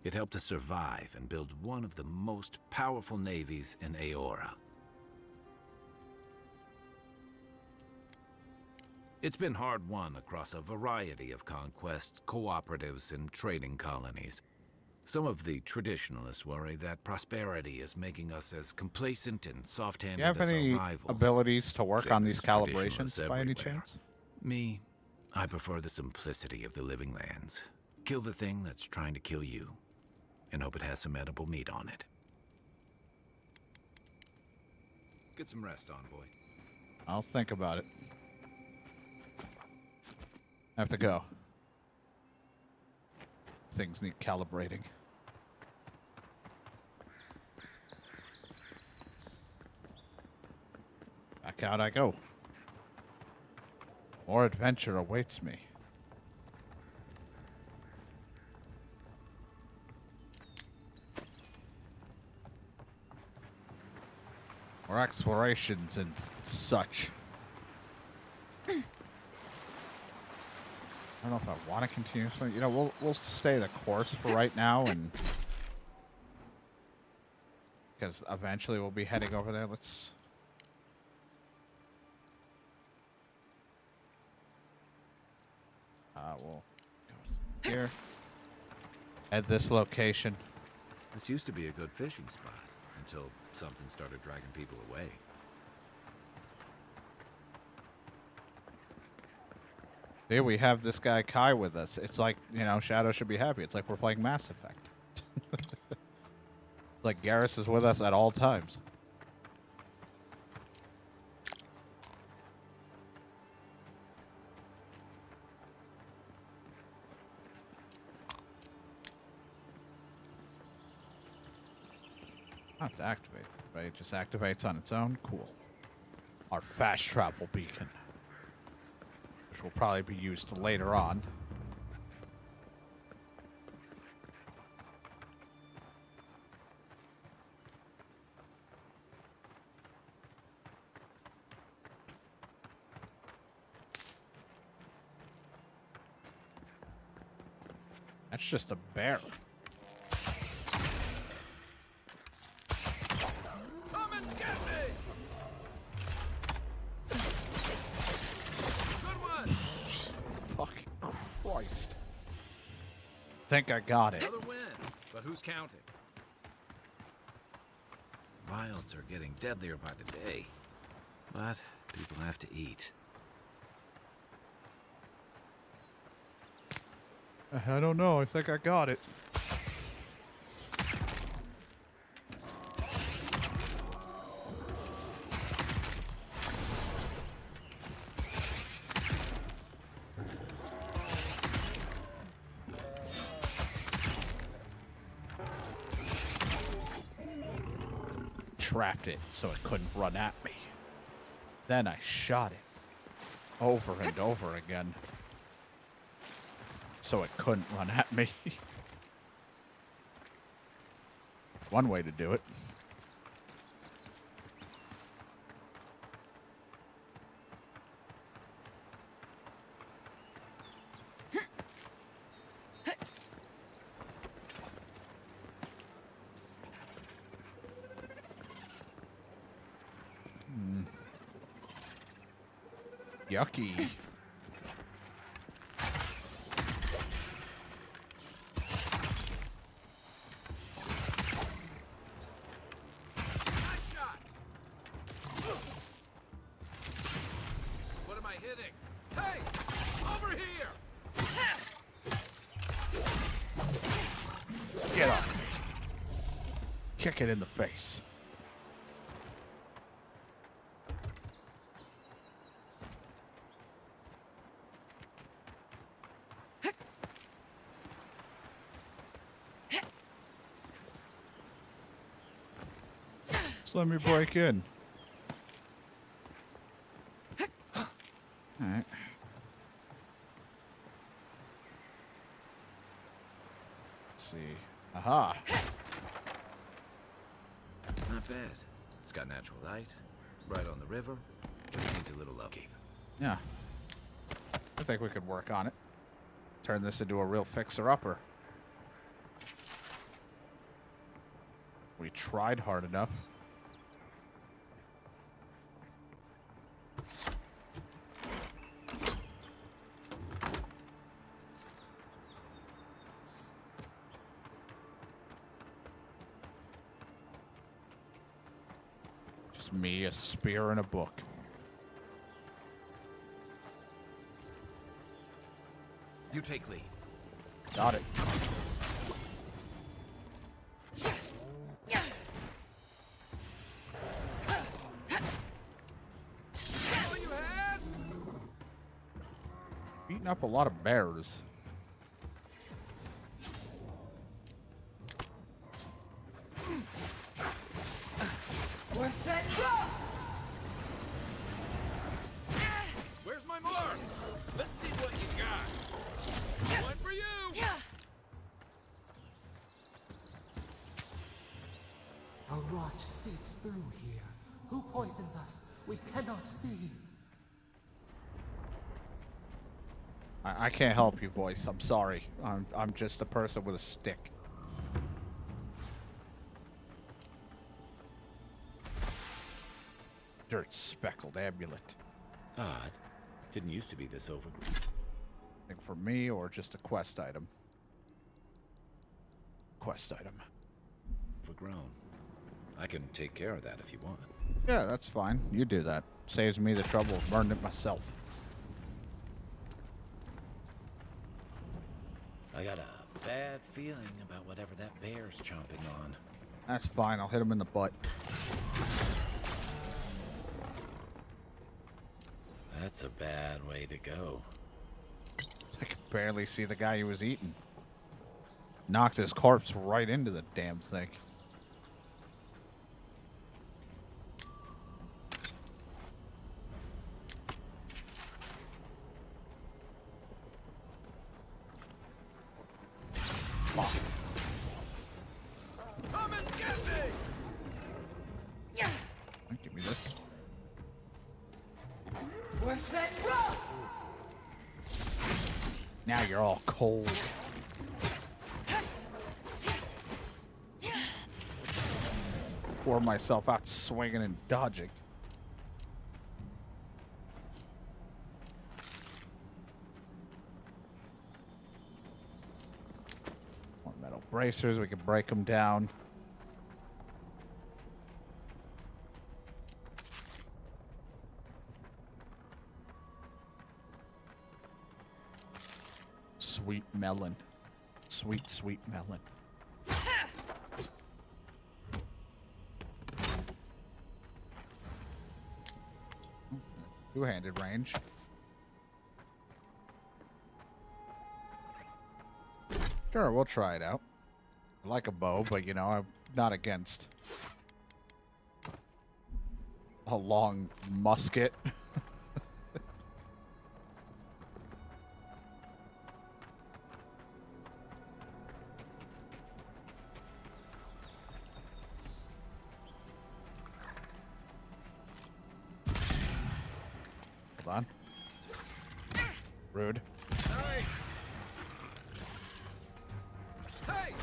It helped us survive and build one of the most powerful navies in Aora. It's been hard-won across a variety of conquests, cooperatives, and trading colonies. Some of the traditionalists worry that prosperity is making us as complacent and soft-handed Do you have as any our rivals. abilities to work on Famous these calibrations traditionalists by any everywhere. chance? Me, I prefer the simplicity of the living lands. Kill the thing that's trying to kill you, and hope it has some edible meat on it. Get some rest, Envoy. I'll think about it. I have to go. Things need calibrating. Back out I go. More adventure awaits me. More explorations and such. I don't know if I want to continue swimming. You know, we'll stay the course for right now, and because eventually we'll be heading over there. Let's. We'll go here. At this location. This used to be a good fishing spot until something started dragging people away. Here we have this guy Kai with us. It's like, you know, Shadow should be happy. It's like we're playing Mass Effect. It's like Garrus is with us at all times. I don't have to activate it, right? It just activates on its own. Cool. Our fast travel beacon, which will probably be used later on. That's just a bear. Come and get me! Good one! Fucking Christ. Think I got it. Another win, but who's counting? Wilds are getting deadlier by the day, but people have to eat. I don't know. I think I got it. Trapped it so it couldn't run at me. Then I shot it over and over again so it couldn't run at me. One way to do it. Yucky. What am I hitting? Hey! Over here! Get up. Kick it in the face. Just let me break in. Alright. Let's see. Aha! Not bad. It's got natural light, right on the river. Just needs a little upkeep. Yeah. I think we could work on it. Turn this into a real fixer-upper. We tried hard enough. Just me, a spear, and a book. You take lead. Got it. Beating up a lot of bears. Worth it. Where's my mark? Let's see what you got. One for you. A rot seeps through here. Who poisons us? We cannot see. I can't help you, voice. I'm sorry. I'm just a person with a stick. Dirt speckled amulet. Odd. Didn't used to be this overgrown. Thing for me or just a quest item? Quest item. Overgrown. I can take care of that if you want. Yeah, that's fine. You do that. Saves me the trouble of burning it myself. I got a bad feeling about whatever that bear's chomping on. That's fine. I'll hit him in the butt. That's a bad way to go. I could barely see the guy he was eating. Knocked his corpse right into the damn thing. Come and get me! Give me this. Worth it. Now you're all cold. Pour myself out swinging and dodging. More metal bracers, we can break them down. Sweet melon. Sweet, sweet melon. Two-handed range. Sure, we'll try it out. I like a bow, but you know, I'm not against a long musket. Hold on. Rude. Hey! Hey!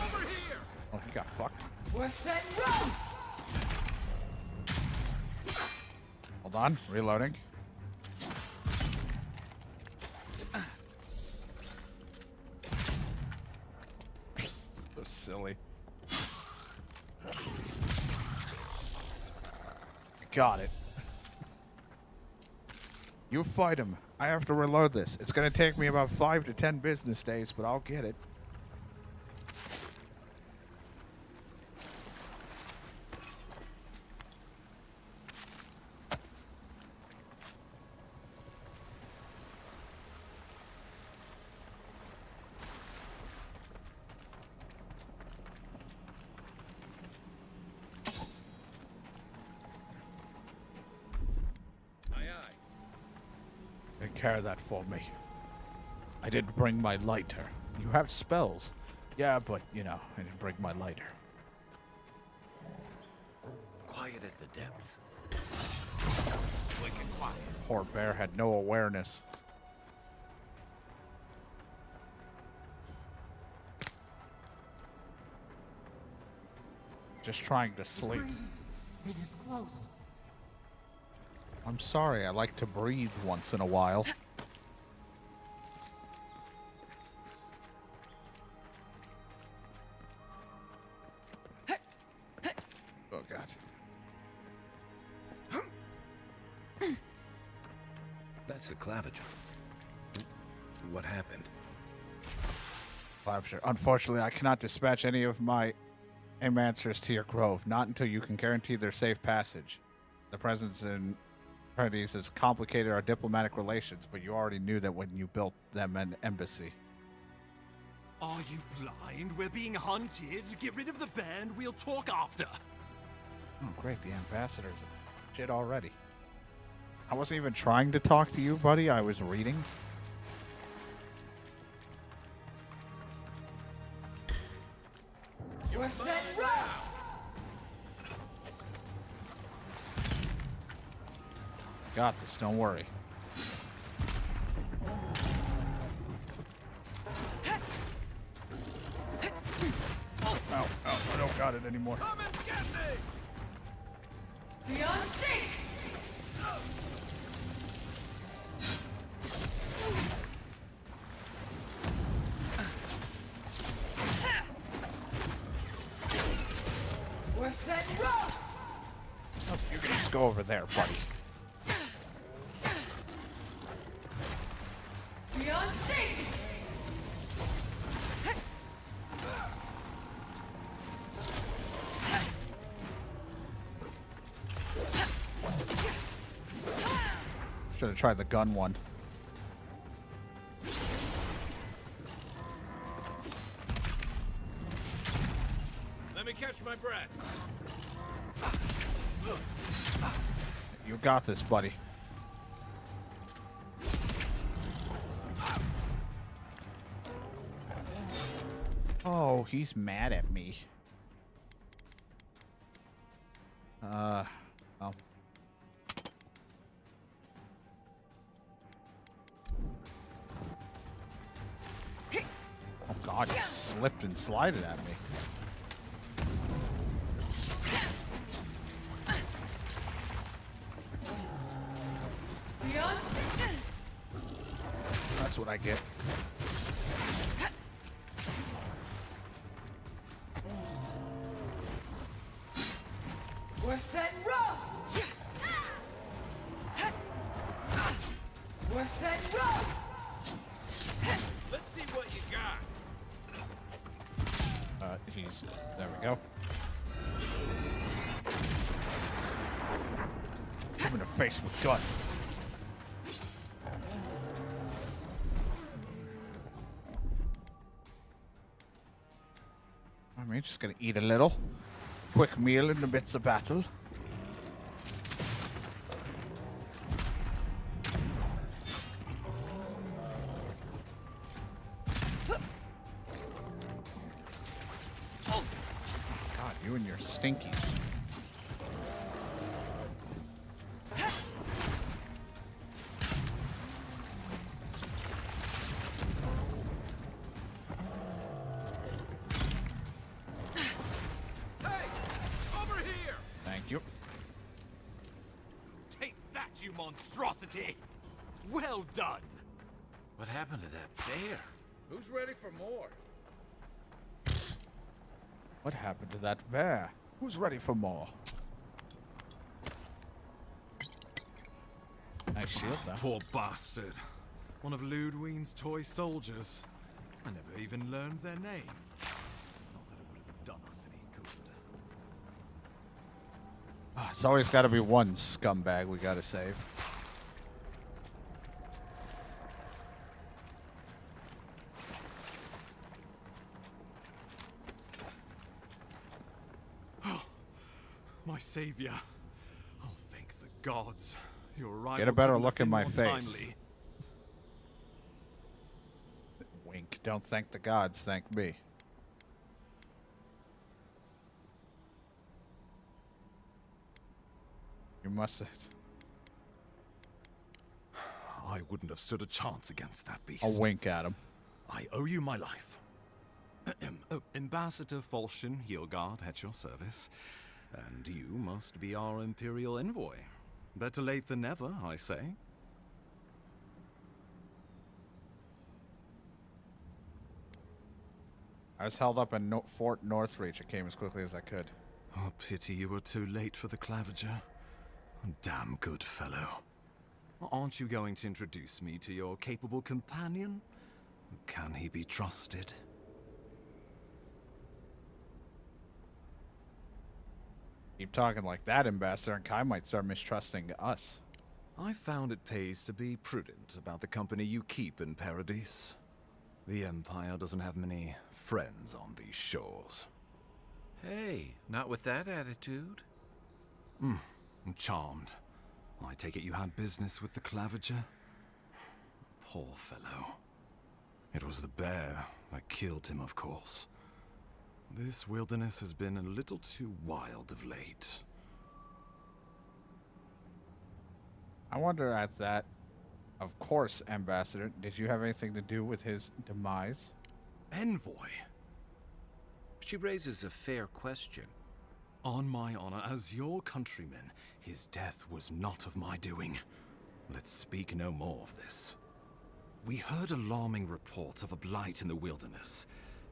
Over here! Oh, he got fucked. Worth it. Hold on. Reloading. So silly. Got it. You fight him. I have to reload this. It's going to take me about 5 to 10 business days, but I'll get it. care of that for me. I didn't bring my lighter. You have spells. Yeah, but, you know, I didn't bring my lighter. Quiet as the depths. Wicked quiet. Poor bear had no awareness. Just trying to sleep. It is close. I'm sorry, I like to breathe once in a while. Oh, God. That's the claviger. What happened? Claviger. Unfortunately, I cannot dispatch any of my Amancers to your grove, not until you can guarantee their safe passage. The presence in Paradise has complicated our diplomatic relations, but you already knew that when you built them an embassy. Are you blind? We're being hunted. Get rid of the band. We'll talk after. Oh, great. The ambassador's shit already. I wasn't even trying to talk to you, buddy. I was reading. Got this, don't worry. Oh, I don't got it anymore. Come and get me! Beyond sync! Worth that rope! Oh, you can just go over there, buddy. Beyond sync! Should have tried the gun one. Let me catch my breath. You got this, buddy. Oh, he's mad at me. Oh. Oh God, he slipped and slided at me. Beyond sync! That's what I get. Worth that rope! Worth that rope! Let's see what you got. There we go. I'm in the face with gun. I mean, just gonna eat a little. Quick meal in the midst of battle. God, you and your stinkies. You monstrosity! Well done! What happened to that bear? Who's ready for more? What happened to that bear? Who's ready for more? Nice shield, though. Poor bastard. One of Ludwine's toy soldiers. I never even learned their name. Not that it would have done us any good. It's always got to be one scumbag we got to save. Oh, my savior. Oh, thank the gods. Your arrival Get a better couldn't have look in been my more face. timely. Wink. Don't thank the gods, thank me. You must. I wouldn't have stood a chance against that beast. I'll wink at him. I owe you my life. Ambassador Falchion Heelguard at your service. And you must be our Imperial envoy. Better late than never, I say. I was held up in Fort Northreach. I came as quickly as I could. Oh, pity you were too late for the Clavager. Damn good fellow. Aren't you going to introduce me to your capable companion? Can he be trusted? Keep talking like that, Ambassador, and Kai might start mistrusting us. I found it pays to be prudent about the company you keep in Paradise. The Empire doesn't have many friends on these shores. Hey, not with that attitude. I'm charmed. I take it you had business with the Clavager? Poor fellow. It was the bear that killed him, of course. This wilderness has been a little too wild of late. I wonder at that. Of course, Ambassador. Did you have anything to do with his demise? Envoy? She raises a fair question. On my honor as your countryman, his death was not of my doing. Let's speak no more of this. We heard alarming reports of a blight in the wilderness,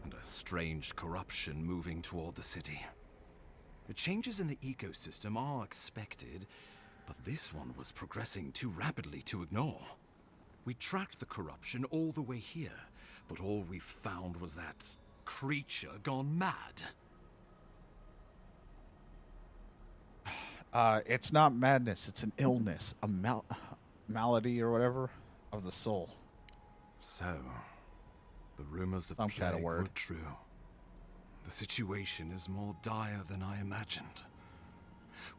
and a strange corruption moving toward the city. The changes in the ecosystem are expected, but this one was progressing too rapidly to ignore. We tracked the corruption all the way here, but all we found was that creature gone mad. It's not madness. It's an illness, a malady or whatever of the soul. So, the rumors of Some kind of plague word. were true. The situation is more dire than I imagined.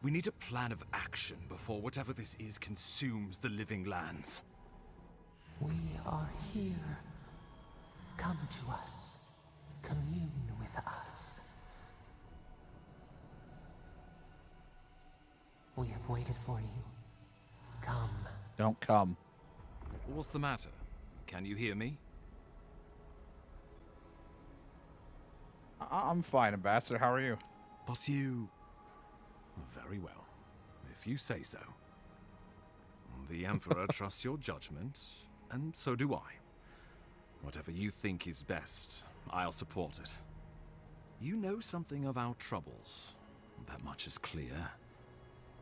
We need a plan of action before whatever this is consumes the living lands. We are here. Come to us. Commune with us. We have waited for you. Come. Don't come. What's the matter? Can you hear me? I'm fine, Ambassador. How are you? But you... Very well, if you say so. The Emperor trusts your judgment, and so do I. Whatever you think is best, I'll support it. You know something of our troubles. That much is clear.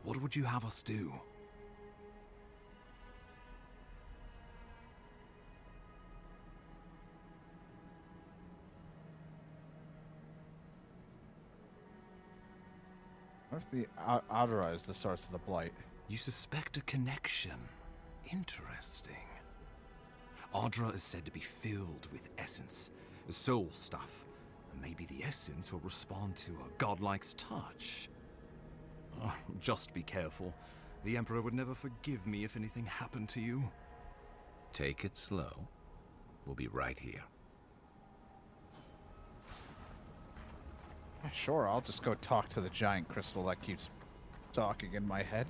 What would you have us do? What if the Audra is the source of the blight? You suspect a connection. Interesting. Audra is said to be filled with essence, soul stuff, and maybe the essence will respond to a godlike's touch. Oh, just be careful. The Emperor would never forgive me if anything happened to you. Take it slow. We'll be right here. Sure, I'll just go talk to the giant crystal that keeps talking in my head.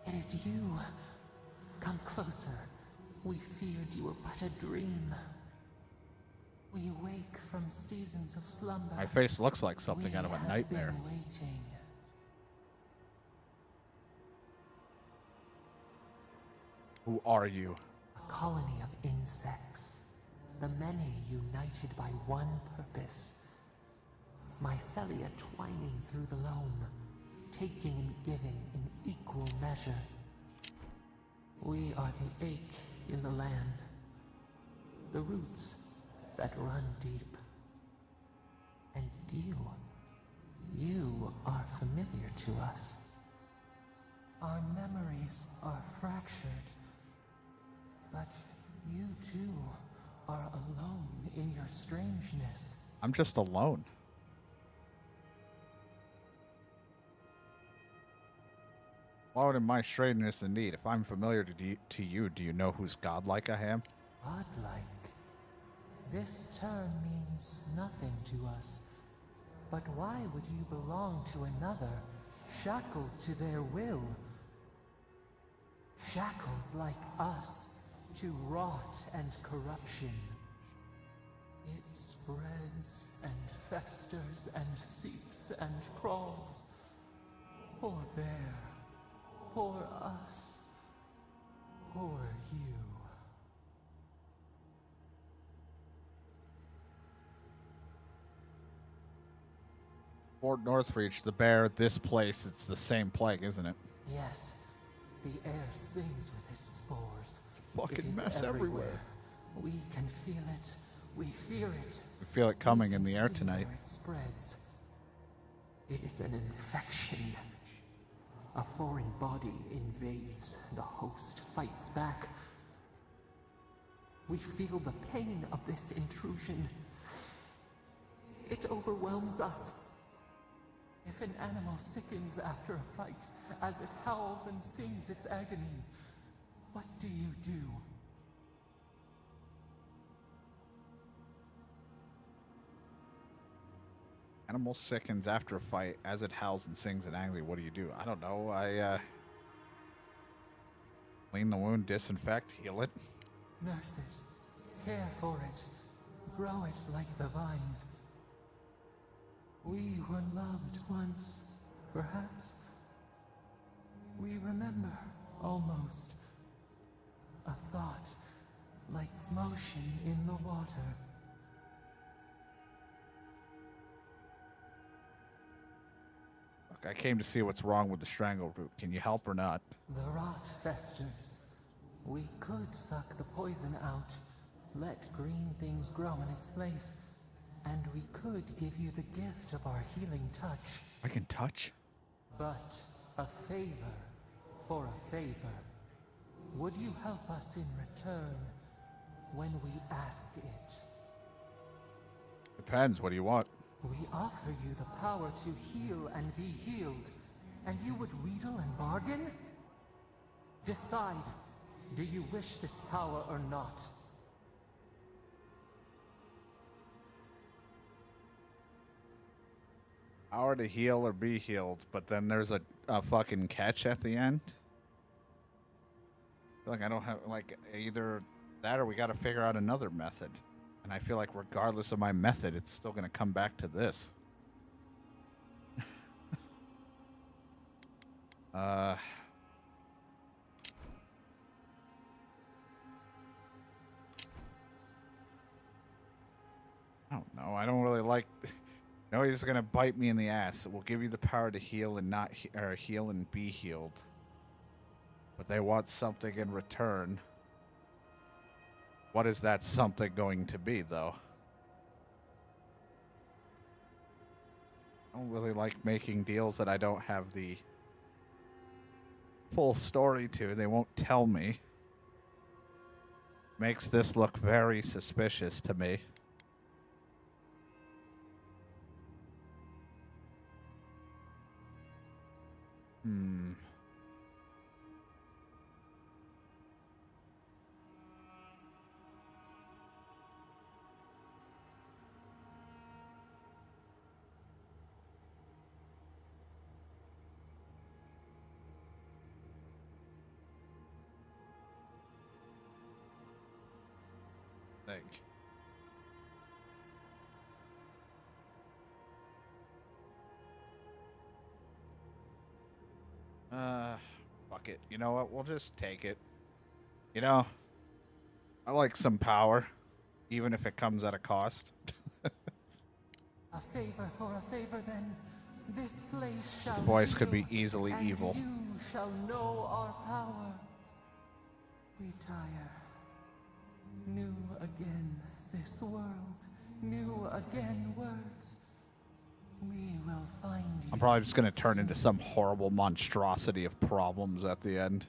It is you. Come closer. We feared you were but a dream. We awake from seasons of slumber. My face looks like something out of a nightmare. Been waiting. Who are you? A colony of insects. The many united by one purpose. Mycelia twining through the loam, taking and giving in equal measure. We are the ache in the land. The roots that run deep. And you are familiar to us. Our memories are fractured, but you too are alone in your strangeness. I'm just alone. Alone in my strangeness indeed. If I'm familiar to you, do you know whose godlike I am? Godlike. This term means nothing to us. But why would you belong to another, shackled to their will? Shackled like us to rot and corruption. It spreads and festers and seeps and crawls. Poor bear. Poor us. Poor you. Fort Northreach, the bear, this place, it's the same plague, isn't it? Yes. The air sings with its spores. Fucking It is mess everywhere. We can feel it. We fear it. We feel it coming We in can the air see tonight. where it spreads. It is an infection. A foreign body invades. The host fights back. We feel the pain of this intrusion. It overwhelms us. If an animal sickens after a fight, as it howls and sings its agony, what do you do? Animal sickens after a fight as it howls and sings in agony. What do you do? I don't know. I clean the wound, disinfect, heal it. Nurse it. Care for it. Grow it like the vines. We were loved once, perhaps. We remember, almost. A thought, like motion in the water. Look, I came to see what's wrong with the strangleroot. Can you help or not? The rot festers. We could suck the poison out, let green things grow in its place, and we could give you the gift of our healing touch. I can touch? But a favor for a favor. Would you help us in return when we ask it? Depends. What do you want? We offer you the power to heal and be healed, and you would wheedle and bargain? Decide. Do you wish this power or not? Power to heal or be healed, but then there's a fucking catch at the end. I feel like I don't have, like, either that or we got to figure out another method. And I feel like regardless of my method, it's still going to come back to this. I don't know. I don't really like... No, he's going to bite me in the ass. It will give you the power to heal and not or heal and be healed. But they want something in return. What is that something going to be, though? I don't really like making deals that I don't have the full story to. They won't tell me. Makes this look very suspicious to me. Think. Fuck it. You know what? We'll just take it. You know, I like some power, even if it comes at a cost. A favor for a favor, then. This place shall His voice could be heal, easily and evil. You shall know our power. We tire. New again this world. New again words. We will find you. I'm probably just going to turn into some horrible monstrosity of problems at the end.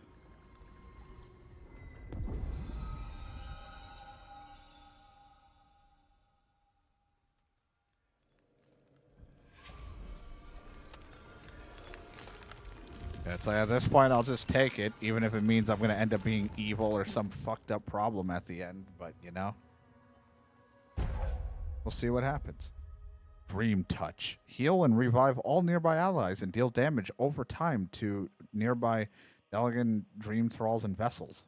It's like at this point, I'll just take it, even if it means I'm going to end up being evil or some fucked up problem at the end. But, you know, we'll see what happens. Dream Touch. Heal and revive all nearby allies and deal damage over time to nearby Delagan Dream Thralls and Vessels.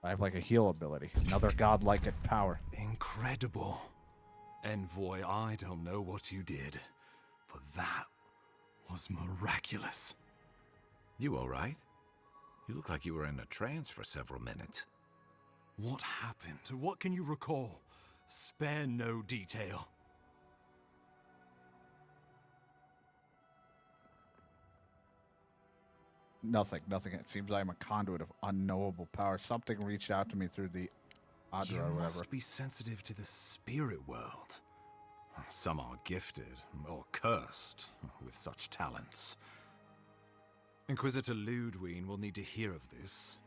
I have like a heal ability. Another godlike power. Incredible. Envoy, I don't know what you did, but that was miraculous. You all right? You look like you were in a trance for several minutes. What happened? What can you recall? Spare no detail. Nothing. It seems I'm a conduit of unknowable power. Something reached out to me through the Adra You or whatever. must be sensitive to the spirit world. Some are gifted, or cursed, with such talents. Inquisitor Ludwine will need to hear of this.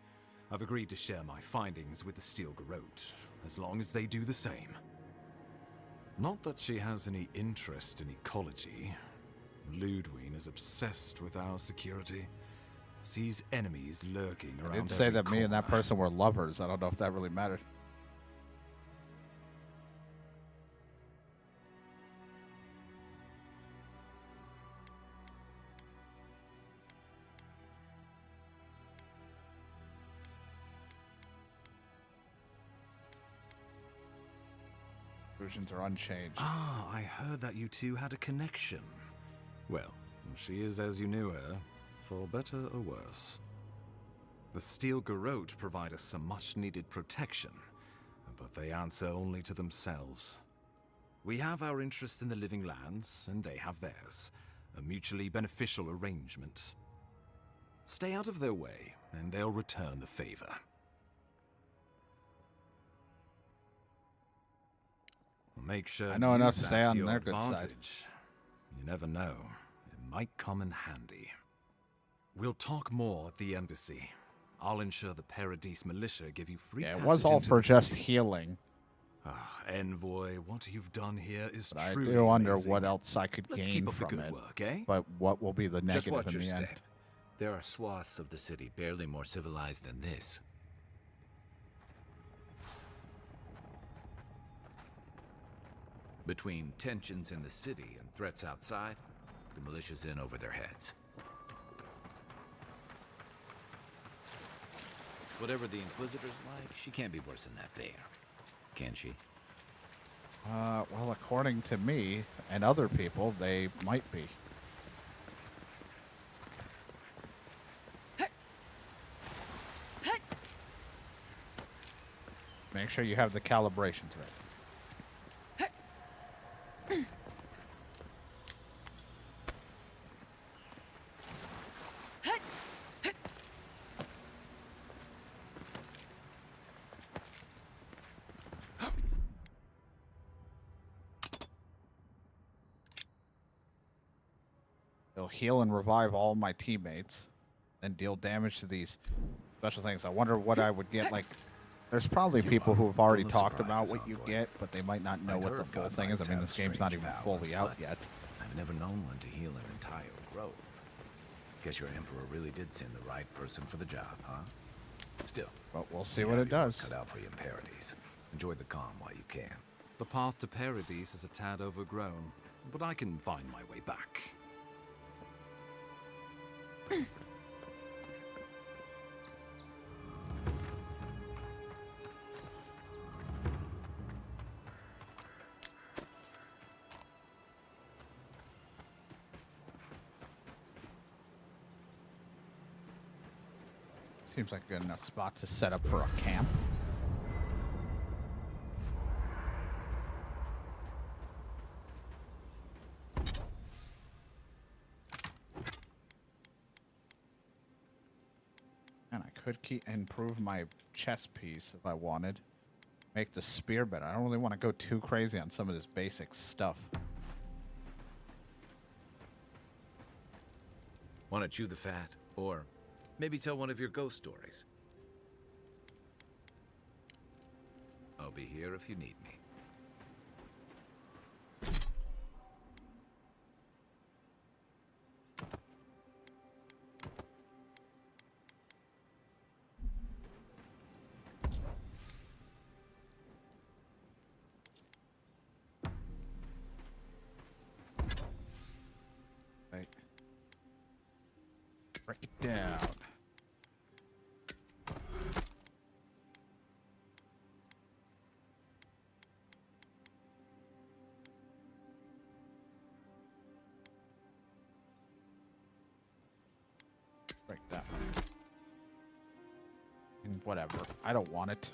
I've agreed to share my findings with the Steel Garrote, as long as they do the same. Not that she has any interest in ecology. Ludwine is obsessed with our security. Sees enemies lurking around. I did say that me and that person were lovers. I don't know if that really mattered. Conclusions are unchanged. Ah, I heard that you two had a connection. Well, she is as you knew her, for better or worse. The Steel Garrote provide us some much-needed protection, but they answer only to themselves. We have our interest in the living lands, and they have theirs. A mutually beneficial arrangement. Stay out of their way, and they'll return the favor. Make sure I know enough use to stay that on your their good side. advantage. You never know. It might come in handy. We'll talk more at the embassy. I'll ensure the Paradise militia give you free Yeah, it passage was all into for the just city. healing. Ah, Envoy, what you've done here is But I truly do wonder amazing. what else I could Let's gain keep up from the good it. work, eh? But what will be the Just negative watch in your the end? step. There are swaths of the city barely more civilized than this. Between tensions in the city and threats outside, the militia's in over their heads. Whatever the Inquisitor's like, she can't be worse than that there. Can she? Well, according to me and other people, they might be. Make sure you have the calibrations right. It'll heal and revive all my teammates and deal damage to these special things. I wonder what I would get. Like, there's probably people who have already talked about what you get, but they might not know what the full thing is. I mean, this game's not even fully out yet. I've never known one to heal an entire grove. Guess your Emperor really did send the right person for the job, huh? Still. But we'll see what it does. Cut out for you in Paradise. Enjoy the calm while you can. The path to Paradise is a tad overgrown, but I can find my way back. Seems like a good enough spot to set up for a camp. And I could improve my chess piece if I wanted. Make the spear better. I don't really want to go too crazy on some of this basic stuff. Want to chew the fat? Or maybe tell one of your ghost stories? I'll be here if you need me. Break it down. Break that one. And whatever. I don't want it.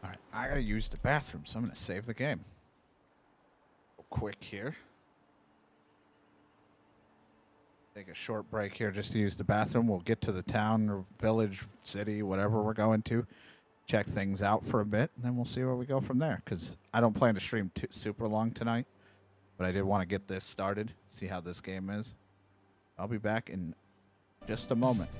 Alright, I gotta use the bathroom, so I'm gonna save the game. Quick here. Take a short break here just to use the bathroom. We'll get to the town or village, city, whatever we're going to. Check things out for a bit, and then we'll see where we go from there. Because I don't plan to stream super long tonight, but I did want to get this started, see how this game is. I'll be back in just a moment.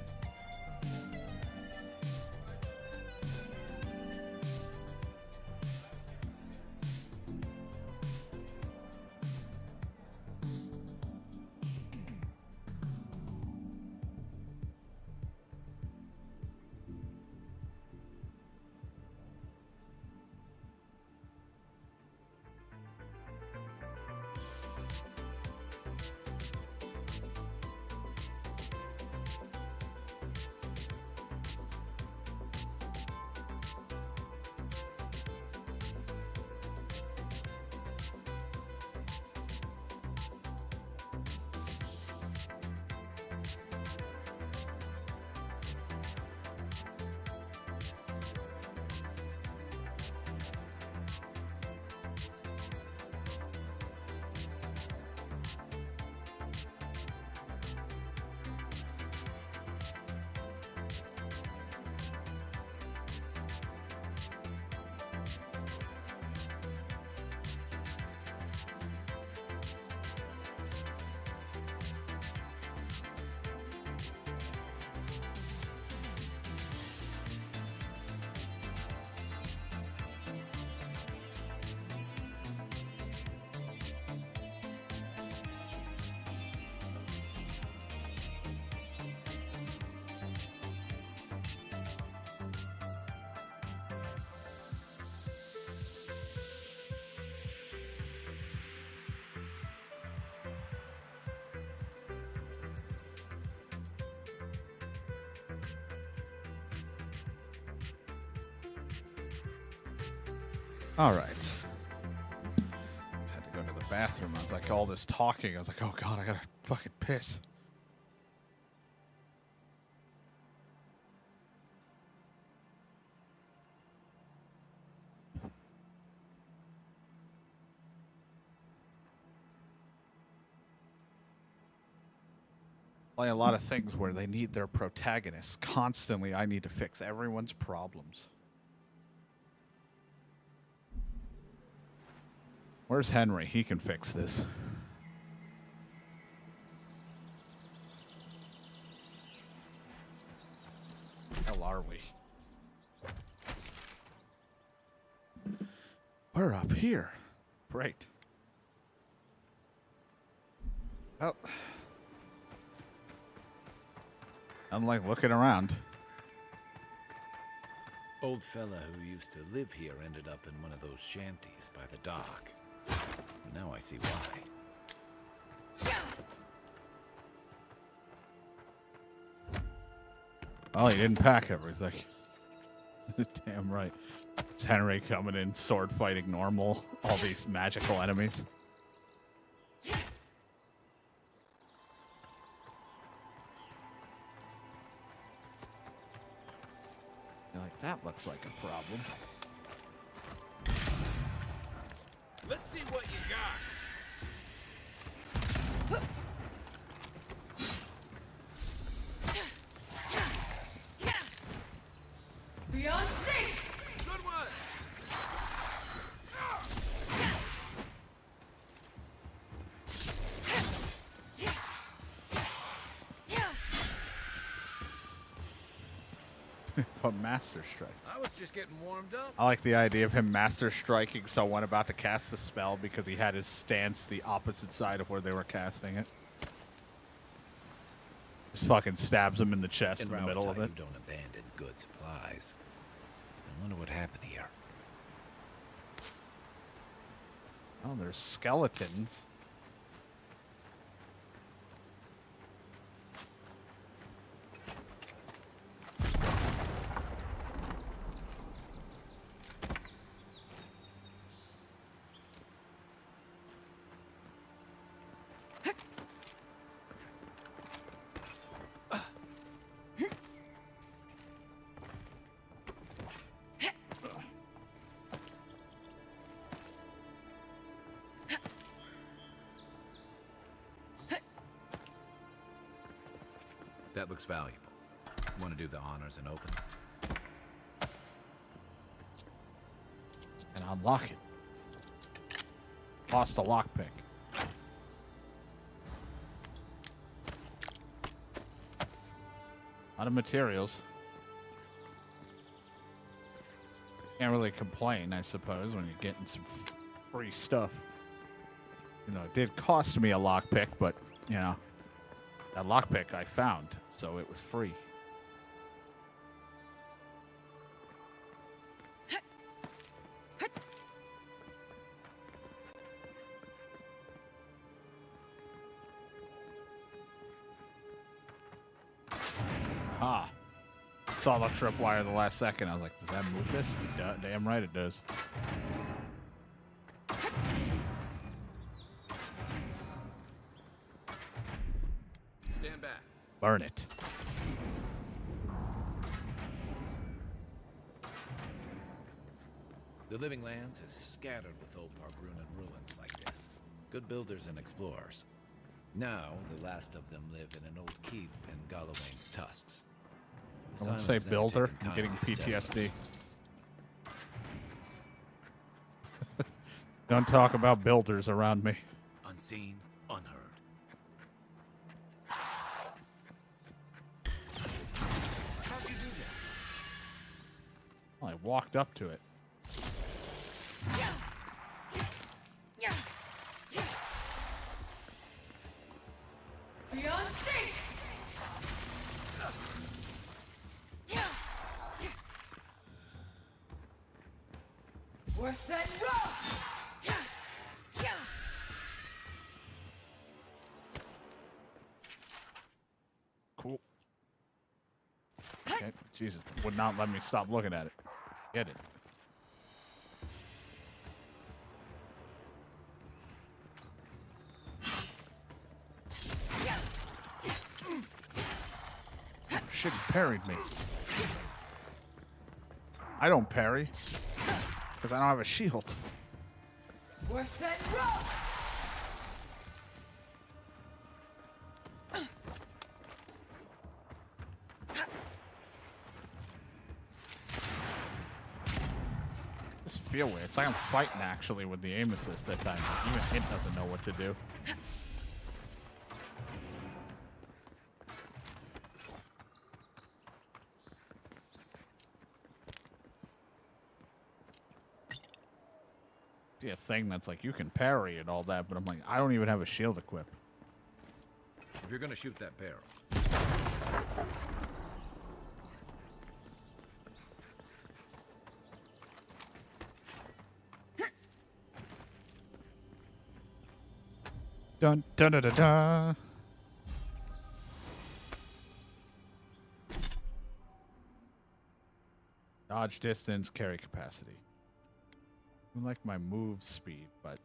All right. Had to go to the bathroom. I was like, all this talking. I was like, oh God, I gotta fucking piss. Play a lot of things where they need their protagonists. Constantly, I need to fix everyone's problems. Where's Henry? He can fix this. Hell are we? We're up here. Great. Oh. I'm like looking around. Old fella who used to live here ended up in one of those shanties by the dock. Now I see why. Oh, he didn't pack everything. Damn right. It's Henry coming in, sword fighting normal, all these magical enemies. You're like, that looks like a problem. Let's see what you got. Beyond sync! Good one! put master strikes. I was just getting warmed up. I like the idea of him master striking someone about to cast the spell because he had his stance the opposite side of where they were casting it. Just fucking stabs him in the chest in the middle of it. You don't abandon good supplies. I wonder what happened here. Oh, there's skeletons. That looks valuable. Want to do the honors and open it? And unlock it. Lost a lockpick. A lot of materials. Can't really complain, I suppose, when you're getting some free stuff. You know, it did cost me a lockpick, but, you know, that lockpick I found, so it was free. Ah. Saw the tripwire the last second. I was like, does that move this? Damn right it does. Stand back. Burn it. The Living Lands is scattered with old Pargrunan ruins like this. Good builders and explorers. Now, the last of them live in an old keep in Gallowayne's tusks. I want to say builder. I'm getting PTSD. Don't talk about builders around me. Unseen, unheard. How'd you do that? Well, I walked up to it. Worth that rock! Cool. Okay, Jesus, would not let me stop looking at it. Get it. Shit, he parried me. I don't parry. Because I don't have a shield. Worth that rock! Just feel weird. It's like I'm fighting actually with the aim assist that time. Even it doesn't know what to do. See a thing that's like you can parry and all that, but I'm like, I don't even have a shield equipped. If you're gonna shoot that barrel. Dun dun dun dun dun. Dodge distance, carry capacity. I like my move speed, but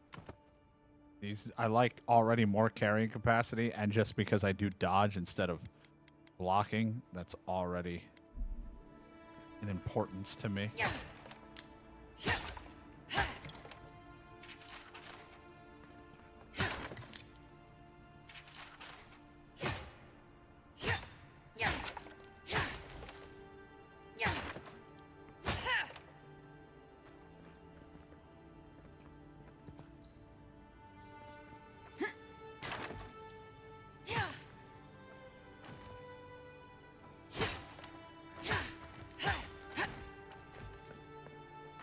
these I like already more carrying capacity, and just because I do dodge instead of blocking, that's already an importance to me.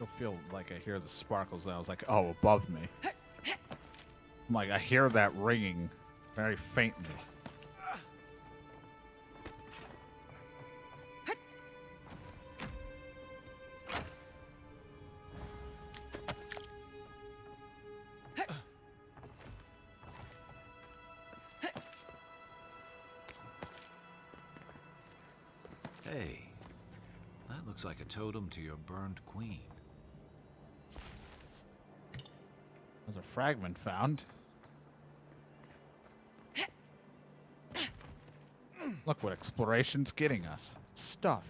still feel like I hear the sparkles. And I was like, oh, above me. I'm like, I hear that ringing very faintly. Hey, that looks like a totem to your burned queen. There's a fragment found. Look what exploration's getting us. Stuff.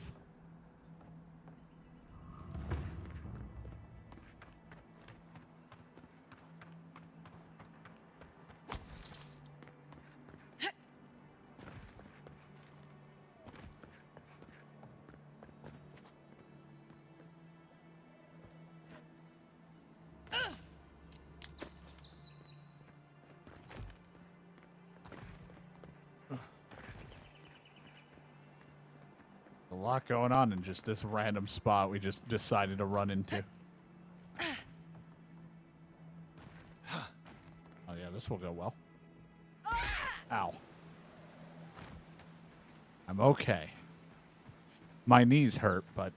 A lot going on in just this random spot we just decided to run into. Oh yeah, this will go well. Ow. I'm okay. My knees hurt, but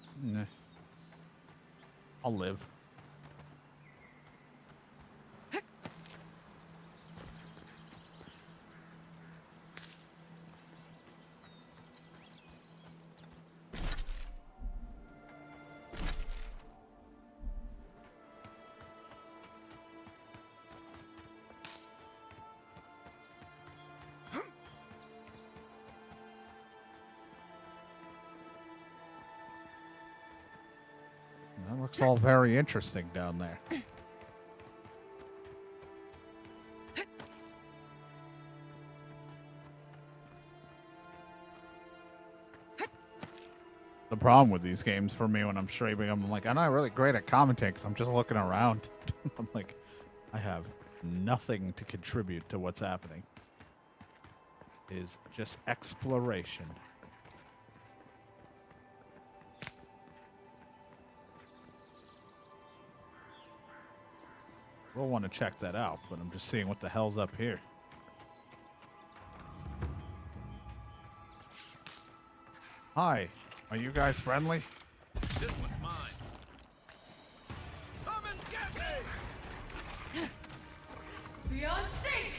I'll live. That looks all very interesting down there. The problem with these games for me when I'm streaming, I'm like, I'm not really great at commentating because I'm just looking around. I'm like, I have nothing to contribute to what's happening. It is just exploration. We'll want to check that out, but I'm just seeing what the hell's up here. Hi, are you guys friendly? This one's mine. Come and get me! Beyond sync!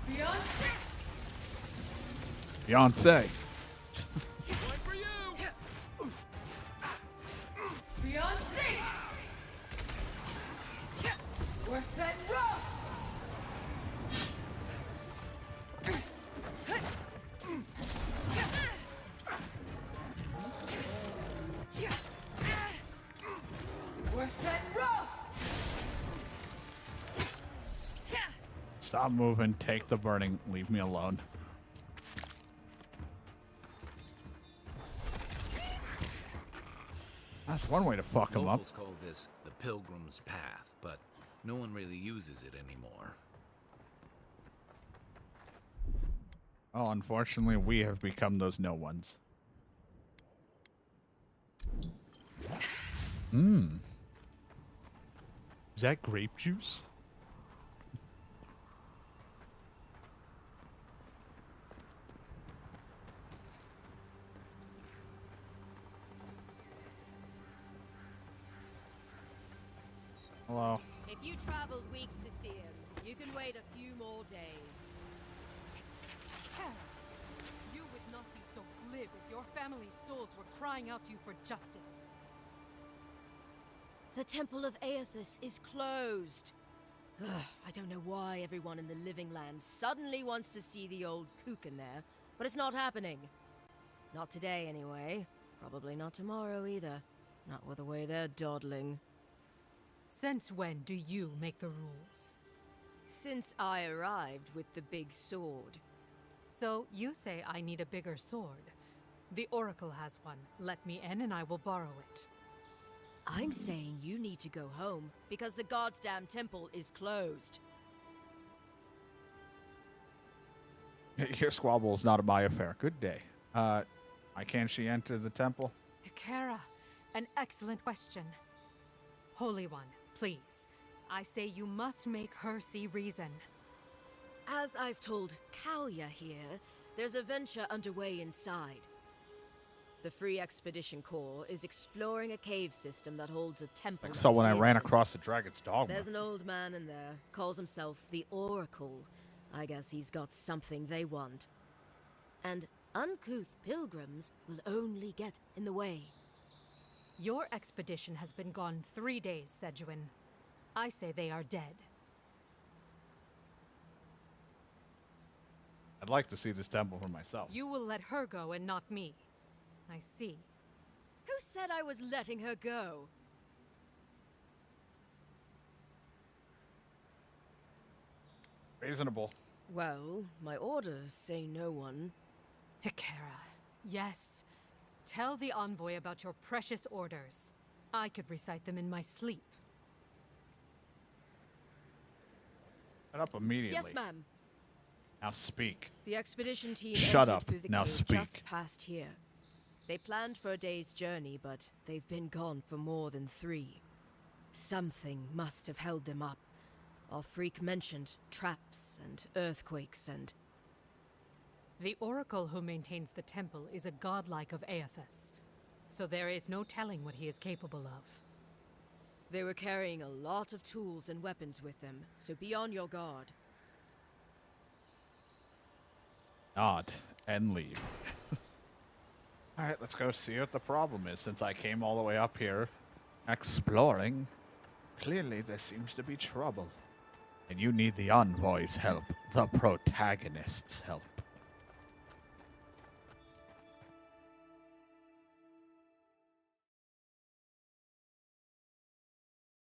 Beyond sync! Beyonce. One for you! Beyond sync! Worth that rough! Worth that rough! Stop moving, take the burning, leave me alone. That's one way to fuck him up. Locals call this the Pilgrim's Path, but no one really uses it anymore. Oh, unfortunately, we have become those no ones. Is that grape juice? Hello. If you traveled weeks to see him, you can wait a few more days. You would not be so glib if your family's souls were crying out to you for justice. The Temple of Aethys is closed. Ugh, I don't know why everyone in the Living Land suddenly wants to see the old kook in there, but it's not happening. Not today, anyway. Probably not tomorrow, either. Not with the way they're dawdling. Since when do you make the rules? Since I arrived with the big sword. So you say I need a bigger sword. The Oracle has one. Let me in and I will borrow it. I'm saying you need to go home, because the goddamn temple is closed. Your squabble is not my affair. Good day. Why can't she enter the temple? Hikara, an excellent question. Holy One, please. I say you must make her see reason. As I've told Kalya here, there's a venture underway inside. The Free Expedition Corps is exploring a cave system that holds a temple. So when I ran Aeolus. across the Dragon's Dogma. There's an old man in there, calls himself the Oracle. I guess he's got something they want. And uncouth pilgrims will only get in the way. Your expedition has been gone 3 days, Sejuin. I say they are dead. I'd like to see this temple for myself. You will let her go and not me. I see. Who said I was letting her go? Reasonable. Well, my orders say no one. Hikara, yes. Tell the envoy about your precious orders. I could recite them in my sleep. Shut up immediately. Yes, ma'am. Now speak. The expedition team Shut entered up. through the Now cave speak. just past here. They planned for a day's journey, but they've been gone for more than 3. Something must have held them up. Our freak mentioned traps and earthquakes and... The oracle who maintains the temple is a godlike of Aethys, so there is no telling what he is capable of. They were carrying a lot of tools and weapons with them, so be on your guard. Nod and leave. Alright, let's go see what the problem is, since I came all the way up here exploring. Clearly there seems to be trouble. And you need the envoy's help, the protagonist's help.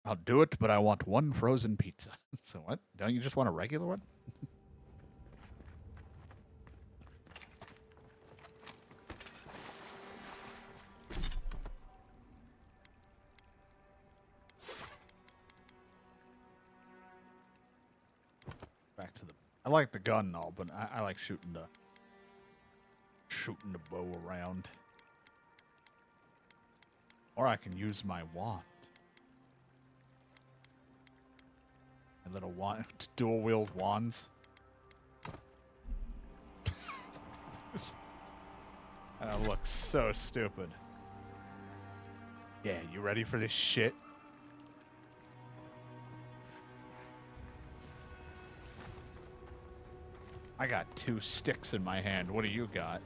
I'll do it, but I want 1 frozen pizza. So what? Don't you just want a regular one? Back to the... I like the gun and all, but I like shooting the bow around. Or I can use my wand. My little wand, dual wield wands. That looks so stupid. Yeah, you ready for this shit? I got 2 sticks in my hand. What do you got?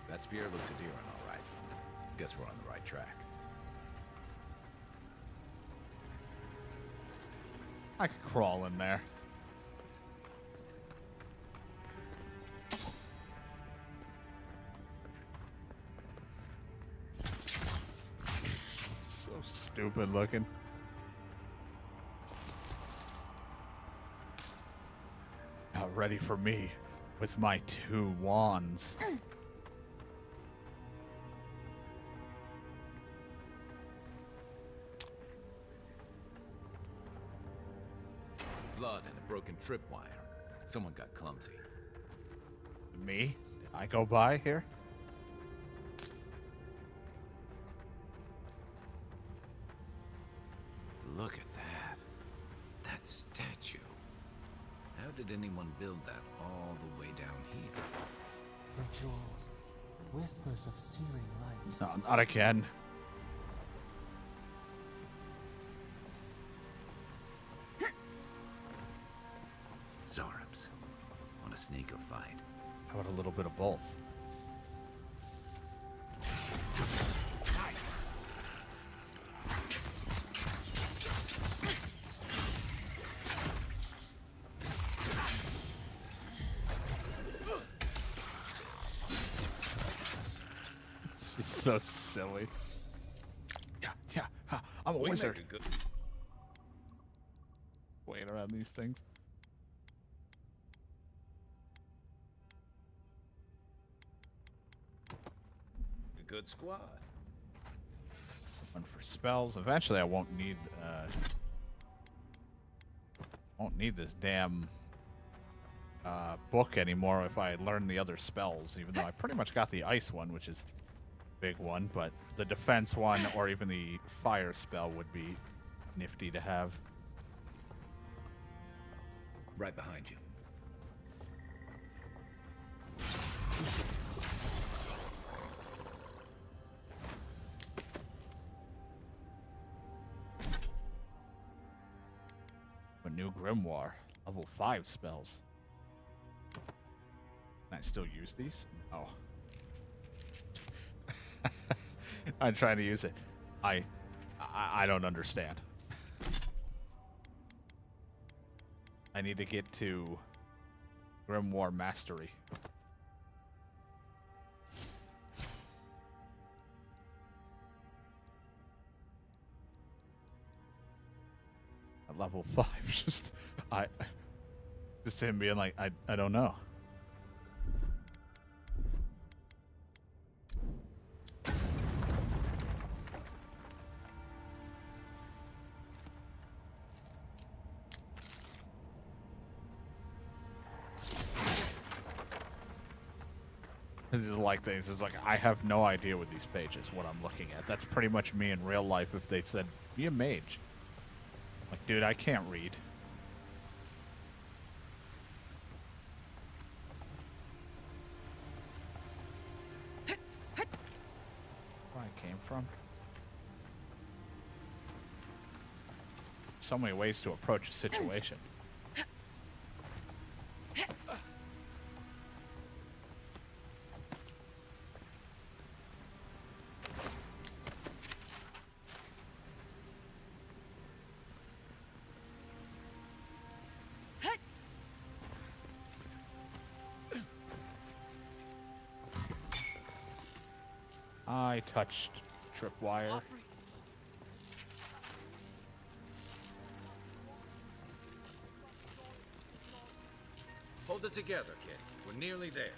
That spear looks endearing, all right. Guess we're on the right track. I could crawl in there. So stupid looking. Now ready for me with my 2 wands. Blood and a broken tripwire. Someone got clumsy. Me? Did I go by here? Look at that. That statue. How did anyone build that all the way down here? Rituals. Whispers of searing light. No, not again. Zorubs. Want to sneak or fight? How about a little bit of both? This is so silly. Yeah, I'm a wizard. Make a good... Playing around these things. A good squad. One for spells. Eventually I won't need Won't need this damn book anymore if I learn the other spells, even though I pretty much got the ice one, which is a big one, but the defense one or even the fire spell would be nifty to have. Right behind you. A new grimoire, level 5 spells. Can I still use these? Oh. I'm trying to use it. I don't understand. I need to get to Grimoire Mastery. At level 5, just him being like, I don't know. It's just like things. It's like I have no idea with these pages what I'm looking at. That's pretty much me in real life if they said, be a mage. Like, dude, I can't read. Where I came from? So many ways to approach a situation. I touched tripwire. Hold it together, kid. We're nearly there.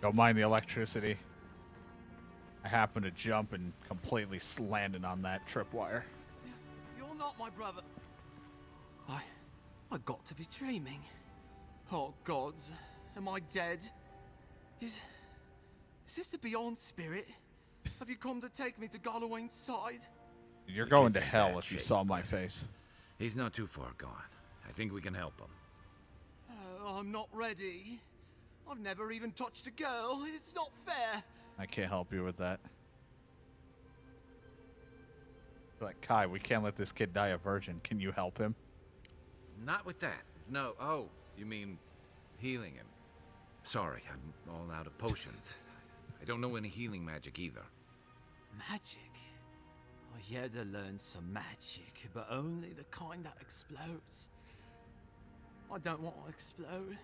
Don't mind the electricity. I happened to jump and completely landed on that tripwire. You're not my brother. I got to be dreaming. Oh gods, am I dead? Is this the Beyond Spirit? Have you come to take me to Galloway's side? You're going to hell if you saw my face. He's not too far gone. I think we can help him. I'm not ready. I've never even touched a girl. It's not fair. I can't help you with that. Like, Kai, we can't let this kid die a virgin. Can you help him? Not with that. No. Oh, you mean healing him. Sorry, I'm all out of potions. I don't know any healing magic either. Magic? I had to learn some magic, but only the kind that explodes. I don't want to explode.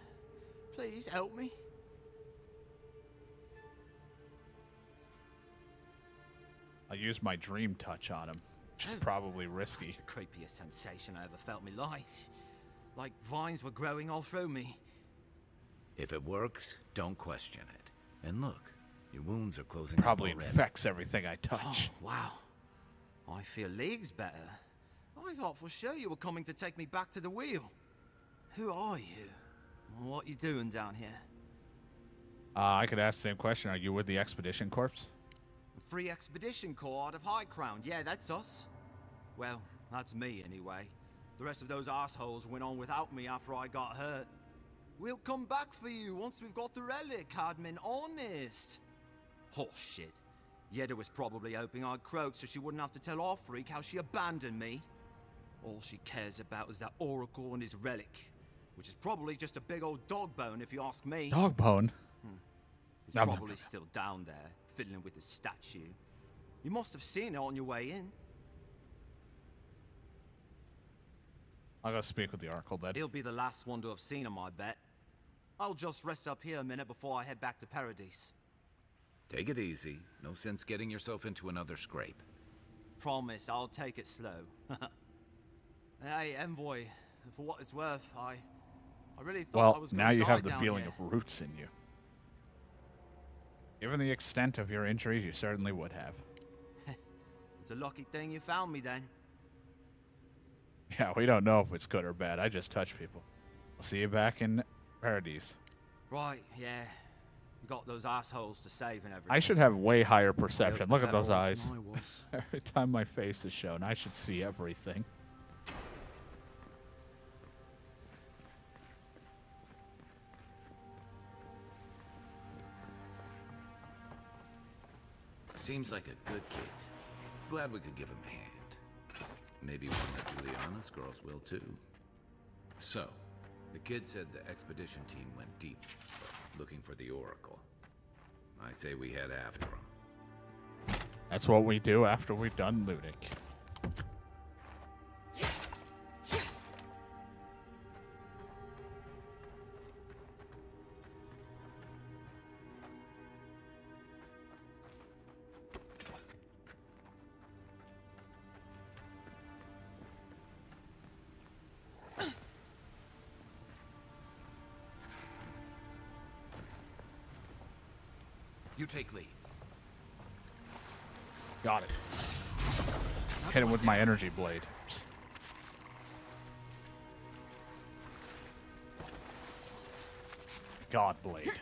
Please help me. I'll use my dream touch on him, which is probably risky. That's the creepiest sensation I ever felt in my life. Like vines were growing all through me. If it works, don't question it. And look, your wounds are closing Probably up already. infects everything I touch. Oh, wow. I feel leagues better. I thought for sure you were coming to take me back to the wheel. Who are you? What you doing down here? I could ask the same question. Are you with the Expedition Corps? Free Expedition Corps out of High Crown. Yeah, that's us. Well, that's me anyway. The rest of those assholes went on without me after I got hurt. We'll come back for you once we've got the relic, Admin. Honest. Horse shit. Yeda was probably hoping I'd croak so she wouldn't have to tell our freak how she abandoned me. All she cares about is that Oracle and his relic, which is probably just a big old dog bone if you ask me. Dog bone? He's probably still down there, fiddling with the statue. You must have seen it on your way in. I'll go speak with the Oracle then. He'll be the last one to have seen him, I bet. I'll just rest up here a minute before I head back to Paradise. Take it easy. No sense getting yourself into another scrape. Promise, I'll take it slow. Hey, Envoy, for what it's worth, I really thought I was gonna now you die have the down feeling here. of roots in you. Given the extent of your injuries, you certainly would have. It's a lucky thing you found me then. Yeah, we don't know if it's good or bad. I just touch people. I'll see you back in Paradise. Right, yeah. You got those assholes to save and everything. I should have way higher perception. Look at those better off eyes. than I was. Every time my face is shown, I should see everything. Seems like a good kid. Glad we could give him a hand. Maybe one or two of the honest girls will too. So, the kid said the expedition team went deep, looking for the Oracle. I say we head after him. That's what we do after we've done looting. You take lead. Got it. Hit him with my energy blade. God blade.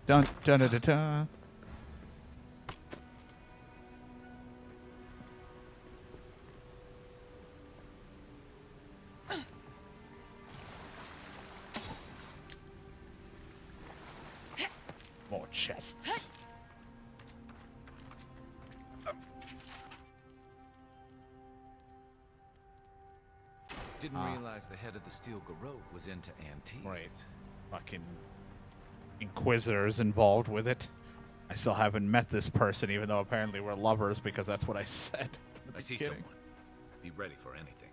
Dun dun dun dun dun. More chests. Didn't realize the head of the Steel Garrote was into antiques. Right. Fucking Inquisitors involved with it. I still haven't met this person, even though apparently we're lovers, because that's what I said. I see kidding. someone. Be ready for anything.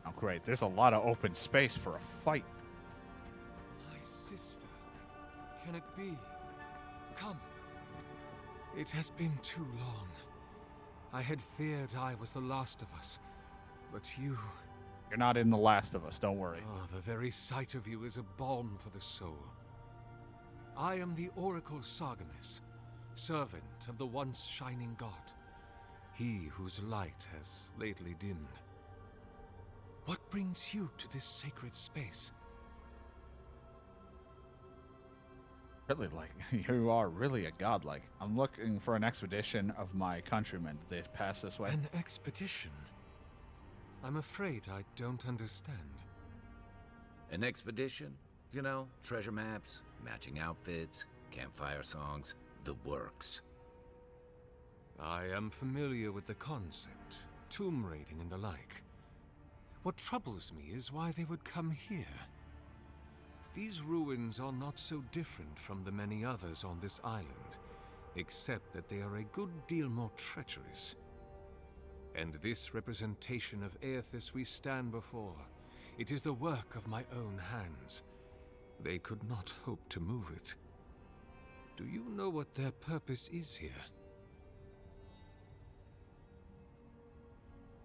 Oh, great. There's a lot of open space for a fight. My sister. Can it be? Come. It has been too long. I had feared I was the last of us, but you... You're not in The Last of Us, don't worry. Oh, the very sight of you is a balm for the soul. I am the Oracle Sargenes, servant of the once shining god, he whose light has lately dimmed. What brings you to this sacred space? Really, like, you are really a god. Like, I'm looking for an expedition of my countrymen. Did they pass this way? An expedition? I'm afraid I don't understand. An expedition? You know, treasure maps, matching outfits, campfire songs, the works. I am familiar with the concept, tomb raiding and the like. What troubles me is why they would come here. These ruins are not so different from the many others on this island, except that they are a good deal more treacherous. And this representation of Aethys we stand before, it is the work of my own hands. They could not hope to move it. Do you know what their purpose is here?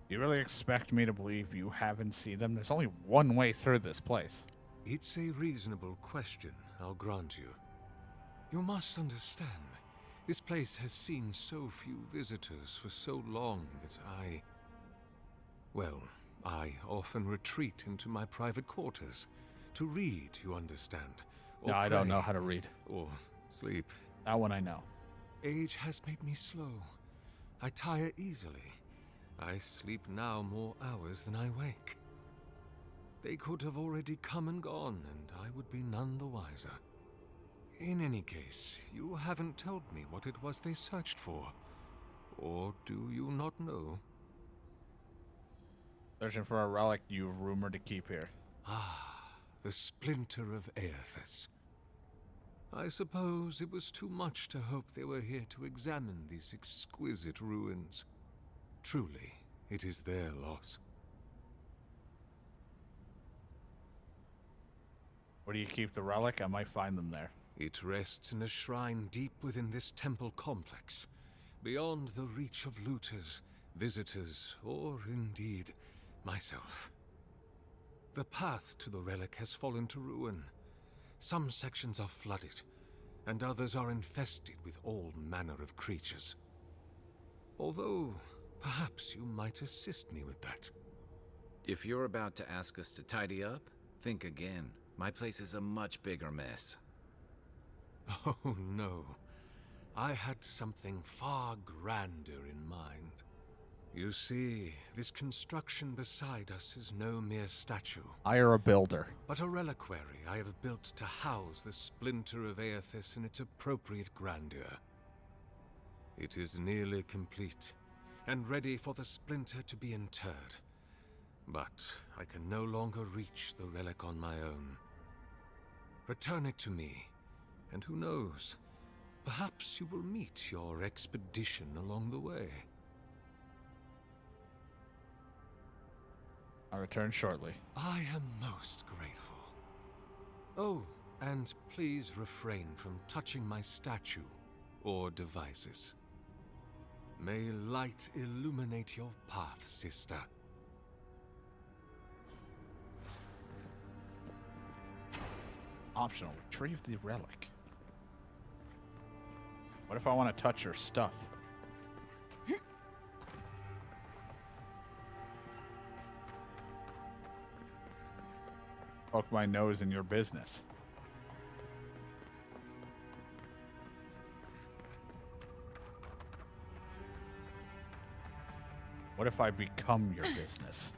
You really expect me to believe you haven't seen them? There's only one way through this place. It's a reasonable question, I'll grant you. You must understand, this place has seen so few visitors for so long that I often retreat into my private quarters. To read, you understand. Or No, I don't pray, know how to read. Or sleep. That one I know. Age has made me slow. I tire easily. I sleep now more hours than I wake. They could have already come and gone, and I would be none the wiser. In any case, you haven't told me what it was they searched for. Or do you not know? Searching for a relic you rumored to keep here. Ah, the splinter of Aethys. I suppose it was too much to hope they were here to examine these exquisite ruins. Truly, it is their loss. Where do you keep the relic? I might find them there. It rests in a shrine deep within this temple complex, beyond the reach of looters, visitors, or indeed myself. The path to the relic has fallen to ruin. Some sections are flooded, and others are infested with all manner of creatures. Although, perhaps you might assist me with that. If you're about to ask us to tidy up, think again. My place is a much bigger mess. Oh, no. I had something far grander in mind. You see, this construction beside us is no mere statue. Hire a builder. But a reliquary I have built to house the splinter of Aethys in its appropriate grandeur. It is nearly complete, and ready for the splinter to be interred. But I can no longer reach the relic on my own. Return it to me, and who knows, perhaps you will meet your expedition along the way. I'll return shortly. I am most grateful. Oh, and please refrain from touching my statue or devices. May light illuminate your path, sister. Optional. Retrieve the relic. What if I want to touch her stuff? Poke my nose in your business. What if I become your business?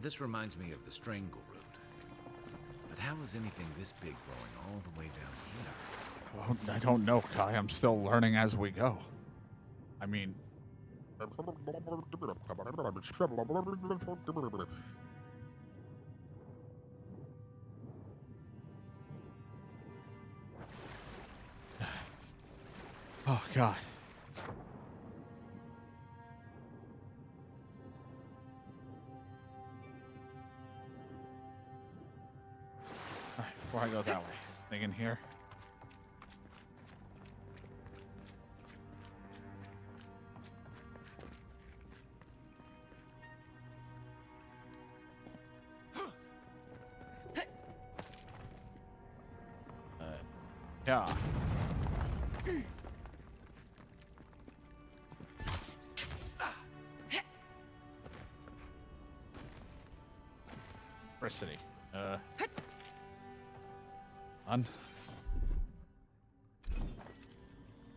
This reminds me of the Strangle Route. But how is anything this big growing all the way down here? Well, I don't know, Kai. I'm still learning as we go. I mean... Oh, God. Before I go that way, thing in here. Yeah. Electricity. On.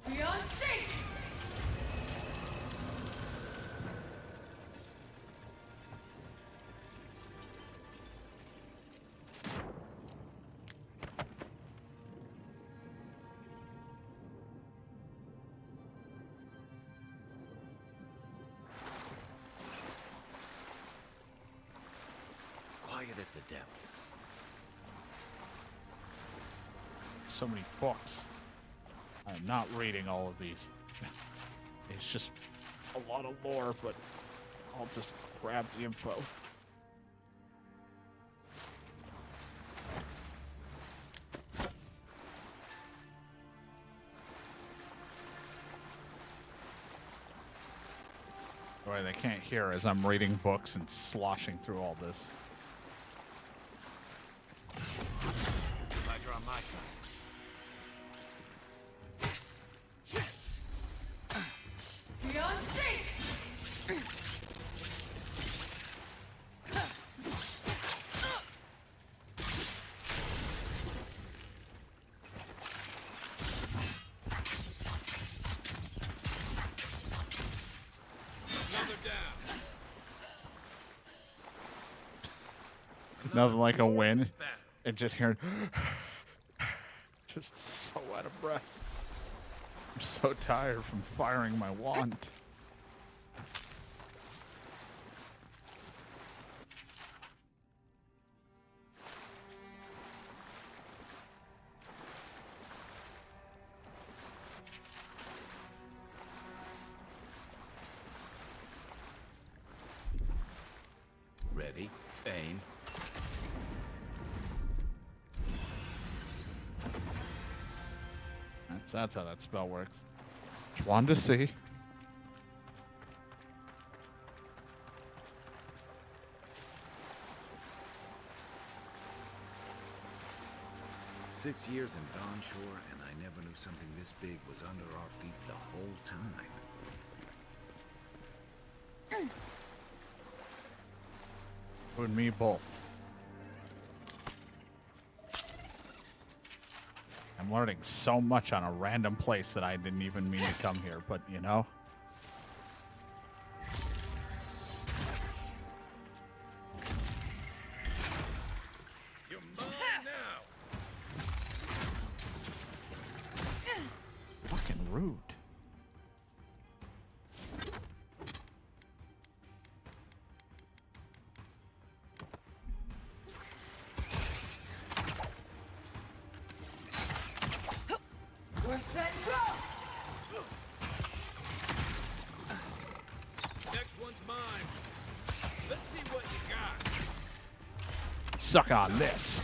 Beyond sync! Quiet as the depths. So many books. I'm not reading all of these. It's just a lot of lore, but I'll just grab the info. Boy, they can't hear as I'm reading books and sloshing through all this. Glad you're on my side. Beyond sync! Nothing like a win and just hearing just so out of breath. I'm so tired from firing my wand. Ready, aim. That's how that spell works. Just wanted to see. Six years in Dawnshore, and I never knew something this big was under our feet the whole time. You and me both. I'm learning so much on a random place that I didn't even mean to come here, but you know. You're mine now. Fucking rude. We're set and go! Next one's mine. Let's see what you got. Suck on this.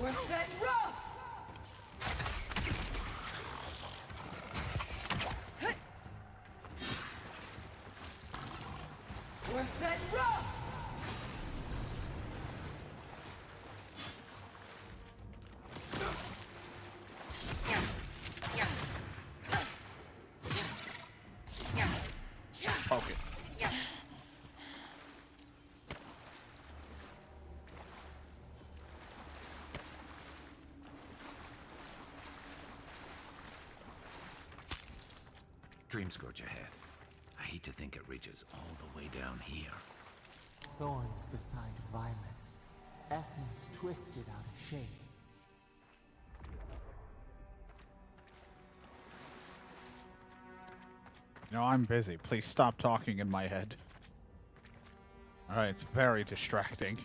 We're set and roll! We're set and roll! Poke it. Dreamscourge ahead. I hate to think it reaches all the way down here. Thorns beside violets, essence twisted out of shape. You know, I'm busy. Please stop talking in my head. Alright, it's very distracting.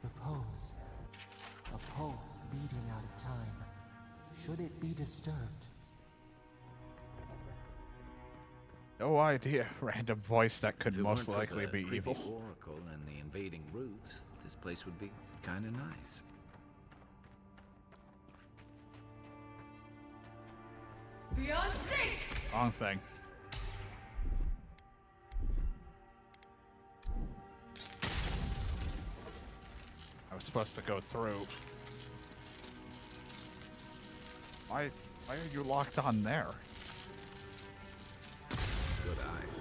Repose. A pulse beating out of time. Should it be disturbed? No idea. Random voice that could If it most weren't for likely the be creepy evil. Oracle and the invading roots, this place would be kind of nice. Beyond sync! Wrong thing. I was supposed to go through. Why are you locked on there? Good eyes.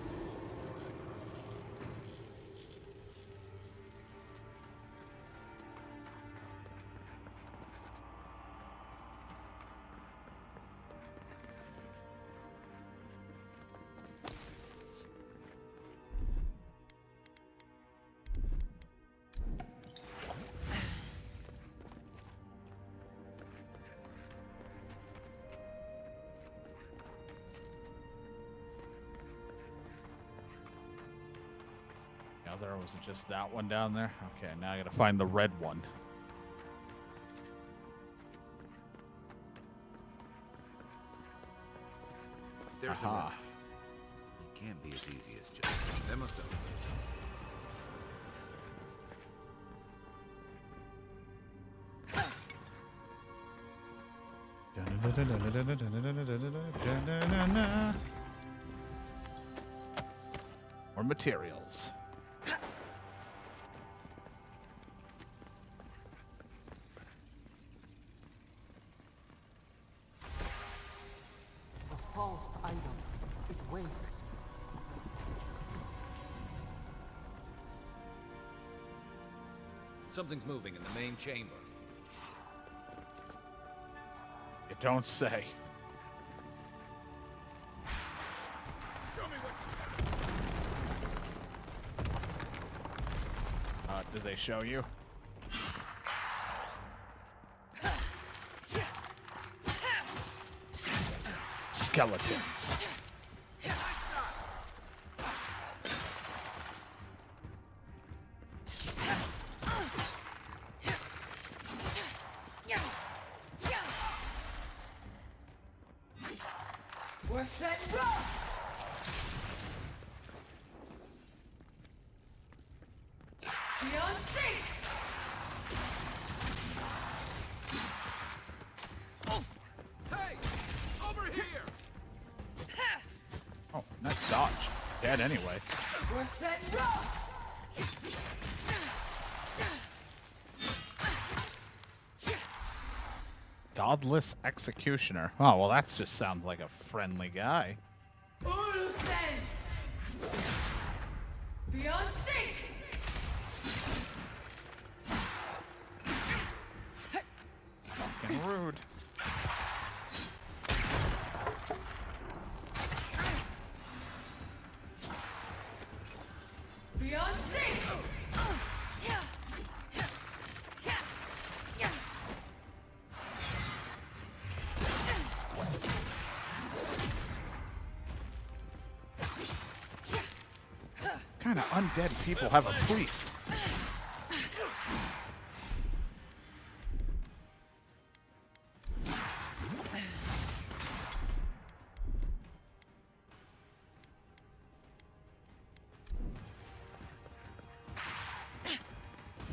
There was it just that one down there? Okay, now I gotta find the red one. There's the Aha. limit. It can't be as easy as just. There must have More materials. A false idol. It waits. Something's moving in the main chamber. You don't say. Show me what you got. Did they show you? skeletons. We're set and roll! Beyond sync! Hey! Over here! Oh, nice dodge. Dead anyway. We're set and roll! Godless Executioner. Oh, well, that just sounds like a friendly guy. Unlisted! Beyond sync! Fucking rude. Beyond sync! What kind of undead people have a priest?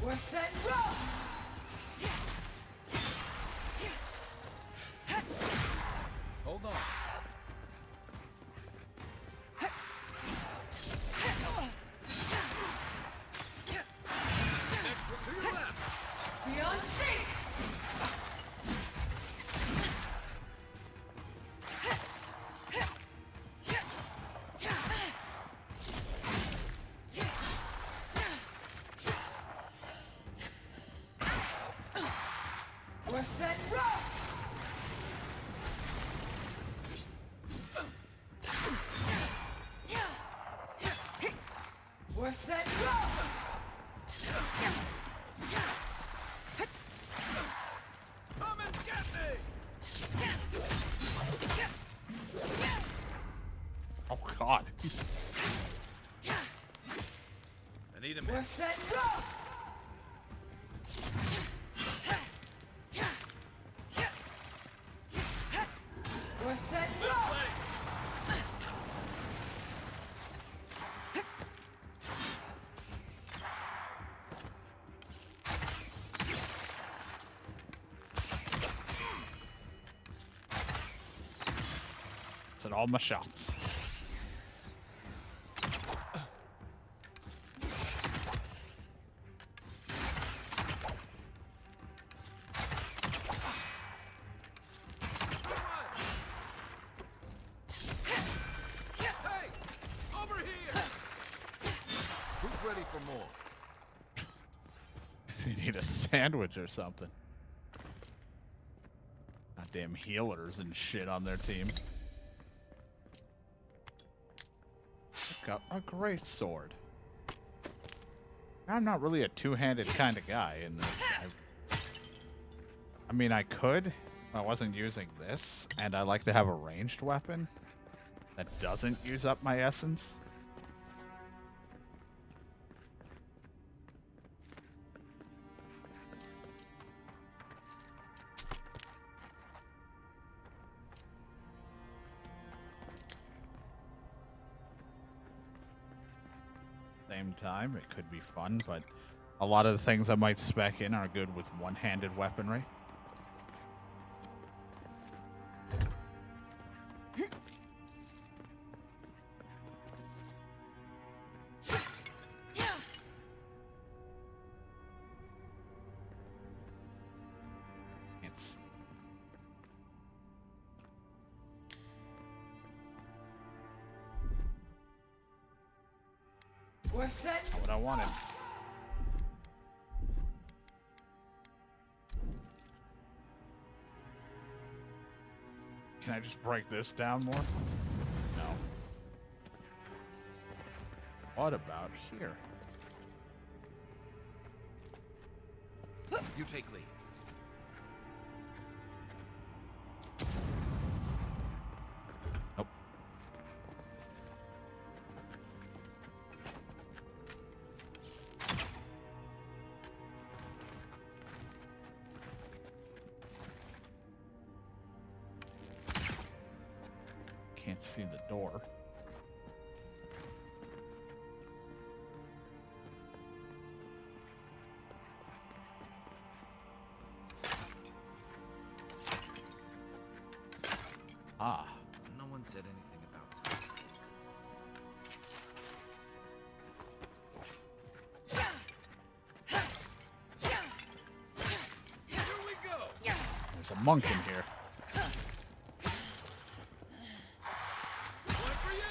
We're set and roll! Hold on. Beyond sync! We're set and roll! We're set and roll! Come and get me! Oh, God. I need a We're minute. set and roll! We're set and roll! It's at all my shots. Hey! Over here! Who's ready for more? You need a sandwich or something. Goddamn healers and shit on their team. Got a great sword. I'm not really a two-handed kind of guy in this. I mean, I could if I wasn't using this, and I like to have a ranged weapon that doesn't use up my essence. Same time, it could be fun, but a lot of the things I might spec in are good with one-handed weaponry. It's We're set. not what I wanted. Can I just break this down more? No. What about here? You take lead. can't see the door. Ah. No one said anything about Here we go. There's a monk in here. One for you.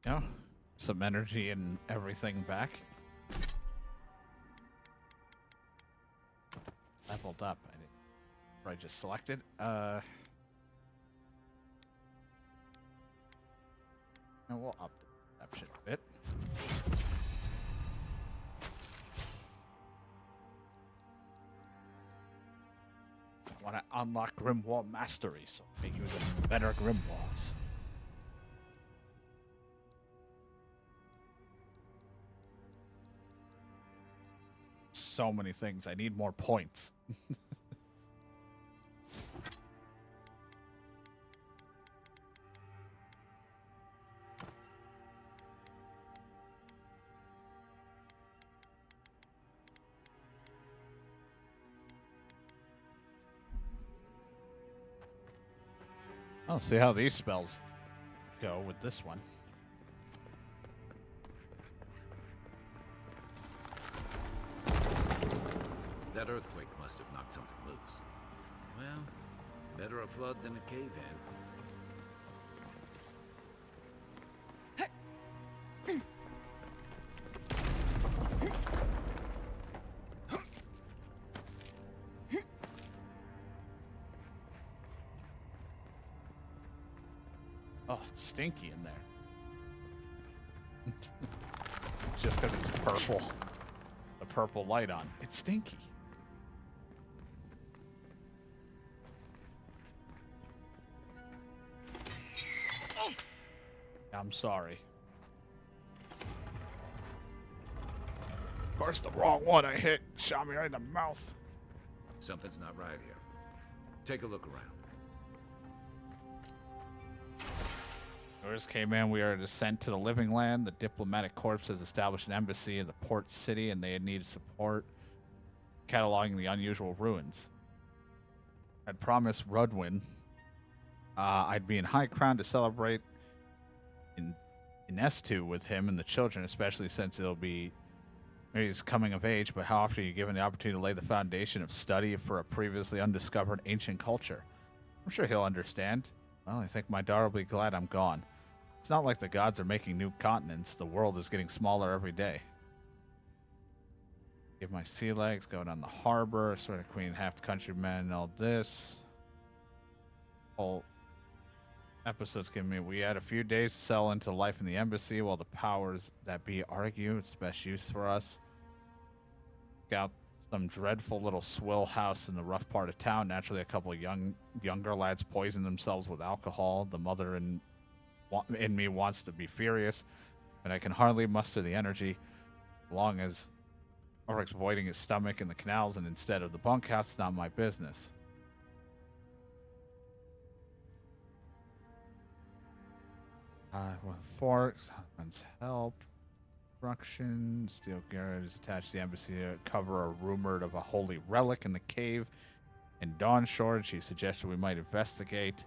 Yeah, some energy and everything back. Leveled up. I just selected. And we'll up the perception a bit. I want to unlock Grimoire Mastery, so I can use better Grimoires. So many things. I need more points. I'll see how these spells go with this one. That earthquake must have knocked something loose. Well, better a flood than a cave-in. Oh, it's stinky in there. Just because it's purple. The purple light on. It's stinky. I'm sorry. Of course, the wrong one I hit shot me right in the mouth. Something's not right here. Take a look around. Orders came in. We are sent to the living land. The diplomatic corps has established an embassy in the port city, and they had needed support cataloging the unusual ruins. I'd promised Rudwin I'd be in High Crown to celebrate in S2 with him and the children, especially since it'll be maybe he's coming of age, but how often are you given the opportunity to lay the foundation of study for a previously undiscovered ancient culture? I'm sure he'll understand. Well, I think my daughter will be glad I'm gone. It's not like the gods are making new continents. The world is getting smaller every day. Give my sea legs, go down the harbor, sort of queen, half the countrymen, all this. Whole episodes give me, we had a few days to settle into life in the embassy while the powers that be argue it's the best use for us. Got some dreadful little swill house in the rough part of town. Naturally, a couple of younger lads poison themselves with alcohol. The mother in me wants to be furious, but I can hardly muster the energy. Long as Ulrich's voiding his stomach in the canals and instead of the bunkhouse, it's not my business. Fort, husband's help. Construction. Steel garret is attached to the embassy to cover a rumored of a holy relic in the cave in Dawnshore. She suggested we might investigate.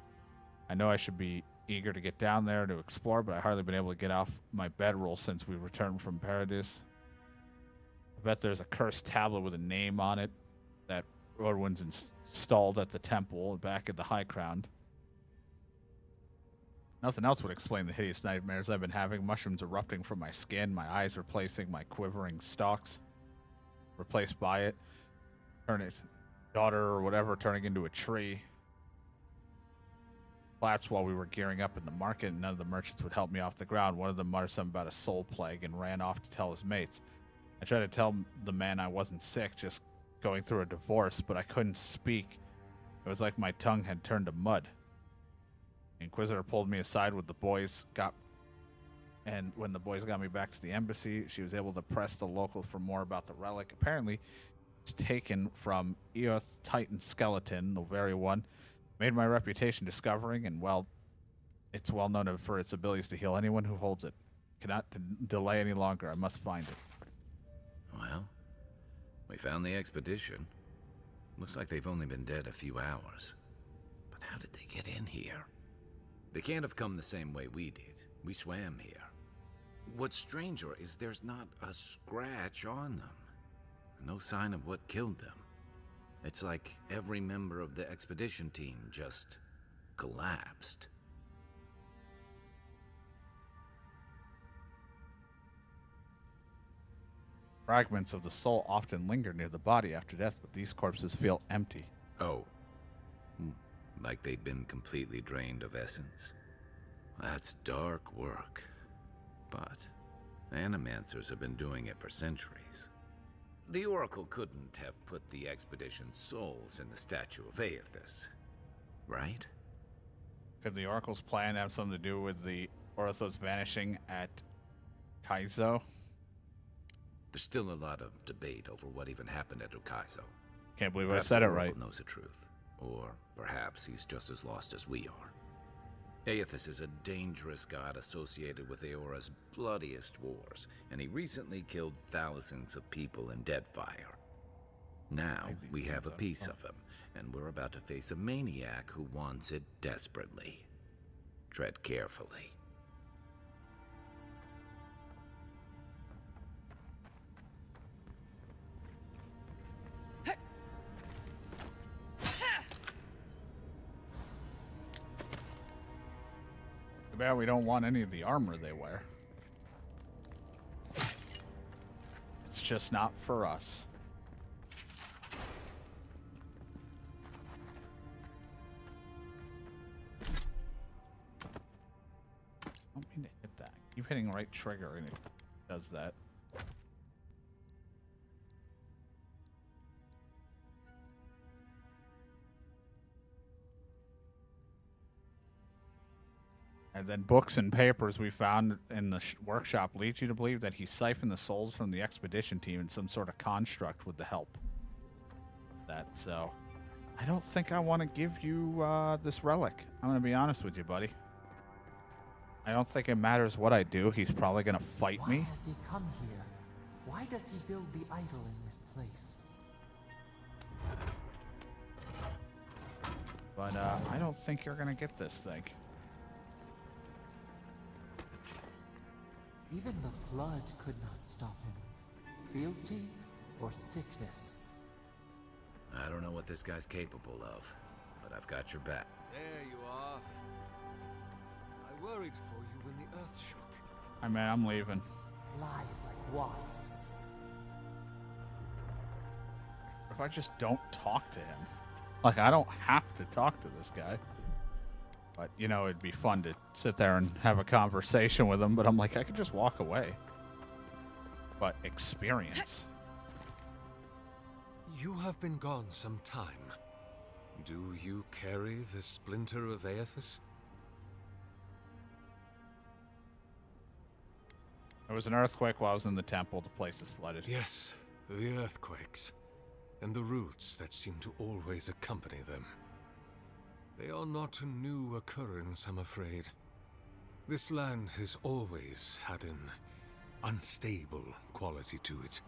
I know I should be eager to get down there to explore, but I hardly been able to get off my bedroll since we returned from Paradise. I bet there's a cursed tablet with a name on it that Rodwin's installed at the temple back at the High Crown. Nothing else would explain the hideous nightmares I've been having. Mushrooms erupting from my skin, my eyes replacing my quivering stalks. Replaced by it. Daughter or whatever turning into a tree. collapsed while we were gearing up in the market, and none of the merchants would help me off the ground. One of them muttered something about a soul plague and ran off to tell his mates. I tried to tell the man I wasn't sick, just going through a divorce, but I couldn't speak. It was like my tongue had turned to mud. The Inquisitor pulled me aside when the boys got me back to the embassy. She was able to press the locals for more about the relic. Apparently, it's taken from Eoth Titan skeleton, the very one. Made my reputation discovering, and well, it's well known for its abilities to heal anyone who holds it. Cannot delay any longer. I must find it. Well, we found the expedition. Looks like they've only been dead a few hours. But how did they get in here? They can't have come the same way we did. We swam here. What's stranger is there's not a scratch on them. No sign of what killed them. It's like every member of the expedition team just collapsed. Fragments of the soul often linger near the body after death, but these corpses feel empty. Oh. Like they've been completely drained of essence. That's dark work. But animancers have been doing it for centuries. The Oracle couldn't have put the expedition's souls in the statue of Aethys, right? Could the Oracle's plan have something to do with the Orthos vanishing at Kaizo? There's still a lot of debate over what even happened at Ukaizo. Can't believe Perhaps I said the it right. Oracle knows the truth. Or perhaps he's just as lost as we are. Aethys is a dangerous god associated with Eora's bloodiest wars, and he recently killed thousands of people in Deadfire. Now, we have a piece of him, and we're about to face a maniac who wants it desperately. Tread carefully. Too bad we don't want any of the armor they wear. It's just not for us. I don't mean to hit that. Keep hitting right trigger and it does that. And then books and papers we found in the workshop lead you to believe that he siphoned the souls from the expedition team in some sort of construct with the help. So, I don't think I want to give you this relic. I'm going to be honest with you, buddy. I don't think it matters what I do. He's probably going to fight me. Why has he come here? Why does he build the idol in this place? But I don't think you're going to get this thing. Even the flood could not stop him. Fealty or sickness? I don't know what this guy's capable of, but I've got your back. There you are. I worried for you when the earth shook. I mean, I'm leaving. Lies like wasps. If I just don't talk to him. Like, I don't have to talk to this guy. But, you know, it'd be fun to sit there and have a conversation with him, but I'm like, I could just walk away. But experience. You have been gone some time. Do you carry the splinter of Aethys? There was an earthquake while I was in the temple. The place is flooded. Yes, the earthquakes. And the roots that seem to always accompany them. They are not a new occurrence, I'm afraid. This land has always had an unstable quality to it.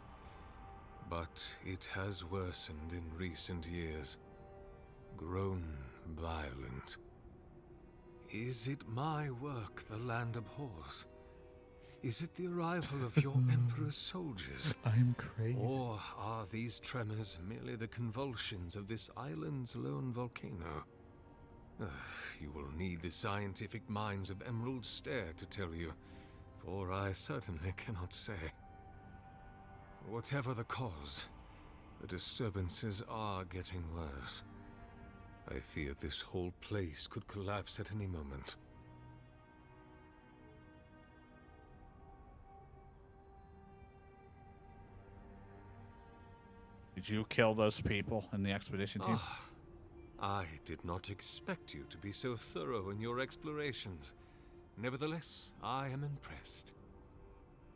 But it has worsened in recent years. Grown violent. Is it my work the land abhors? Is it the arrival of your Emperor's soldiers? I'm crazy. Or are these tremors merely the convulsions of this island's lone volcano? You will need the scientific minds of Emerald Stair to tell you, for I certainly cannot say. Whatever the cause, the disturbances are getting worse. I fear this whole place could collapse at any moment. Did you kill those people in the expedition team? I did not expect you to be so thorough in your explorations. Nevertheless, I am impressed.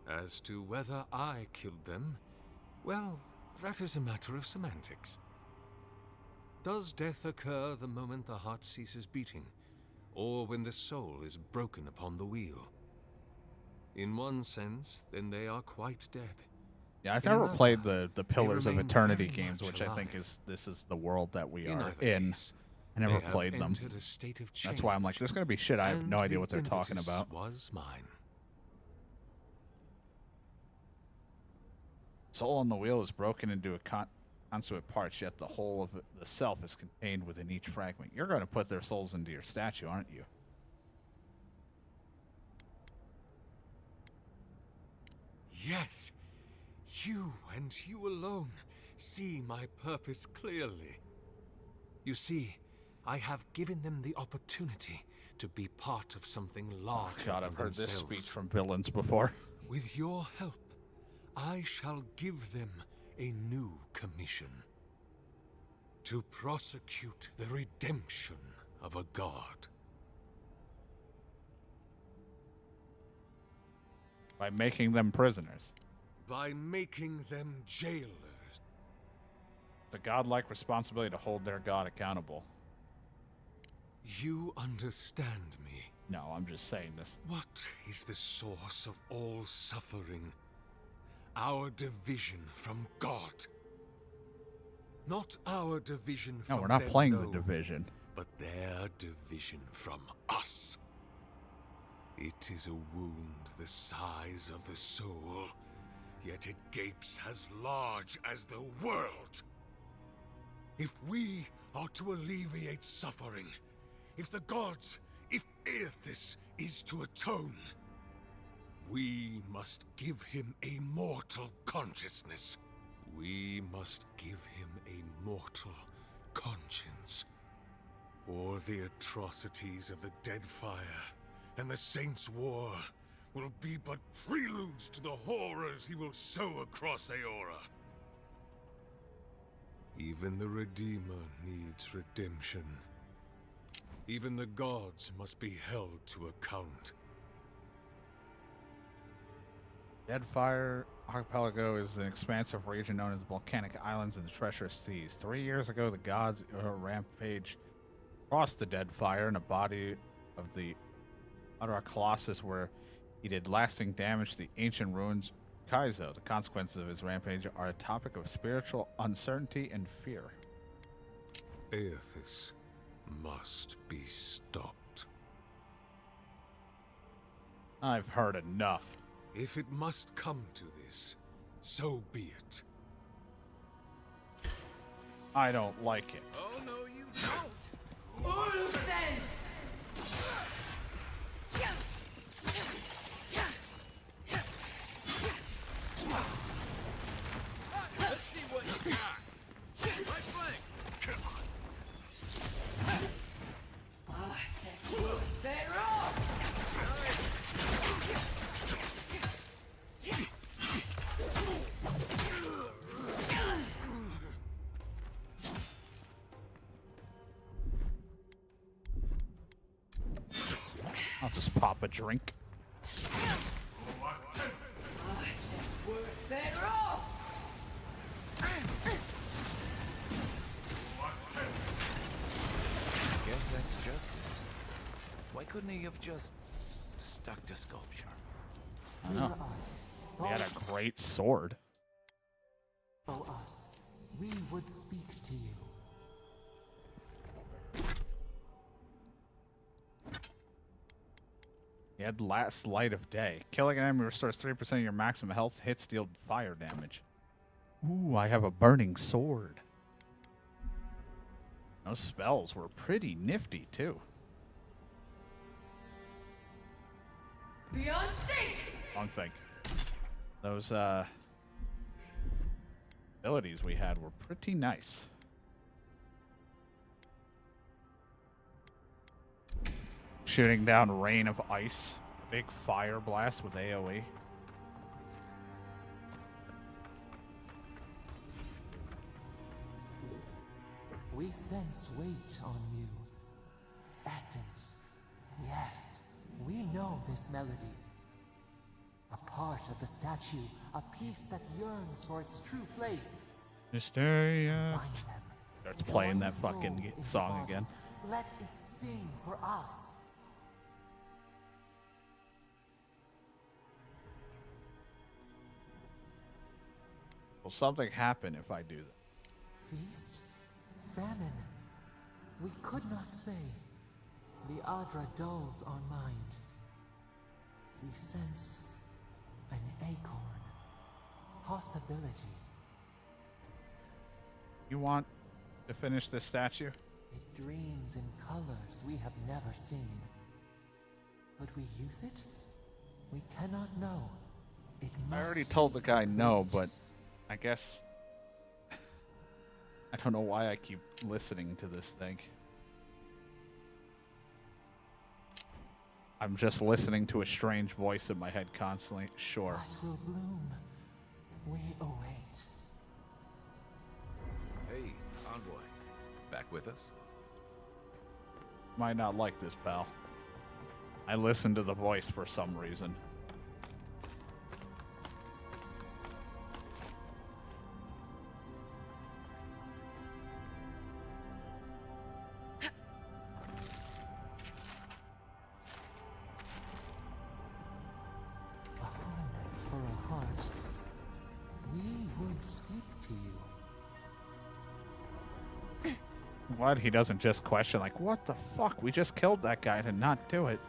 As to whether I killed them, well, that is a matter of semantics. Does death occur the moment the heart ceases beating, or when the soul is broken upon the wheel? In one sense, then they are quite dead. Yeah, I've In never another, played the Pillars of remain Eternity very games, much which I think alive. this is the world that we In are either in. case, I never they have played them. entered a state of That's why I'm like, change, there's gonna be shit I have no and idea the what they're talking impetus about. was mine. Soul on the wheel is broken into constituent parts, yet the whole of the self is contained within each fragment. You're going to put their souls into your statue, aren't you? Yes, you and you alone see my purpose clearly. You see, I have given them the opportunity to be part of something larger God, than I've heard this themselves. speech from villains before. With your help, I shall give them a new commission. To prosecute the redemption of a god. By making them prisoners. By making them jailers. It's a godlike responsibility to hold their god accountable. You understand me? No, I'm just saying this. What is the source of all suffering? Our division from God. Not our division from No, we're not them, playing no, the Division. but their division from us. It is a wound the size of the soul, yet it gapes as large as the world. If we are to alleviate suffering, if the gods, if Aethys is to atone, we must give him a mortal consciousness. We must give him a mortal conscience. Or the atrocities of the Deadfire and the Saints' War will be but preludes to the horrors he will sow across Aora. Even the Redeemer needs redemption. Even the gods must be held to account. Deadfire Archipelago is an expansive region known as the Volcanic Islands and the Treacherous Seas. 3 years ago, the gods rampage crossed the Deadfire in a body of the Utter Colossus where he did lasting damage to the ancient ruins Kaizo. The consequences of his rampage are a topic of spiritual uncertainty and fear. Aethys must be stopped. I've heard enough. If it must come to this, so be it. I don't like it. Oh, no, you don't! Ulsen! Let's see what you got! Right flank! They're off! I'll just pop a drink. They're off! Guess that's justice. Why couldn't he have just stuck to sculpture? I know. He had a great sword. Follow us. We would speak to you. He had last light of day. Killing an enemy restores 3% of your maximum health. Hits deal fire damage. Ooh, I have a burning sword. Those spells were pretty nifty too. Beyond sync! Wrong thing. Those abilities we had were pretty nice. shooting down rain of ice. A big fire blast with AoE. We sense weight on you. Essence. Yes, we know this melody. A part of the statue, a piece that yearns for its true place. Hysteria. Starts playing that fucking song again. Let it sing for us. Will something happen if I do that? Feast? Famine? We could not say. The Adra dulls our mind. We sense an acorn. Possibility. You want to finish this statue? It dreams in colors we have never seen. Could we use it? We cannot know. It I must already told the guy no, but I guess I don't know why I keep listening to this thing. I'm just listening to a strange voice in my head constantly. Sure. What will bloom? We await. Hey, Envoy. Back with us? Might not like this, pal. I listen to the voice for some reason. For a heart, we would speak to you. What? He doesn't just question, like, what the fuck? We just killed that guy to not do it.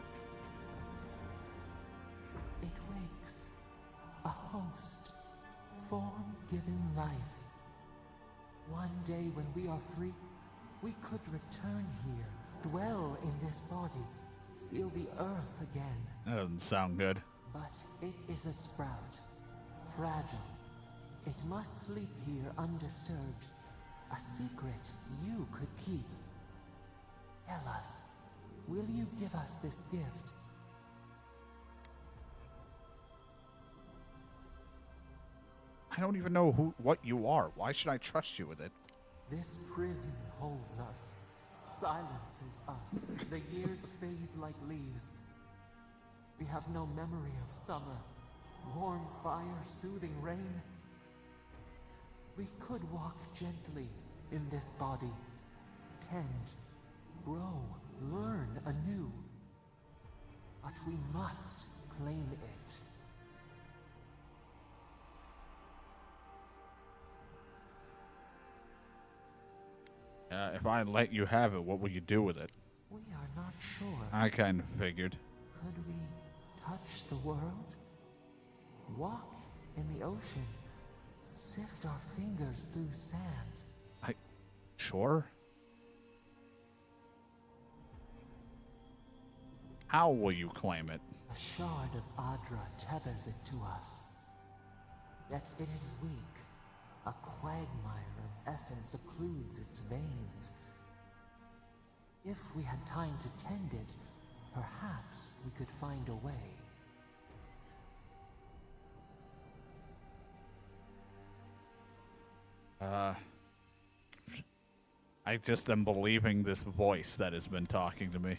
It wakes. A host. Form given life. One day when we are free, we could return here, dwell in this body, feel the earth again. That doesn't sound good. But it is a sprout. Fragile. It must sleep here undisturbed. A secret you could keep. Tell us, will you give us this gift? I don't even know what you are. Why should I trust you with it? This prison holds us, silences us. The years fade like leaves. We have no memory of summer, warm fire, soothing rain. We could walk gently in this body, tend, grow, learn anew. But we must claim it. If I let you have it, what will you do with it? We are not sure. I kind of figured. Could we touch the world? Walk in the ocean? Sift our fingers through sand? Sure. How will you claim it? A shard of Adra tethers it to us. Yet it is weak. A quagmire of essence occludes its veins. If we had time to tend it, perhaps we could find a way. I just am believing this voice that has been talking to me.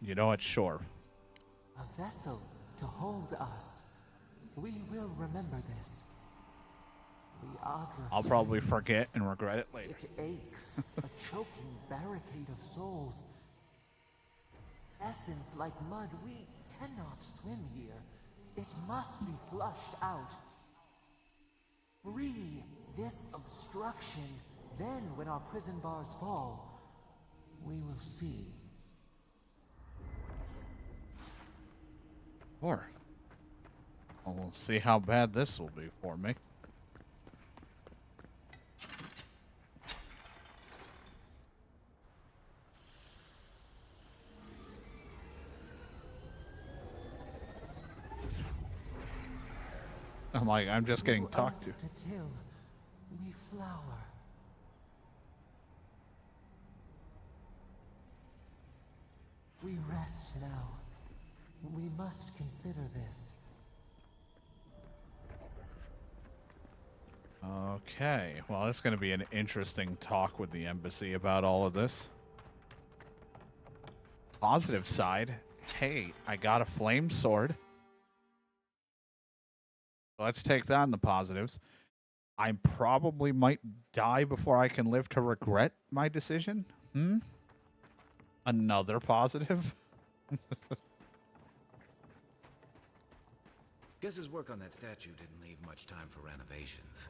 You know what? Sure. A vessel to hold us. We will remember this. The Adra I'll probably forget and regret it later. It aches, a choking barricade of souls. Essence like mud, we cannot swim here. It must be flushed out. Free this obstruction. Then, when our prison bars fall, we will see. Sure. Well, we'll see how bad this will be for me. I'm like, I'm just getting talked to. Till we flower. We rest now. We must consider this. Okay, well, it's going to be an interesting talk with the embassy about all of this. Positive side, hey, I got a flame sword. Let's take that in the positives. I probably might die before I can live to regret my decision. Another positive. Guess his work on that statue didn't leave much time for renovations.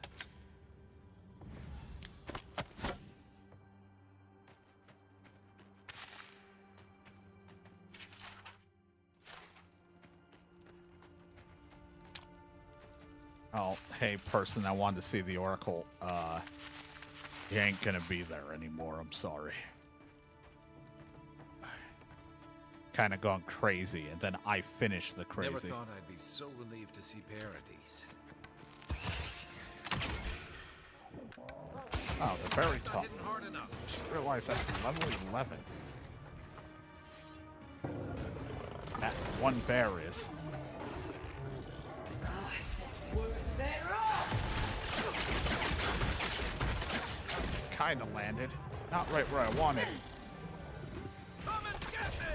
Oh, hey, person that wanted to see the Oracle, you ain't gonna be there anymore, I'm sorry. Kind of gone crazy, and then I finished the crazy. Never thought I'd be so relieved to see Paradise. Oh, they're very tough. Just realized that's level 11. That one bear is. Kind of landed. Not right where I wanted. Come and get me!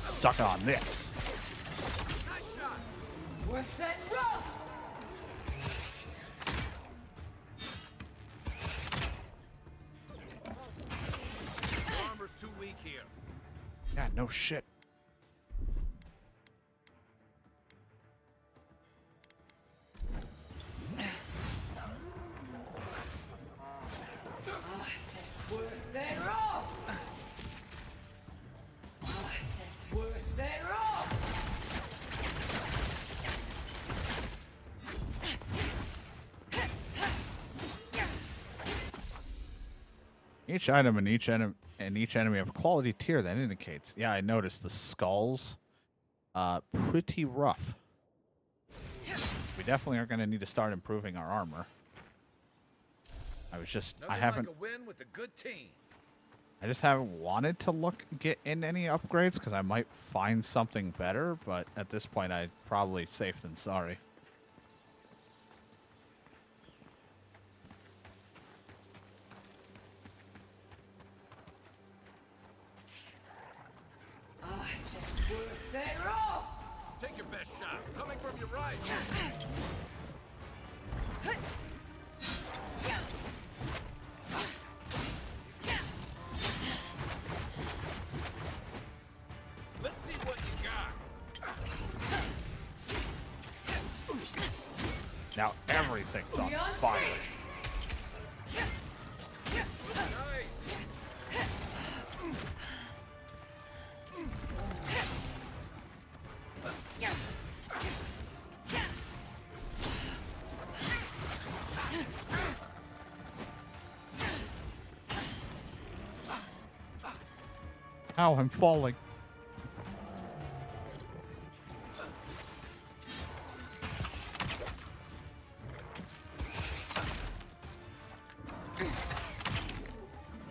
Suck on this. Nice shot! Worth that rope! Armor's too weak here. Yeah, no shit. Worth that rope! Worth that rope! Each item and each enemy have a quality tier that indicates. Yeah, I noticed the skulls. Pretty rough. We definitely are going to need to start improving our armor. I was just Nothing I haven't like a win with a good team. I just haven't wanted to get in any upgrades because I might find something better, but at this point I'd probably safe than sorry. Worth that rope! Take your best shot. Coming from your right. Let's see what you got. Now everything's on fire. Ow, I'm falling.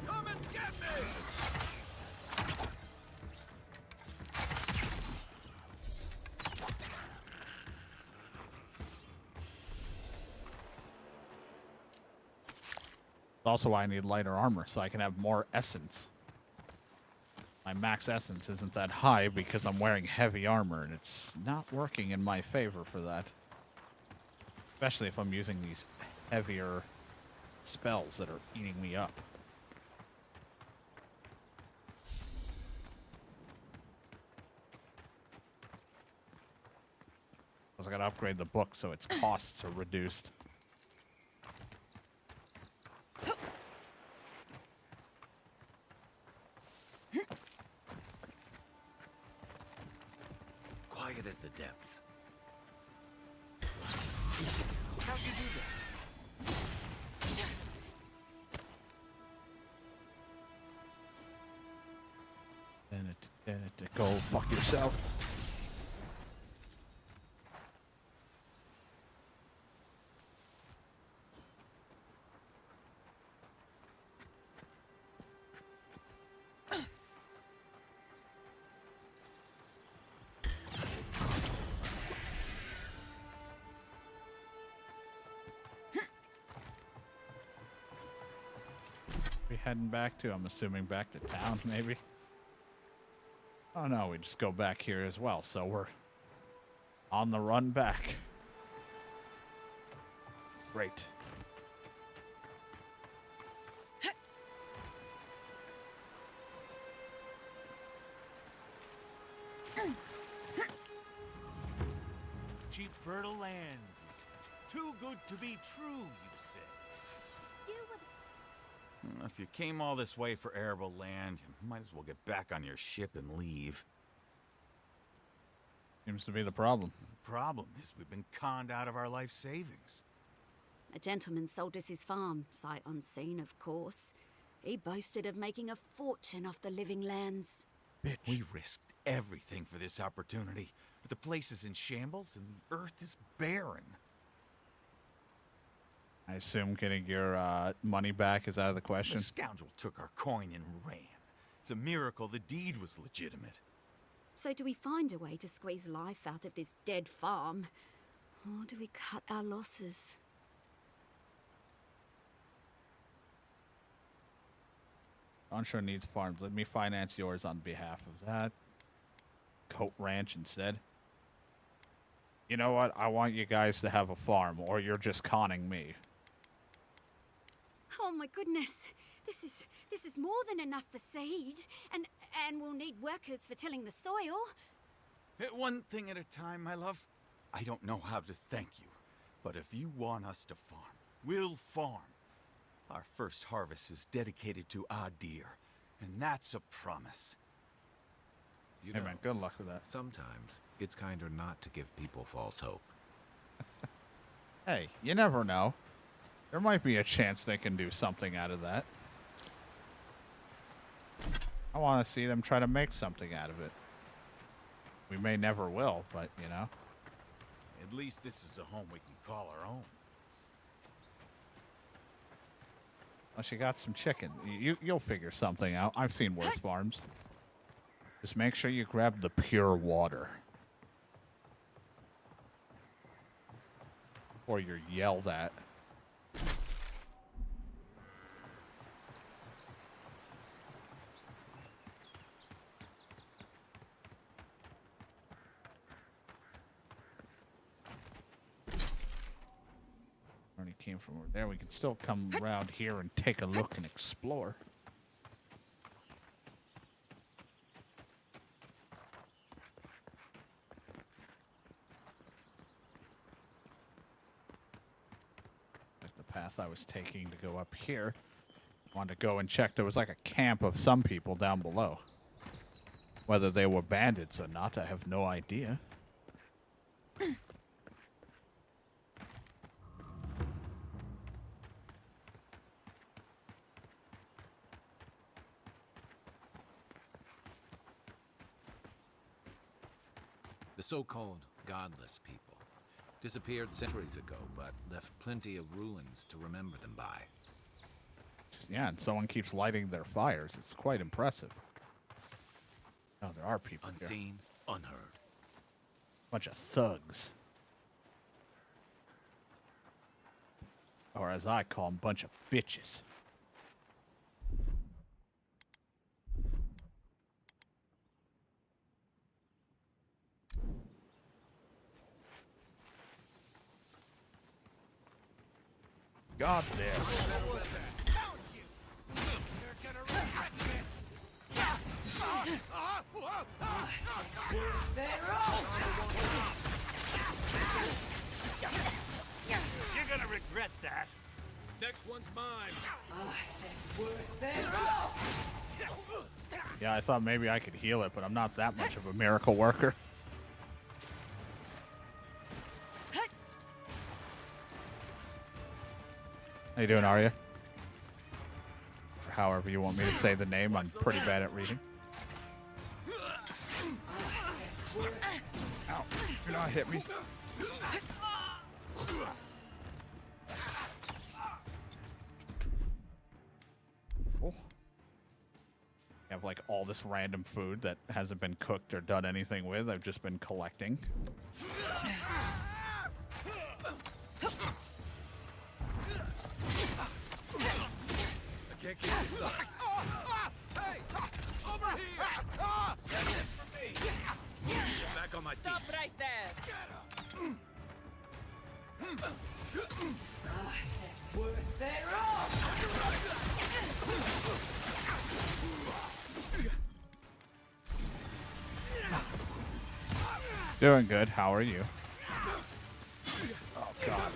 Come and get me! Also why I need lighter armor, so I can have more essence. My max essence isn't that high because I'm wearing heavy armor, and it's not working in my favor for that. Especially if I'm using these heavier spells that are eating me up. I gotta upgrade the book so its costs are reduced. Quiet as the depths. How'd you do that? Then it, go fuck yourself. heading back to? I'm assuming back to town, maybe? Oh no, we just go back here as well, so we're on the run back. Great. Cheap fertile land. Too good to be true, you say. If you came all this way for arable land, you might as well get back on your ship and leave. Seems to be the problem. The problem is we've been conned out of our life savings. A gentleman sold us his farm, sight unseen, of course. He boasted of making a fortune off the living lands. Bitch. We risked everything for this opportunity, but the place is in shambles and the earth is barren. I assume getting your money back is out of the question. The scoundrel took our coin and ran. It's a miracle the deed was legitimate. So do we find a way to squeeze life out of this dead farm? Or do we cut our losses? Onshore needs farms. Let me finance yours on behalf of that. Coat Ranch instead. You know what? I want you guys to have a farm, or you're just conning me. Oh my goodness. This is more than enough for seed. And we'll need workers for tilling the soil. One thing at a time, my love. I don't know how to thank you, but if you want us to farm, we'll farm. Our first harvest is dedicated to Adir, and that's a promise. You Hey know, man, good luck with that. Sometimes it's kinder not to give people false hope. Hey, you never know. There might be a chance they can do something out of that. I want to see them try to make something out of it. We may never will, but, you know. At least this is a home we can call our own. Unless you got some chicken. You'll figure something out. I've seen worse farms. Just make sure you grab the pure water. Or you're yelled at. Already came from over there. We can still come around here and take a look and explore. Like the path I was taking to go up here. Wanted to go and check. There was like a camp of some people down below. Whether they were bandits or not, I have no idea. The so-called godless people disappeared centuries ago, but left plenty of ruins to remember them by. Yeah, and someone keeps lighting their fires. It's quite impressive. Oh, there are people Unseen, here. unheard. Bunch of thugs. Or as I call them, bunch of bitches. Got this. You're gonna regret that. Next one's mine. Yeah, I thought maybe I could heal it, but I'm not that much of a miracle worker. How you doing, Arya? Or however you want me to say the name, I'm pretty bad at reading. Ow, do not hit me. Oh. You have like all this random food that hasn't been cooked or done anything with. I've just been collecting. I can't kick this up. Hey! Over here! That's it for me! Get back on my feet. Stop right there. Worth it all. Doing good. How are you? Oh god.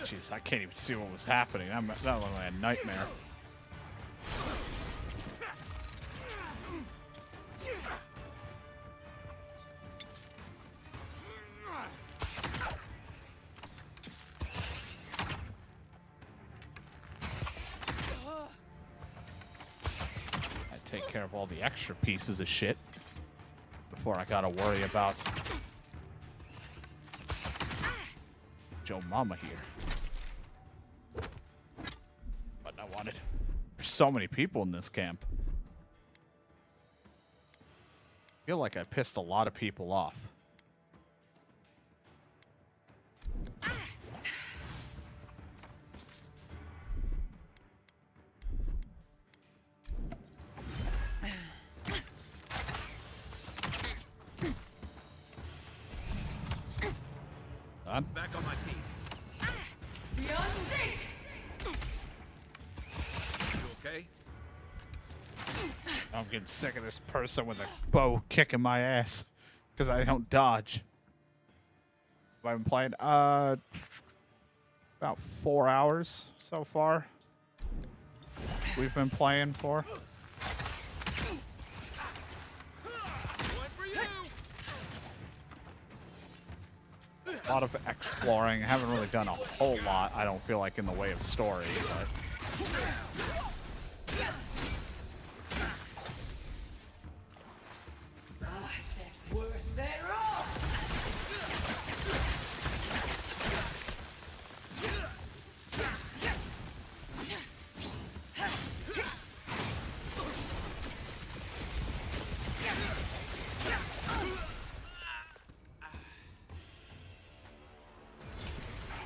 Jeez, I can't even see what was happening. That was like a nightmare. Take care of all the extra pieces of shit before I gotta worry about Joe Mama here. But I wanted. There's so many people in this camp. I feel like I pissed a lot of people off. Back on my feet. You okay? I'm getting sick of this person with a bow kicking my ass because I don't dodge. I've been playing about 4 hours so far. We've been playing for. A lot of exploring. I haven't really done a whole lot, I don't feel like, in the way of story, but... Worth it all.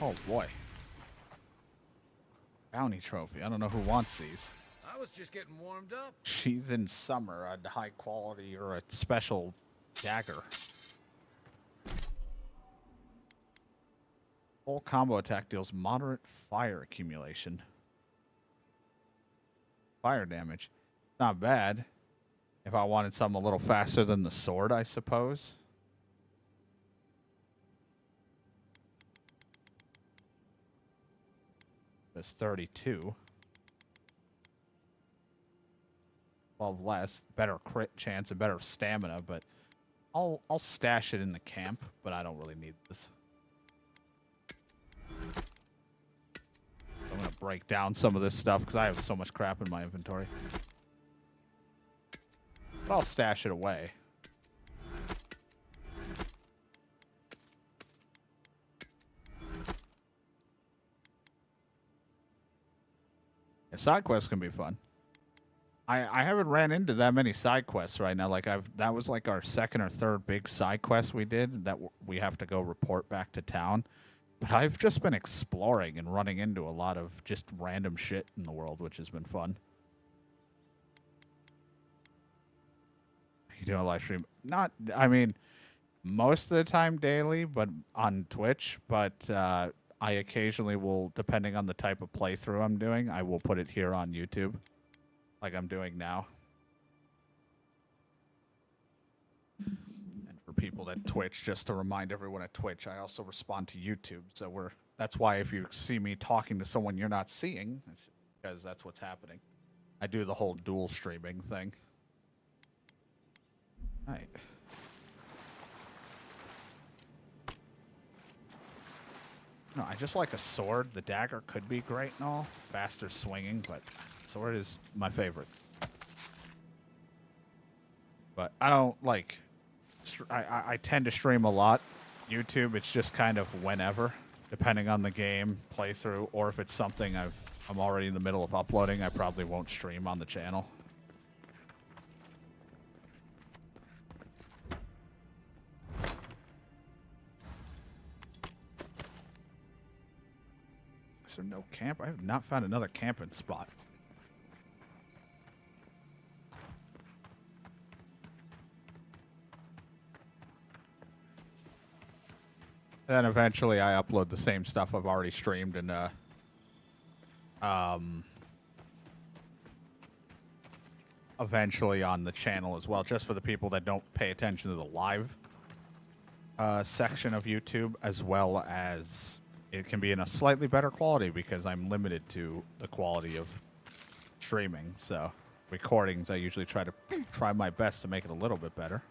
Oh boy. Bounty trophy. I don't know who wants these. I was just getting warmed up. Sheath in summer, a high quality or a special dagger. Full combo attack deals moderate fire accumulation. Fire damage. Not bad. If I wanted something a little faster than the sword, I suppose. It's 32. 12 less. Better crit chance and better stamina, but I'll stash it in the camp, but I don't really need this. I'm gonna break down some of this stuff because I have so much crap in my inventory. But I'll stash it away. Yeah, side quests can be fun. I haven't ran into that many side quests right now. Like that was like our second or third big side quest we did that we have to go report back to town. But I've just been exploring and running into a lot of just random shit in the world, which has been fun. You doing a live stream? Not, I mean, most of the time daily, but on Twitch. But I occasionally will, depending on the type of playthrough I'm doing, I will put it here on YouTube, like I'm doing now. And for people that Twitch, just to remind everyone at Twitch, I also respond to YouTube. So that's why if you see me talking to someone you're not seeing, because that's what's happening. I do the whole dual streaming thing. All right. No, I just like a sword. The dagger could be great and all, faster swinging, but sword is my favorite. But I don't like. I tend to stream a lot. YouTube, it's just kind of whenever, depending on the game playthrough, or if it's something I'm already in the middle of uploading, I probably won't stream on the channel. there no camp? I have not found another camping spot. Then eventually I upload the same stuff I've already streamed and eventually on the channel as well, just for the people that don't pay attention to the live section of YouTube, as well as it can be in a slightly better quality because I'm limited to the quality of streaming. So recordings, I usually try my best to make it a little bit better.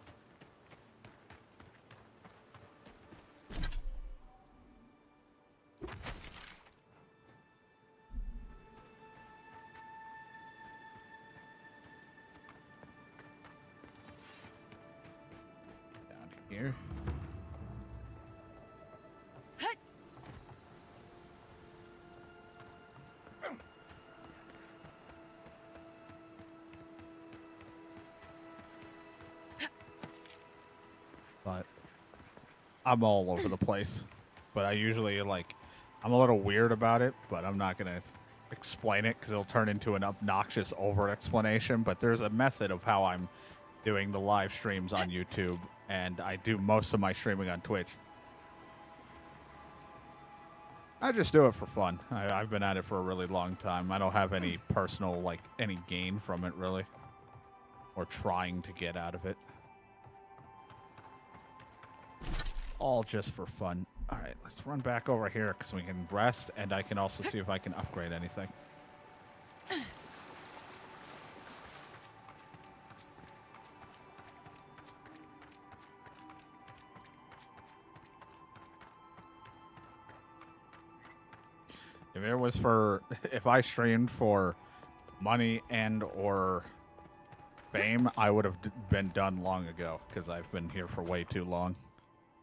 Down here. But I'm all over the place. But I usually, like, I'm a little weird about it, but I'm not going to explain it because it'll turn into an obnoxious over-explanation. But there's a method of how I'm doing the live streams on YouTube, and I do most of my streaming on Twitch. I just do it for fun. I've been at it for a really long time. I don't have any personal, like, any gain from it, really. Or trying to get out of it. All just for fun. All right, let's run back over here because we can rest, and I can also see if I can upgrade anything. If it was for, if I streamed for money and or fame, I would have been done long ago because I've been here for way too long.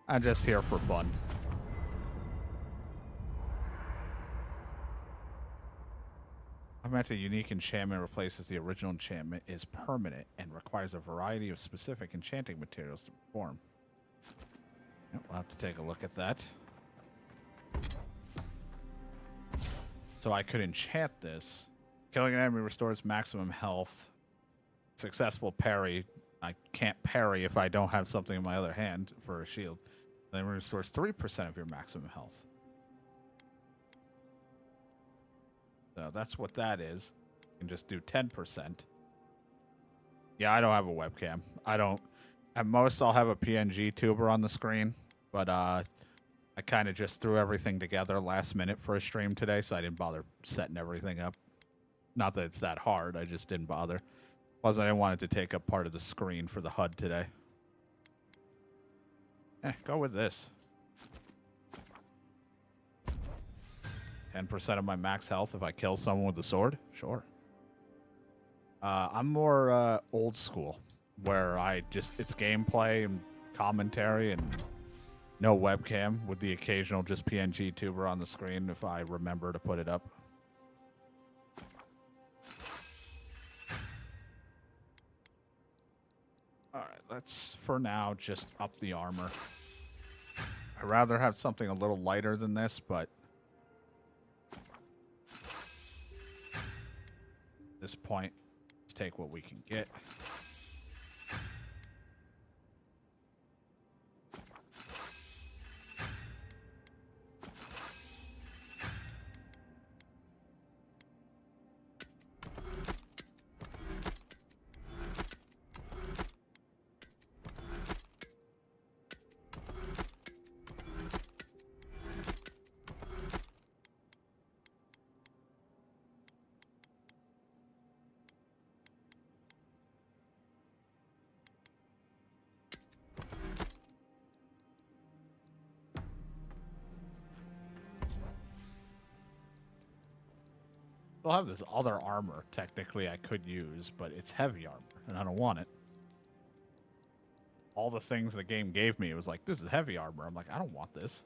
I'm just here for fun. I meant a unique enchantment replaces the original enchantment, is permanent, and requires a variety of specific enchanting materials to perform. Yep, we'll have to take a look at that. So I could enchant this. Killing an enemy restores maximum health. Successful parry. I can't parry if I don't have something in my other hand for a shield. Then it restores 3% of your maximum health. So that's what that is. You can just do 10%. Yeah, I don't have a webcam. I don't. At most, I'll have a PNG tuber on the screen. But I kind of just threw everything together last minute for a stream today, so I didn't bother setting everything up. Not that it's that hard. I just didn't bother. Plus, I didn't want it to take up part of the screen for the HUD today. Go with this. 10% of my max health if I kill someone with a sword? Sure. I'm more old school, where it's gameplay and commentary and no webcam, with the occasional just PNG tuber on the screen if I remember to put it up. Alright, let's, for now, just up the armor. I'd rather have something a little lighter than this, but at this point, let's take what we can get. I'll have this other armor, technically, I could use, but it's heavy armor, and I don't want it. All the things the game gave me, it was like, this is heavy armor. I'm like, I don't want this.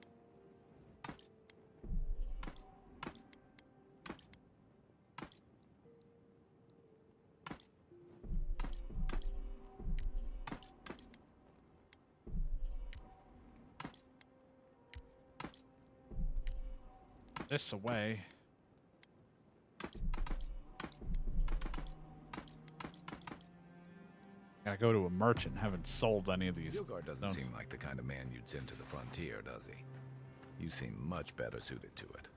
This away. Gotta go to a merchant. Haven't sold any of these. Gilgard doesn't seem like the kind of man you'd send to the frontier, does he? You seem much better suited to it.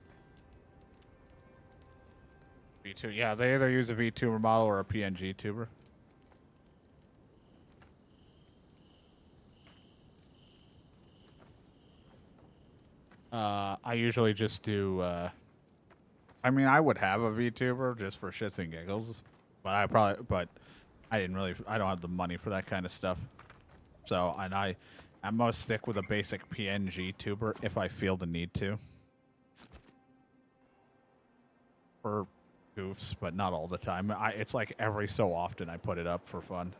V2, yeah, they either use a VTuber model or a PNG tuber. I usually just do, I mean, I would have a VTuber just for shits and giggles, but I don't have the money for that kind of stuff. So, and I most stick with a basic PNG tuber if I feel the need to. For goofs, but not all the time. It's like every so often I put it up for fun.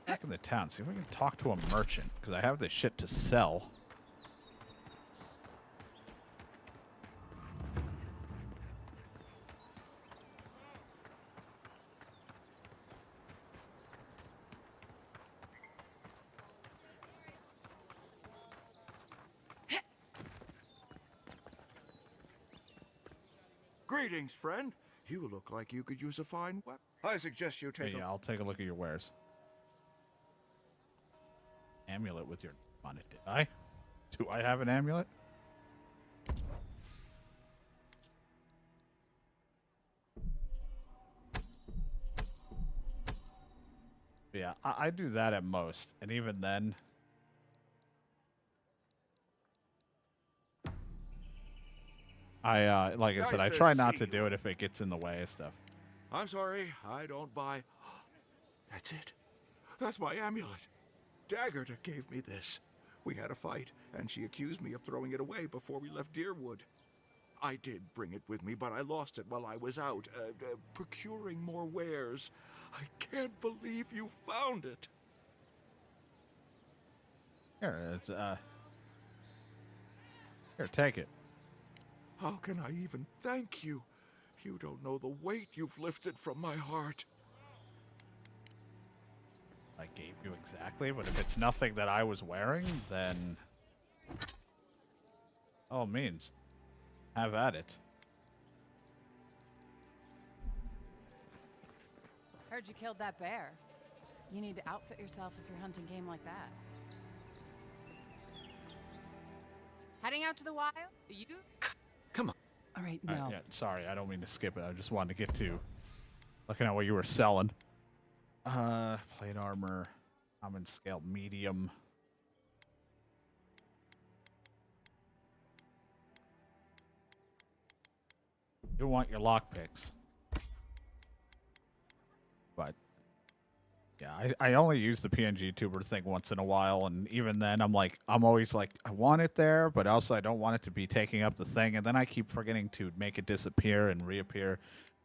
Back in the town, see if we can talk to a merchant, because I have this shit to sell. Greetings, friend. You look like you could use a fine weapon. I suggest you take Yeah, I'll take a look at your wares. Amulet with your name on it, did I? Do I have an amulet? Yeah, I do that at most, and even then... like I said, I try not to do it if it gets in the way of stuff. I'm sorry, I don't buy... That's it. That's my amulet. Daggerta gave me this. We had a fight, and she accused me of throwing it away before we left Deerwood. I did bring it with me, but I lost it while I was out, procuring more wares. I can't believe you found it. Here, it's, here, take it. How can I even thank you? You don't know the weight you've lifted from my heart. I gave you exactly, but if it's nothing that I was wearing, then... all means, have at it. Heard you killed that bear. You need to outfit yourself if you're hunting game like that. Heading out to the wild? You? Come on. All right, no. Yeah, sorry, I don't mean to skip it. I just wanted to get to looking at what you were selling. Plate armor, common scale, medium. You want your lockpicks. But, yeah, I only use the PNG tuber thing once in a while, and even then I'm always like, I want it there, but also I don't want it to be taking up the thing, and then I keep forgetting to make it disappear and reappear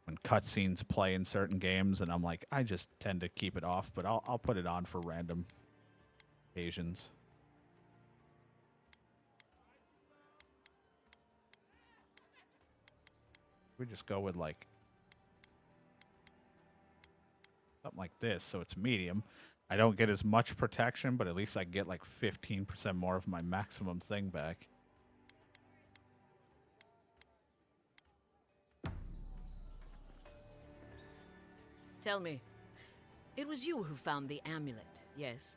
when cutscenes play in certain games, and I'm like, I just tend to keep it off, but I'll put it on for random occasions. We just go with like something like this, so it's medium. I don't get as much protection, but at least I get like 15% more of my maximum thing back. Tell me, it was you who found the amulet, yes?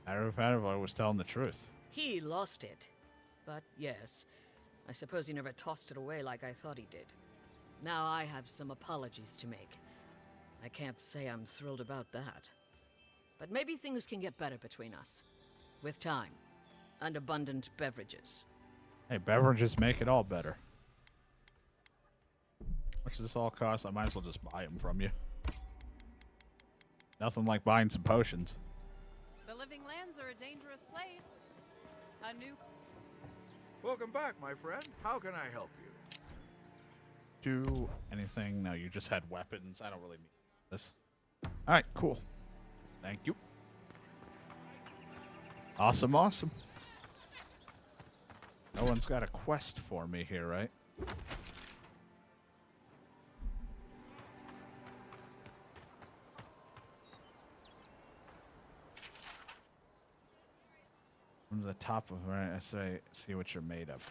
Matter of fact, I was telling the truth. He lost it. But yes, I suppose he never tossed it away like I thought he did. Now I have some apologies to make. I can't say I'm thrilled about that. But maybe things can get better between us. With time. And abundant beverages. Hey, beverages make it all better. How much does this all cost? I might as well just buy them from you. Nothing like buying some potions. The living lands are a dangerous place. A new... Welcome back, my friend. How can I help you? Do anything? No, you just had weapons. I don't really need this. Alright, cool. Thank you. Awesome, awesome. No one's got a quest for me here, right? From the top of where I say, see what you're made of.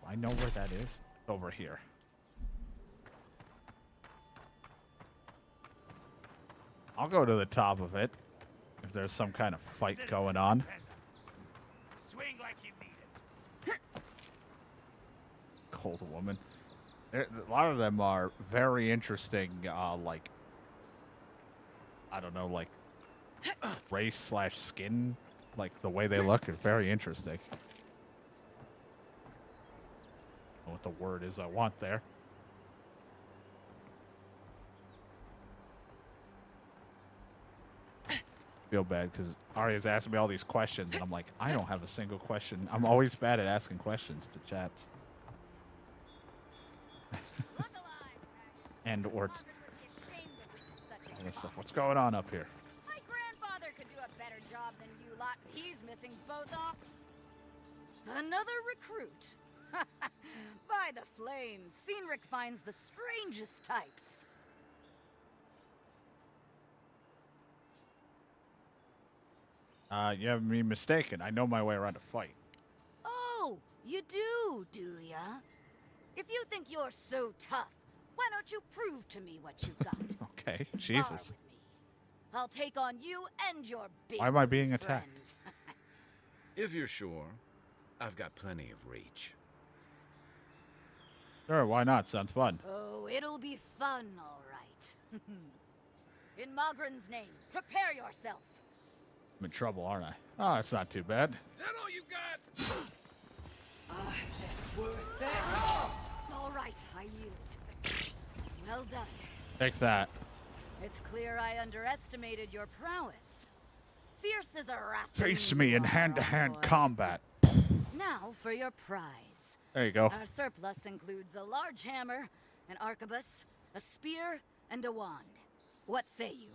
I know where that is. over here. I'll go to the top of it if there's some kind of fight going on. Swing like you mean it. Cold woman. A lot of them are very interesting, like, I don't know, like, race/skin, like, the way they look is very interesting. I don't know what the word is I want there. Feel bad because Arya's asking me all these questions, and I'm like, I don't have a single question. I'm always bad at asking questions to chats. And or all this stuff. What's going on up here? My grandfather could do a better job than you lot. He's missing both off. Another recruit. By the flames, Cynric finds the strangest types. You have me mistaken. I know my way around a fight. Oh, you do ya? If you think you're so tough, why don't you prove to me what you've got? Okay, Spar Jesus. with me. I'll take on you and your big Why am I blue being friend. attacked? If you're sure, I've got plenty of reach. Sure, why not? Sounds fun. Oh, it'll be fun, all right. In Mogren's name, prepare yourself. I'm in trouble, aren't I? Oh, it's not too bad. Is that all you got? Worth it. All right, I yield. Well done. Take that. It's clear I underestimated your prowess. Fierce as a rat. Face me in hand-to-hand combat. Now for your prize. There you go. Our surplus includes a large hammer, an arquebus, a spear, and a wand. What say you,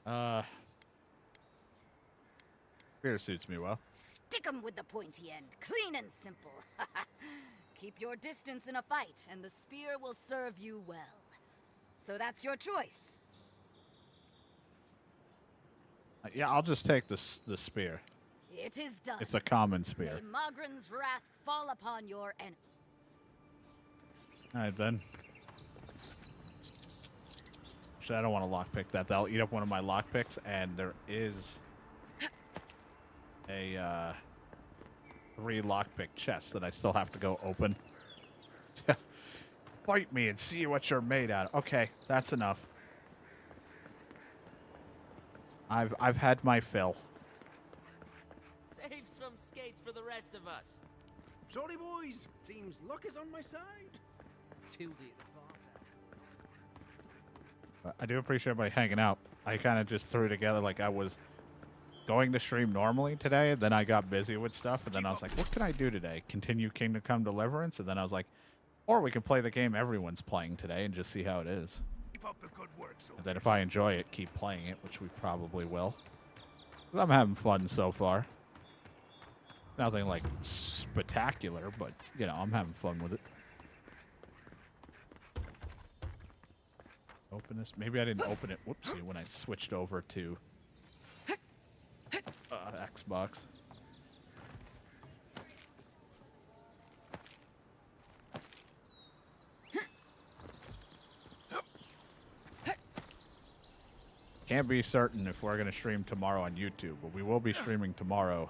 huh? Spear suits me well. Stick 'em with the pointy end, clean and simple. Keep your distance in a fight, and the spear will serve you well. So that's your choice. Yeah, I'll just take the spear. It is done. It's a common spear. May Mogren's wrath fall upon your enemy. All right, then. Actually, I don't want to lockpick that. That'll eat up one of my lockpicks, and there is a 3 lockpick chest that I still have to go open. Fight me and see what you're made out of. Okay, that's enough. I've had my fill. Save some skates for the rest of us. Sorry, boys. Seems luck is on my side. Tildy at the bar. I do appreciate everybody hanging out. I kind of just threw together like I was going to stream normally today. Then I got busy with stuff, and then I was like, what can I do today? Continue Kingdom Come Deliverance? And then I was like, or we can play the game everyone's playing today and just see how it is. Keep up the good work, so And then if I enjoy it, keep playing it, which we probably will. 'Cause I'm having fun so far. Nothing like spectacular, but, you know, I'm having fun with it. Open this. Maybe I didn't open it, whoopsie, when I switched over to Xbox. Can't be certain if we're going to stream tomorrow on YouTube, but we will be streaming tomorrow.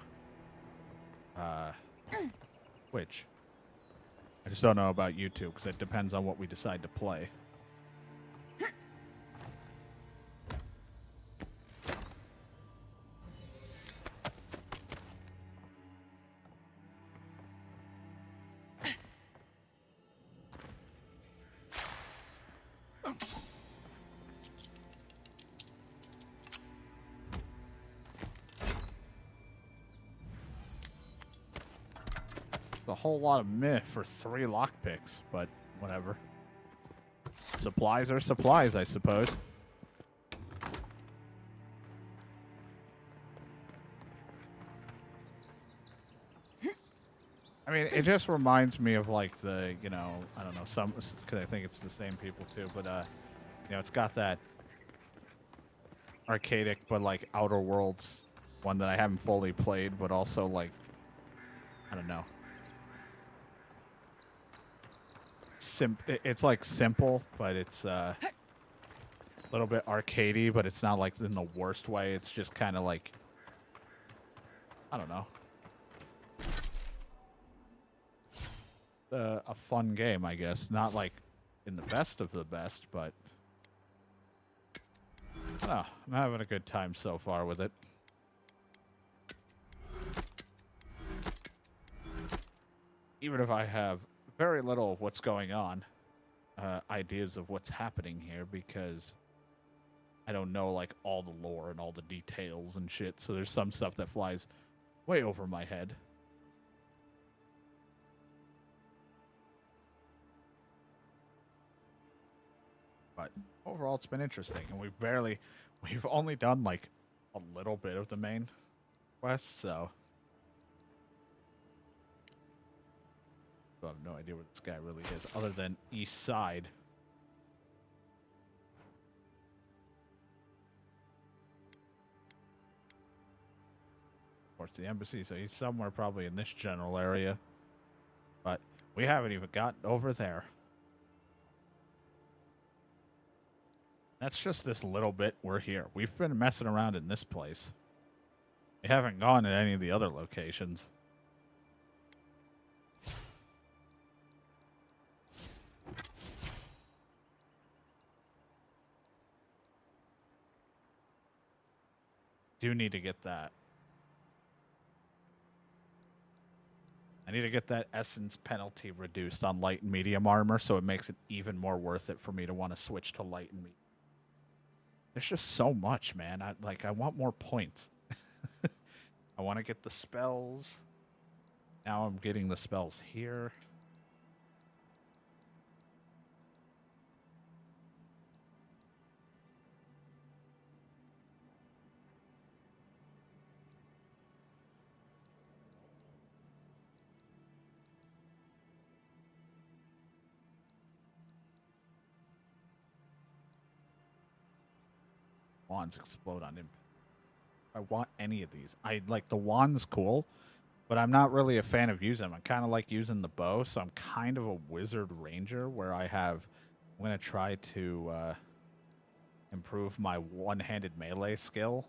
Twitch. I just don't know about YouTube because it depends on what we decide to play. A whole lot of meh for 3 lockpicks, but whatever. Supplies are supplies, I suppose. I mean, it just reminds me of like the, you know, I don't know, some, because I think it's the same people too, but you know, it's got that arcadic but like Outer Worlds one that I haven't fully played, but also like I don't know. It's like simple, but it's a little bit arcadey, but it's not like in the worst way. It's just kind of like, I don't know. A fun game, I guess. Not like in the best of the best, but I don't know. I'm having a good time so far with it. Even if I have very little of what's going on, ideas of what's happening here, because I don't know like all the lore and all the details and shit, so there's some stuff that flies way over my head. But overall, it's been interesting, and we've only done like a little bit of the main quest, so I have no idea where this guy really is, other than east side. Of course, the embassy, so he's somewhere probably in this general area, but we haven't even gotten over there. That's just this little bit we're here. We've been messing around in this place. We haven't gone to any of the other locations. Do need to get that. I need to get that essence penalty reduced on light and medium armor, so it makes it even more worth it for me to want to switch to light and medium. There's just so much, man. I want more points. I want to get the spells. Now I'm getting the spells here. Wands explode on him. I want any of these. I like the wand's cool, but I'm not really a fan of using them. I kind of like using the bow, so I'm kind of a wizard ranger where I'm going to try to improve my one-handed melee skill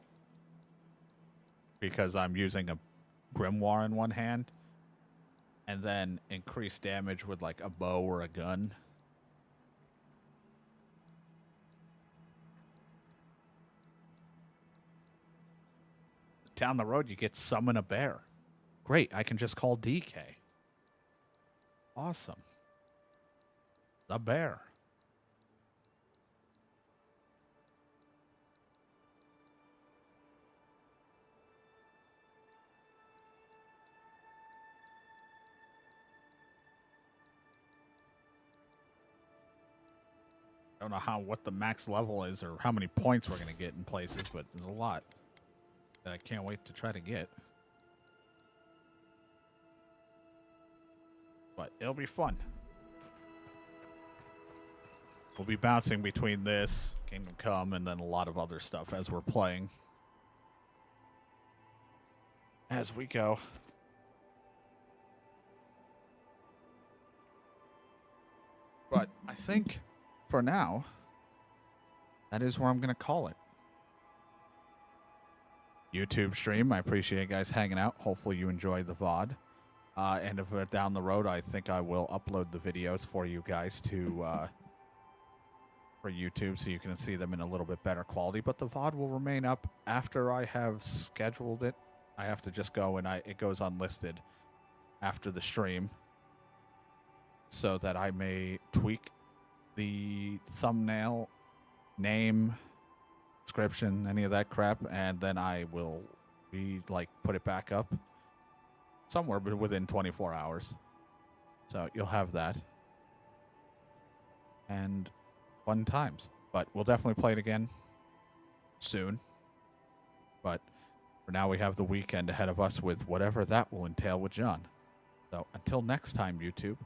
because I'm using a grimoire in one hand, and then increase damage with like a bow or a gun. Down the road, you get summon a bear. Great, I can just call DK. Awesome. The bear. I don't know what the max level is or how many points we're going to get in places, but there's a lot that I can't wait to try to get. But it'll be fun. We'll be bouncing between this, Kingdom Come, and then a lot of other stuff as we're playing. As we go. But I think, for now, that is where I'm going to call it. YouTube stream. I appreciate you guys hanging out. Hopefully you enjoy the VOD. And if down the road, I think I will upload the videos for you guys to for YouTube so you can see them in a little bit better quality. But the VOD will remain up after I have scheduled it. I have to just go and it goes unlisted after the stream so that I may tweak the thumbnail, name, description, any of that crap, and then I will put it back up somewhere within 24 hours. So you'll have that. And fun times. But we'll definitely play it again soon. But for now, we have the weekend ahead of us with whatever that will entail with John. So until next time, YouTube,